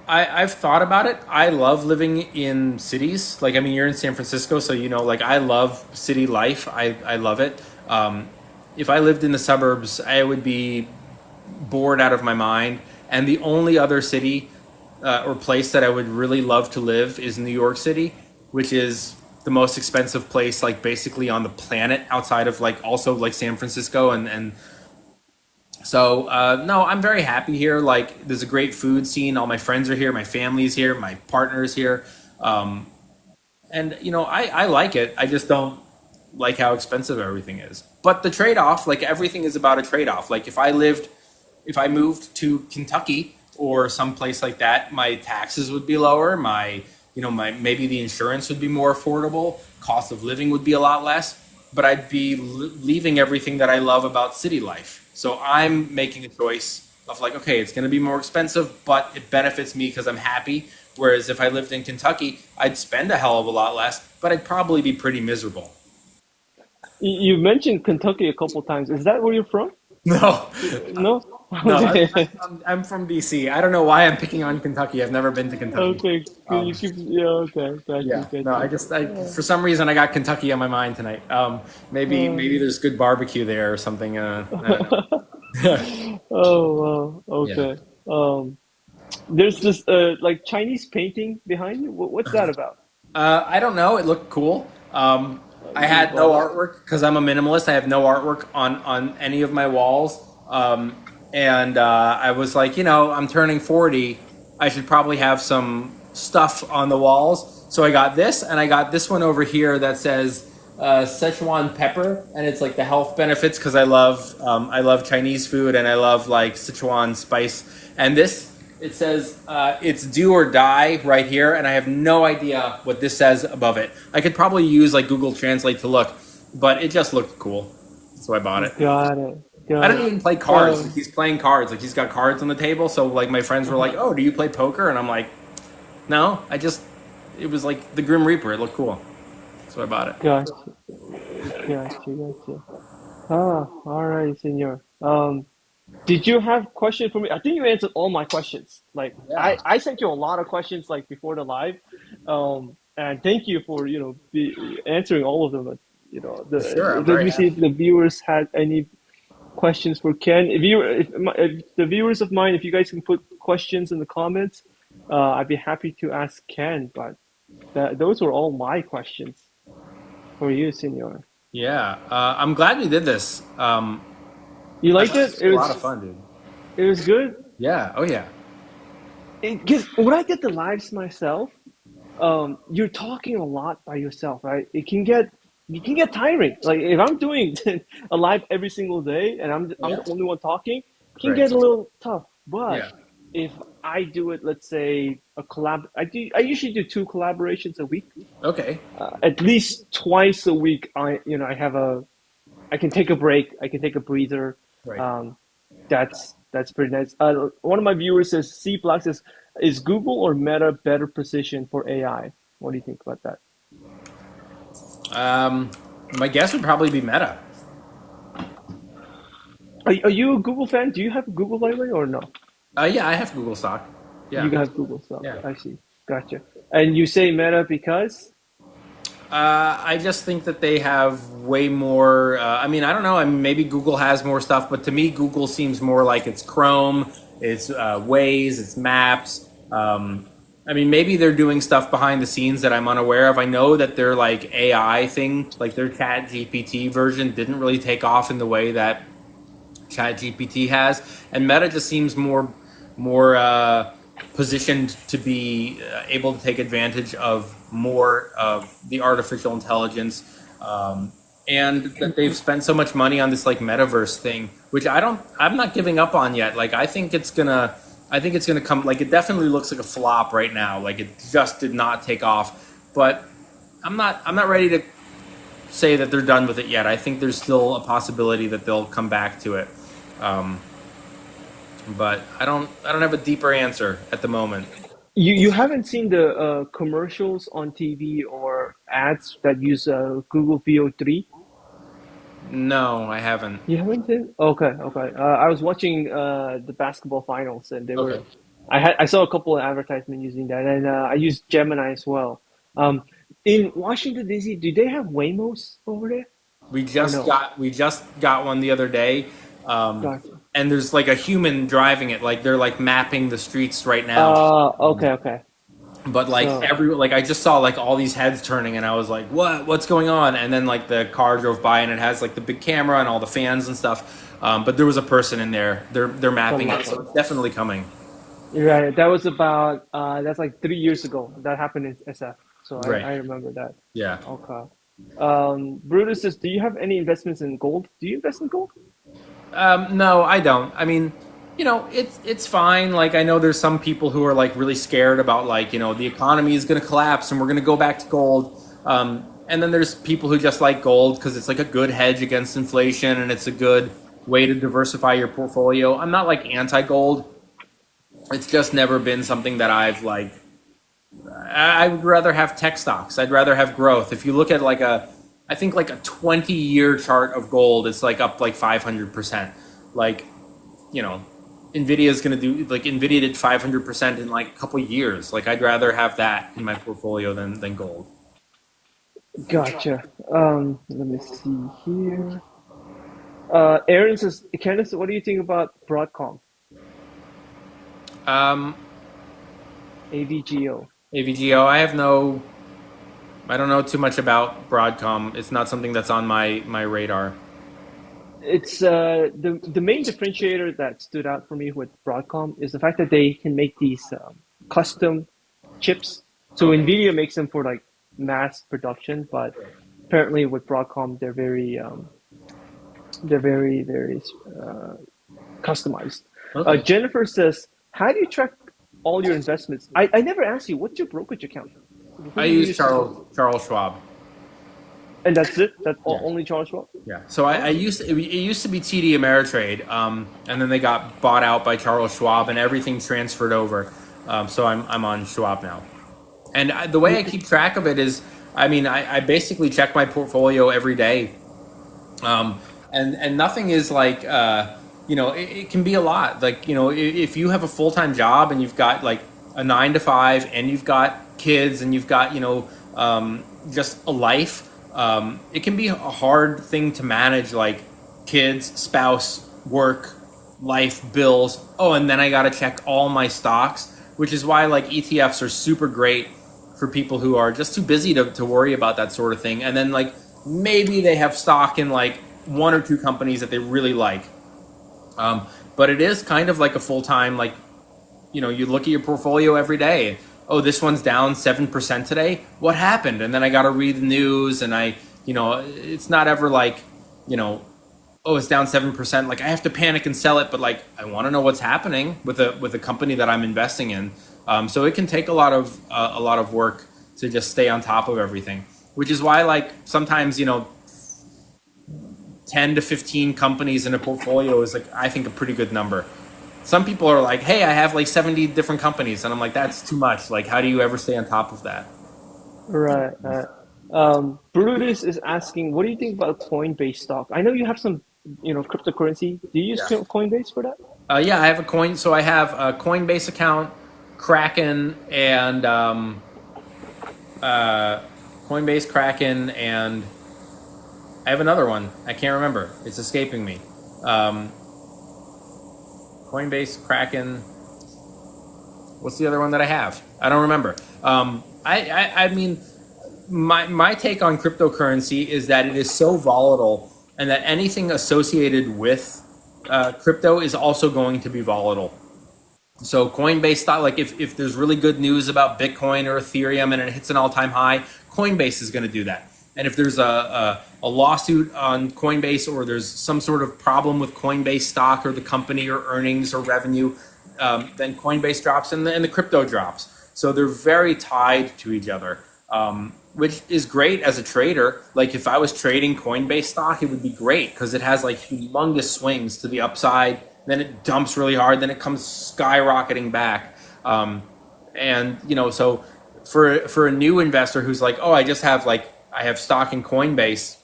I've thought about it. I love living in cities. Like, I mean, you're in San Francisco, so like I love city life. I love it. If I lived in the suburbs, I would be bored out of my mind. And the only other city or place that I would really love to live is New York City, which is the most expensive place, like basically on the planet, outside of like also like San Francisco and so no, I'm very happy here. Like, there's a great food scene. All my friends are here. My family's here. My partner's here. Um, and I like it. I just don't like how expensive everything is. But the trade off, like everything is about a trade off. Like if I moved to Kentucky or someplace like that, my taxes would be lower. My maybe the insurance would be more affordable. Cost of living would be a lot less. But I'd be leaving everything that I love about city life. So I'm making a choice of like, okay, it's going to be more expensive, but it benefits me because I'm happy. Whereas if I lived in Kentucky, I'd spend a hell of a lot less, but I'd probably be pretty miserable. You mentioned Kentucky a couple times. Is that where you're from? No, No? no, Okay. I'm from DC. I don't know why I'm picking on Kentucky. I've never been to Kentucky. Okay. You Um, keep, yeah, okay. Got you, yeah, no, got you. for some reason I got Kentucky on my mind tonight. Maybe Uh, there's good barbecue there or something. I don't know. oh, wow. Yeah. Okay. Um, there's this like Chinese painting behind you. What's that about? I don't know. It looked cool. I You had no bought it. artwork because I'm a minimalist. I have no artwork on any of my walls. And I was like, I'm turning 40. I should probably have some stuff on the walls. So I got this, and I got this one over here that says Szechuan pepper, and it's like the health benefits because I love Chinese food and I love like Szechuan spice. And this, it says it's do or die right here, and I have no idea what this says above it. I could probably use like Google Translate to look, but it just looked cool, so I bought it. Got it. I Got don't it. even play cards. Like, Um, he's playing cards. Like, he's got cards on the table. So like my friends were like, "Oh, do you play poker?" And I'm like, "No, it was like the Grim Reaper. It looked cool, so I bought it." gotcha. Gotcha. Ah, all right, senor. Did you have question for me? I think you answered all my questions. Like Yeah, I sent you a lot of questions like before the live. And thank you for, answering all of them. But, for sure. I'm let very me see happy. if the viewers had any questions for Ken. If the viewers of mine, if you guys can put questions in the comments, I'd be happy to ask Ken. But those were all my questions for you, senor. Yeah, I'm glad we did this. You I liked thought it? this was a lot of fun, dude. It was good. Yeah. Oh yeah. Because when I did the lives myself, you're talking a lot by yourself, right? It can get tiring. Like if I'm doing a live every single day and I'm Yeah. the only one talking, it can Right. get a little tough. But Yeah. if I do it, let's say I usually do two collaborations a week. Okay. At least twice a week, I can take a break. I can take a breather. Right. Um, that's pretty nice. One of my viewers says C Block says, is Google or Meta better position for AI? What do you think about that? Um, my guess would probably be Meta. Are you a Google fan? Do you have a Google library or no? Yeah, I have Google stock. You Yeah. have Google stuff. Yeah. I see. Gotcha. And you say Meta because? I just think that they have way more. I mean, I don't know. I mean, maybe Google has more stuff, but to me, Google seems more like it's Chrome, it's Waze, it's Maps. I mean, maybe they're doing stuff behind the scenes that I'm unaware of. I know that their like AI thing, like their Chat GPT version, didn't really take off in the way that Chat GPT has, and Meta just seems more positioned to be able to take advantage of more of the artificial intelligence, and that they've spent so much money on this like metaverse thing, which I'm not giving up on yet. Like I think it's gonna come. Like it definitely looks like a flop right now. Like it just did not take off, but I'm not ready to say that they're done with it yet. I think there's still a possibility that they'll come back to it. Um, but I don't have a deeper answer at the moment. You haven't seen the commercials on TV or ads that use Google VO3? No, I haven't. You haven't seen? Okay, okay. I was watching the basketball finals, and they were. Okay. I saw a couple of advertisements using that, and I used Gemini as well. In Washington D.C., do they have Waymos over there or no? We just got one the other day, um, Gotcha. and there's like a human driving it. Like they're like mapping the streets right now. Okay, okay. But like So, I just saw like all these heads turning, and I was like, what's going on? And then like the car drove by, and it has like the big camera and all the fans and stuff. But there was a person in there. They're from mapping it, so London. it's definitely coming. Right, that was about that's like 3 years ago. That happened in SF, so Right. I remember that. Yeah. Okay. Brutus says, do you have any investments in gold? Do you invest in gold? No, I don't. I mean, it's fine. Like I know there's some people who are like really scared about like the economy is going to collapse and we're going to go back to gold. And then there's people who just like gold because it's like a good hedge against inflation and it's a good way to diversify your portfolio. I'm not like anti-gold. It's just never been something that I've like. I would rather have tech stocks. I'd rather have growth. If you look at I think like a 20-year chart of gold, it's like up like 500%. Like, you know, Nvidia is going to do like Nvidia did 500% in like a couple of years. Like, I'd rather have that in my portfolio than gold. Gotcha. Let me see here. Aaron says, Candace, what do you think about Broadcom, Um, AVGO? AVGO, I don't know too much about Broadcom. It's not something that's on my radar. It's the main differentiator that stood out for me with Broadcom is the fact that they can make these custom chips. So Okay. Nvidia makes them for like mass production, but apparently with Broadcom they're very customized. Okay. Jennifer says, "How do you track all your investments?" I never asked you, what's your brokerage account? Who I do you use use to broker? Charles Schwab. And that's it? That's Yeah. only Charles Schwab? Yeah. So I Oh, used it used to be TD Ameritrade, and then they got bought out by Charles Schwab, and everything transferred over. So I'm on Schwab now. And the way I keep track of it is, I mean, I basically check my portfolio every day, and nothing is like, it can be a lot. Like if you have a full time job and you've got like a 9 to 5, and you've got kids, and you've got just a life, it can be a hard thing to manage, like kids, spouse, work, life, bills. Oh, and then I got to check all my stocks, which is why like ETFs are super great for people who are just too busy to worry about that sort of thing. And then like maybe they have stock in like one or two companies that they really like. But it is kind of like a full time, like, you look at your portfolio every day. Oh, this one's down 7% today. What happened? And then I got to read the news, and it's not ever like, you know, oh, it's down 7%. Like I have to panic and sell it, but like I want to know what's happening with a company that I'm investing in. So it can take a lot of work to just stay on top of everything, which is why like sometimes 10 to 15 companies in a portfolio is like I think a pretty good number. Some people are like, hey, I have like 70 different companies, and I'm like, that's too much. Like, how do you ever stay on top of that? right, right. Brutus is asking, what do you think about Coinbase stock? I know you have some, cryptocurrency. Do you use Yeah. Coinbase for that? Yeah, I have a coin. So I have a Coinbase account, Kraken, and uh, Coinbase, Kraken, and I have another one. I can't remember. It's escaping me. Um, Coinbase, Kraken. What's the other one that I have? I don't remember. I mean, my take on cryptocurrency is that it is so volatile, and that anything associated with crypto is also going to be volatile. So Coinbase stock, like if there's really good news about Bitcoin or Ethereum and it hits an all-time high, Coinbase is going to do that. And if there's a lawsuit on Coinbase, or there's some sort of problem with Coinbase stock or the company or earnings or revenue, then Coinbase drops and the crypto drops. So they're very tied to each other, which is great as a trader. Like if I was trading Coinbase stock, it would be great because it has like humongous swings to the upside. Then it dumps really hard. Then it comes skyrocketing back. And so for a new investor who's like, oh, I have stock in Coinbase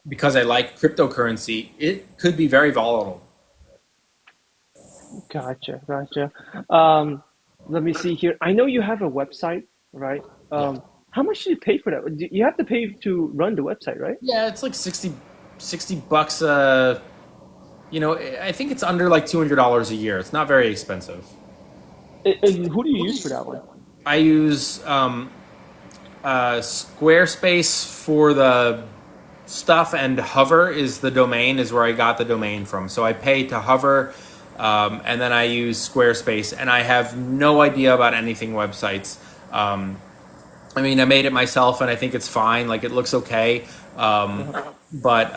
because I like cryptocurrency, it could be very volatile. Gotcha, gotcha. Um, Let me see here. I know you have a website, right? Yeah. How much do you pay for that? You have to pay to run the website, right? Yeah, it's like 60 bucks. I think it's under like $200 a year. It's not very expensive. And who do you use for that one? I use Squarespace for the stuff, and Hover is the domain, is where I got the domain from. So I pay to Hover, and then I use Squarespace, and I have no idea about anything websites. I mean, I made it myself, and I think it's fine. Like it looks okay, but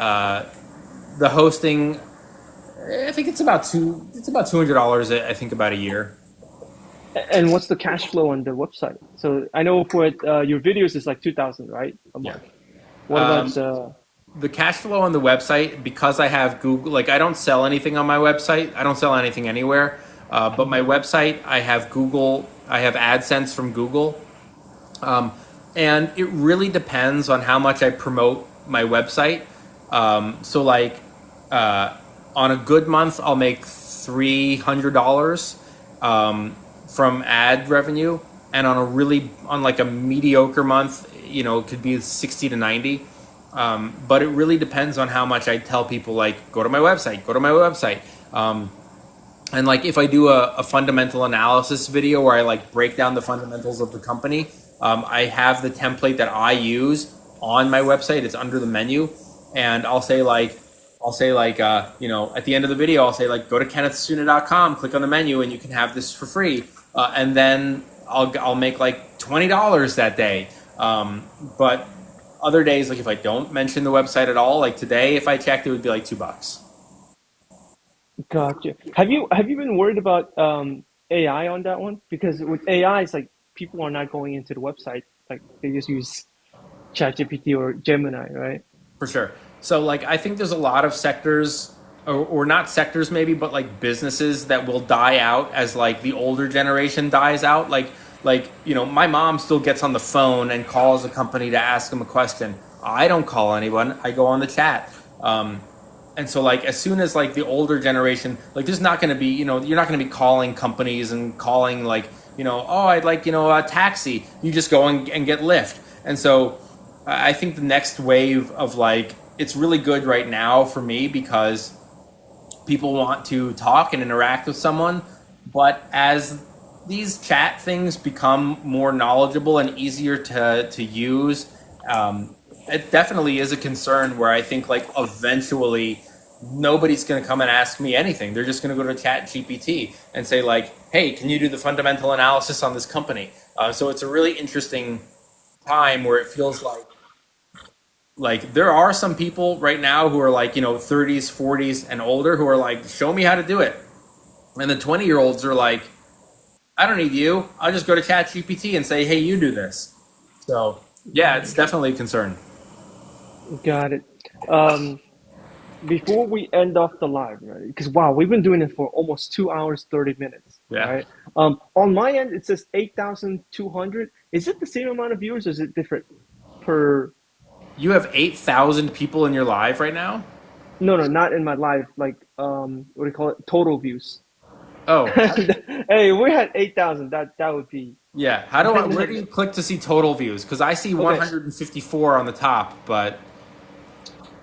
the hosting, I think it's about $200. I think about a year. And what's the cash flow on the website? So I know for your videos is like 2,000, right? A Yeah. month. What about the? The cash flow on the website, because I have Google, like I don't sell anything on my website. I don't sell anything anywhere. But my website, I have Google, I have AdSense from Google. Um, and it really depends on how much I promote my website. So like on a good month, I'll make $300 from ad revenue. And on like a mediocre month, it could be 60 to 90. But it really depends on how much I tell people, like, go to my website, go to my website. And like if I do a fundamental analysis video where I like break down the fundamentals of the company, I have the template that I use on my website. It's under the menu, and I'll say like at the end of the video, I'll say like, go to kennethsuna.com, click on the menu, and you can have this for free. And then I'll make like $20 that day. But other days, like if I don't mention the website at all, like today, if I checked, it would be like $2. Gotcha. Have you been worried about AI on that one? Because with AI, it's like people are not going into the website. Like they just use ChatGPT or Gemini, right? For sure. So like I think there's a lot of sectors, or not sectors maybe, but like businesses that will die out as like the older generation dies out. Like my mom still gets on the phone and calls a company to ask them a question. I don't call anyone. I go on the chat. And so like as soon as like the older generation, like there's not going to be, you're not going to be calling companies and calling like, oh, I'd like, a taxi. You just go and get Lyft. And so I think the next wave of like, it's really good right now for me because people want to talk and interact with someone. But as these chat things become more knowledgeable and easier to use, it definitely is a concern where I think like eventually nobody's going to come and ask me anything. They're just going to go to Chat GPT and say like, hey, can you do the fundamental analysis on this company? So it's a really interesting time where it feels like there are some people right now who are like 30s, 40s and older who are like, show me how to do it. And the 20-year-olds are like, I don't need you. I'll just go to Chat GPT and say, hey, you do this. So yeah, it's definitely a concern. Got it. Um, Before we end off the live, right? Because wow, we've been doing it for almost 2 hours, 30 minutes, Yeah. right? On my end, it says 8,200. Is it the same amount of viewers or is it different per? You have 8,000 people in your live right now? No, no, not in my live. Like, what do you call it? Total views. Oh, Hey, we had 8,000. That would be. yeah. Where do you click to see total views? Because I see Okay. 154 on the top, but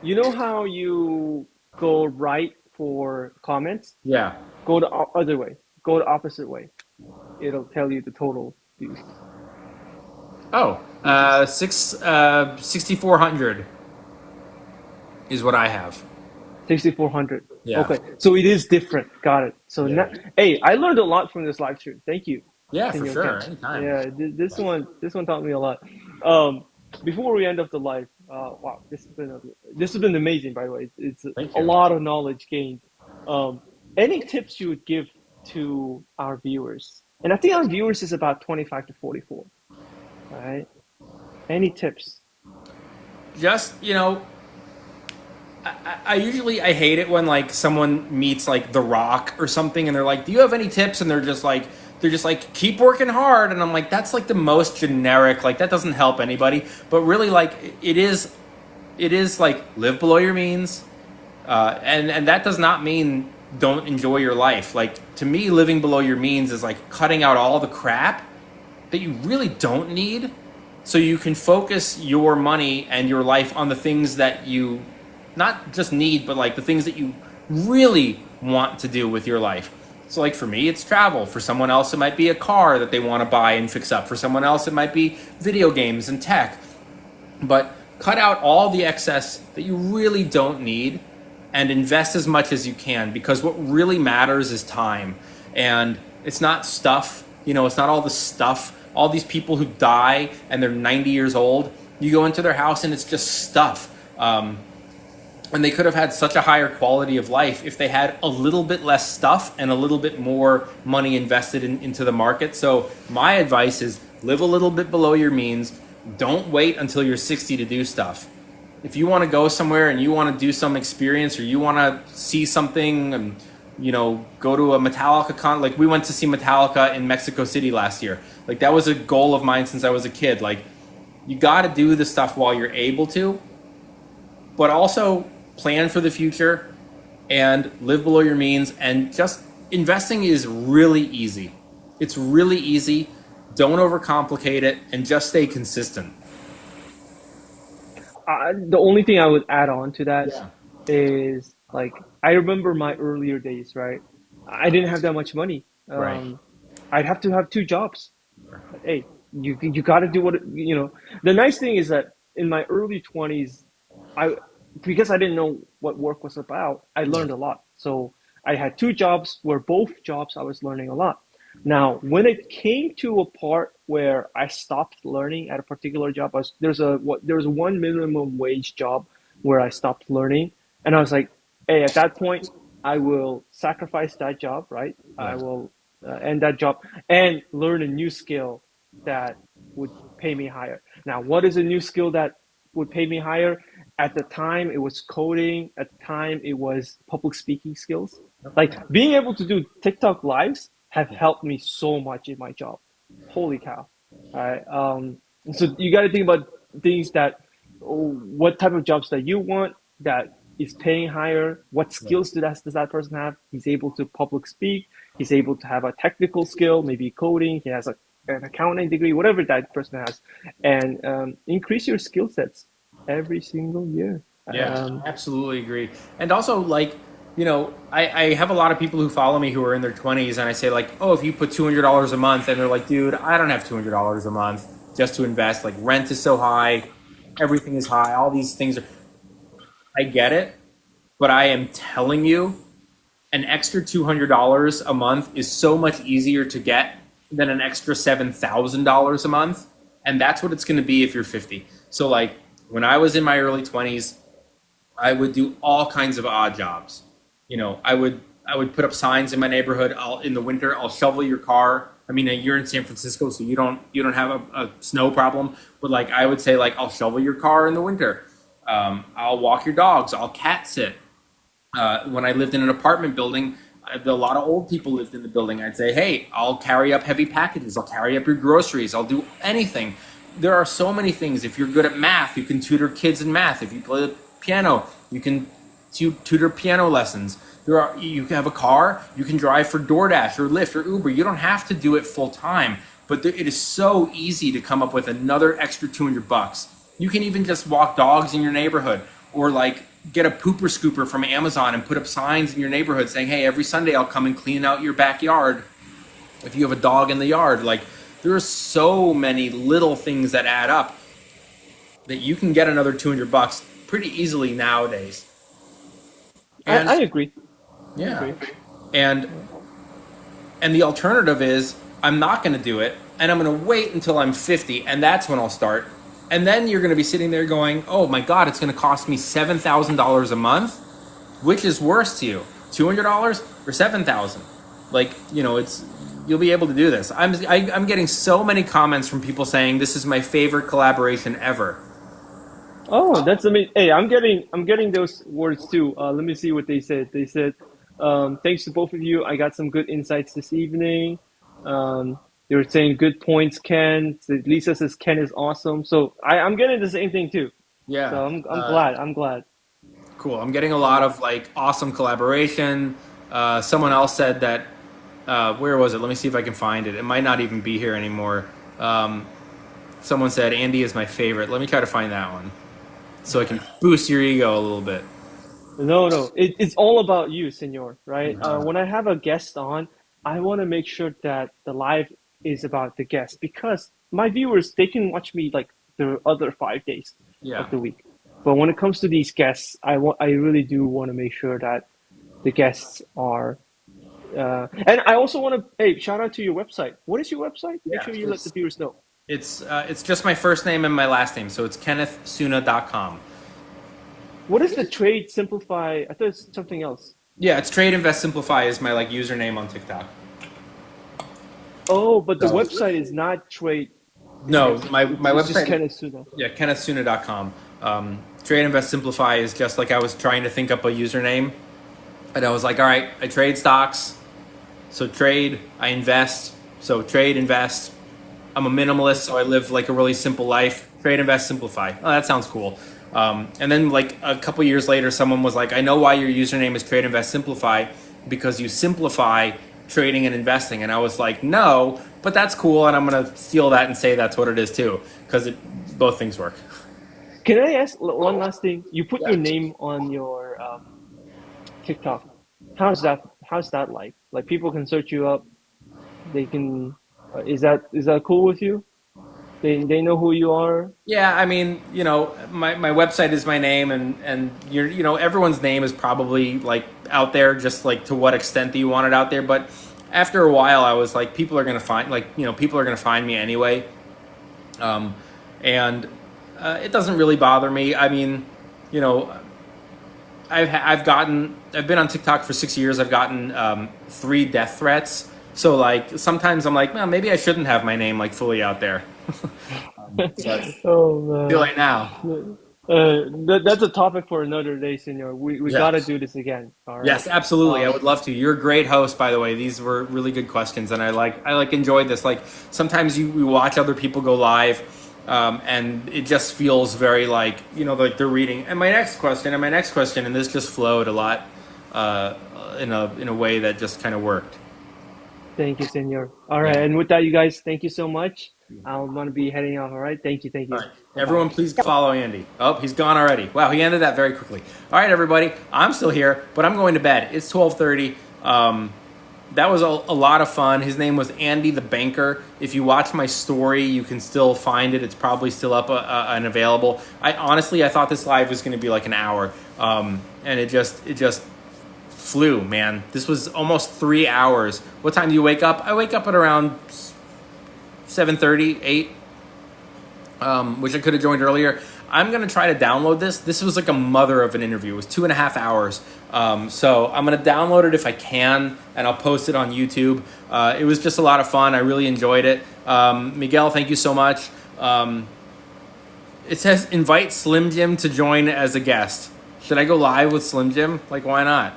You know how you go right for comments? yeah. Go the other way. Go the opposite way. It'll tell you the total views. Oh, 6,400 is what I have. 6,400. Yeah. Okay, so it is different. Got it. So now, Yeah. hey, I learned a lot from this live stream. Thank you, Yeah, for Senor sure. Ken. Anytime. Yeah, this one taught me a lot. Um, Before we end off the live, wow, this has been amazing. By the way, it's Thank a you. lot of knowledge gained. Um, any tips you would give to our viewers? And I think our viewers is about 25 to 44. Right? Any tips? Just, I usually I hate it when like someone meets like The Rock or something and they're like, "Do you have any tips?" and they're just like keep working hard and I'm like that's like the most generic, like that doesn't help anybody. But really like it is like live below your means. And that does not mean don't enjoy your life. Like to me living below your means is like cutting out all the crap that you really don't need so you can focus your money and your life on the things that you not just need, but like the things that you really want to do with your life. So like for me, it's travel. For someone else, it might be a car that they want to buy and fix up. For someone else, it might be video games and tech. But cut out all the excess that you really don't need and invest as much as you can because what really matters is time. And it's not stuff, it's not all the stuff. All these people who die and they're 90 years old, you go into their house and it's just stuff. And they could have had such a higher quality of life if they had a little bit less stuff and a little bit more money invested into the market. So my advice is live a little bit below your means. Don't wait until you're 60 to do stuff. If you want to go somewhere and you want to do some experience or you want to see something and go to a Metallica like we went to see Metallica in Mexico City last year. Like that was a goal of mine since I was a kid. Like you got to do the stuff while you're able to, but also plan for the future and live below your means. And just investing is really easy. It's really easy. Don't overcomplicate it and just stay consistent. The only thing I would add on to that Yeah. is like I remember my earlier days, right? I didn't have that much money. Right. I'd have to have two jobs. Hey, you got to do what. The nice thing is that in my early 20s, I because I didn't know what work was about, I learned a lot. So I had two jobs where both jobs I was learning a lot. Now, when it came to a part where I stopped learning at a particular job, there was one minimum wage job where I stopped learning, and I was like, hey, at that point, I will sacrifice that job, right? I Yeah. will end that job and learn a new skill that would pay me higher. Now, what is a new skill that would pay me higher? At the time, it was coding. At the time, it was public speaking skills. Like being able to do TikTok lives have helped me so much in my job. Holy cow! All right. So you got to think about things that, what type of jobs that you want that is paying higher. What skills does that person have? He's able to public speak. He's able to have a technical skill, maybe coding. He has an accounting degree, whatever that person has, and increase your skill sets every single year. Yeah, absolutely agree. And also, like, I have a lot of people who follow me who are in their 20s, and I say, like, oh, if you put $200 a month, and they're like, dude, I don't have $200 a month just to invest. Like, rent is so high, everything is high, all these things are. I get it, but I am telling you, an extra $200 a month is so much easier to get than an extra $7,000 a month. And that's what it's going to be if you're 50. So, like, when I was in my early 20s, I would do all kinds of odd jobs. I would put up signs in my neighborhood. In the winter, I'll shovel your car. I mean, you're in San Francisco, so you don't have a snow problem. But like, I would say, like, I'll shovel your car in the winter. I'll walk your dogs. I'll cat sit. When I lived in an apartment building, a lot of old people lived in the building. I'd say, hey, I'll carry up heavy packages. I'll carry up your groceries. I'll do anything. There are so many things. If you're good at math, you can tutor kids in math. If you play the piano, you can tutor piano lessons. You have a car, you can drive for DoorDash or Lyft or Uber. You don't have to do it full time, but it is so easy to come up with another extra $200. You can even just walk dogs in your neighborhood, or like get a pooper scooper from Amazon and put up signs in your neighborhood saying, hey, every Sunday I'll come and clean out your backyard if you have a dog in the yard. Like, there are so many little things that add up that you can get another $200 pretty easily nowadays. I And agree. I Yeah. agree. And Yeah. and the alternative is I'm not going to do it and I'm going to wait until I'm 50 and that's when I'll start. And then you're going to be sitting there going, "Oh my god, it's going to cost me $7,000 a month." Which is worse to you? $200 or 7,000? Like, it's you'll be able to do this. I'm getting so many comments from people saying this is my favorite collaboration ever. Oh, that's amazing. Hey, I'm getting those words too. Let me see what they said. They said, thanks to both of you. I got some good insights this evening. They were saying good points, Ken. So Lisa says Ken is awesome. So I'm getting the same thing too. Yeah. So I'm glad. I'm glad. Cool. I'm getting a lot Yeah. of like awesome collaboration. Someone else said that. Where was it? Let me see if I can find it. It might not even be here anymore. Um, Someone said Andy is my favorite. Let me try to find that one so I can boost your ego a little bit. No, no, it's all about you, Senor, right? When I have a guest on, I want to make sure that the live is about the guest because my viewers, they can watch me like the other 5 days Yeah. of the week. But when it comes to these guests, I really do want to make sure that the guests are, and I also want to, hey, shout out to your website. What is your website? Make Yeah. sure you let the viewers know. It's just my first name and my last name, so it's kennethsuna.com. What is the trade simplify? I thought it's something else. Yeah, it's Trade Invest Simplify is my like username on TikTok. Oh, but the So website is not trade no, invest. my It's just website is Kenneth Suna. yeah, kennethsuna.com. Trade Invest Simplify is just like I was trying to think up a username, and I was like, all right, I trade stocks, so trade, I invest, so trade, invest. I'm a minimalist, so I live like a really simple life. Trade, invest, simplify. Oh, that sounds cool. And then like a couple years later, someone was like, I know why your username is Trade, Invest, Simplify because you simplify trading and investing. And I was like, no, but that's cool, and I'm gonna steal that and say that's what it is too, because both things work. Can I ask one last thing? You put Yeah. your name on your TikTok. How's that like? Like people can search you up. They can. Is that cool with you? They know who you are. Yeah, I mean, my website is my name, and everyone's name is probably like out there, just like to what extent do you want it out there. But after a while, I was like, people are gonna find people are gonna find me anyway, um, and it doesn't really bother me. I mean, you know, I've been on TikTok for 6 years. I've gotten 3 death threats. So like sometimes I'm like, well, maybe I shouldn't have my name like fully out there. But too Oh late now. man. That's a topic for another day, Senor. We gotta Yes. do this again. All right. Yes, absolutely. I Um, would love to. You're a great host, by the way. These were really good questions, and I like enjoyed this. Like sometimes we watch other people go live, and it just feels very like they're reading. And my next question, and my next question, and this just flowed a lot, uh, in a way that just kind of worked. Thank you, Senor. All right, Yeah. and with that, you guys, thank you so much. I'm gonna be heading off. All right. Thank you. Thank All you. right. Bye bye. Everyone, please follow Andy. Oh, he's gone already. Wow, he ended that very quickly. All right, everybody. I'm still here, but I'm going to bed. It's 12:30. That was a lot of fun. His name was Andy the Banker. If you watch my story, you can still find it. It's probably still up and available. I thought this live was going to be like an hour, and it just flew, man. This was almost 3 hours. What time do you wake up? I wake up at around 7:30, 8. Which I could have joined earlier. I'm gonna try to download this. This was like a mother of an interview. It was 2.5 hours. So I'm gonna download it if I can, and I'll post it on YouTube. It was just a lot of fun. I really enjoyed it. Miguel, thank you so much. It says invite Slim Jim to join as a guest. Should I go live with Slim Jim? Like, why not?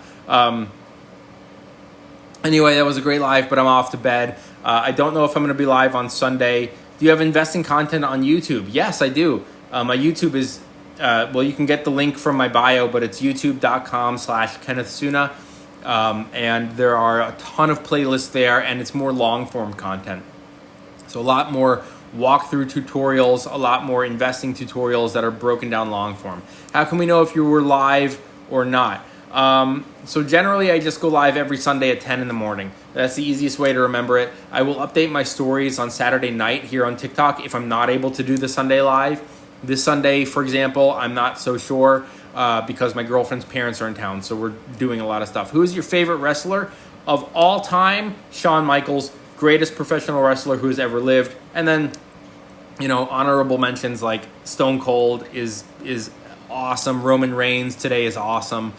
Anyway, that was a great live, but I'm off to bed. I don't know if I'm going to be live on Sunday. Do you have investing content on YouTube? Yes, I do. My YouTube is, you can get the link from my bio, but it's youtube.com/Kenneth Suna. And there are a ton of playlists there, and it's more long form content. So a lot more walkthrough tutorials, a lot more investing tutorials that are broken down long form. How can we know if you were live or not? So generally I just go live every Sunday at 10 in the morning. That's the easiest way to remember it. I will update my stories on Saturday night here on TikTok if I'm not able to do the Sunday live. This Sunday, for example, I'm not so sure. because my girlfriend's parents are in town, so we're doing a lot of stuff. Who is your favorite wrestler of all time? Shawn Michaels, greatest professional wrestler who has ever lived. And then, honorable mentions like Stone Cold is awesome. Roman Reigns today is awesome.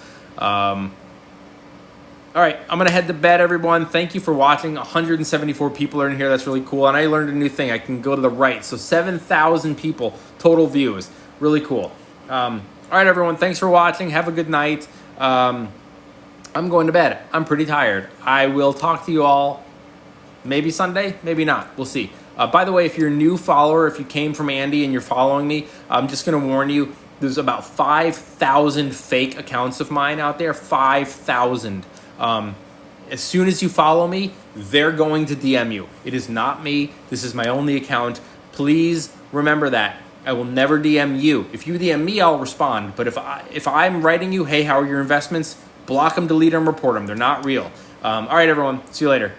All right, I'm going to head to bed, everyone. Thank you for watching. 174 people are in here. That's really cool. And I learned a new thing. I can go to the right. So 7,000 people, total views. Really cool. All right, everyone. Thanks for watching. Have a good night. I'm going to bed. I'm pretty tired. I will talk to you all maybe Sunday, maybe not. We'll see. By the way, if you're a new follower, if you came from Andy and you're following me, I'm just going to warn you, there's about 5,000 fake accounts of mine out there. 5,000. As soon as you follow me, they're going to DM you. It is not me. This is my only account. Please remember that. I will never DM you. If you DM me, I'll respond. But if I'm writing you, hey, how are your investments? Block them, delete them, report them. They're not real. All right, everyone. See you later.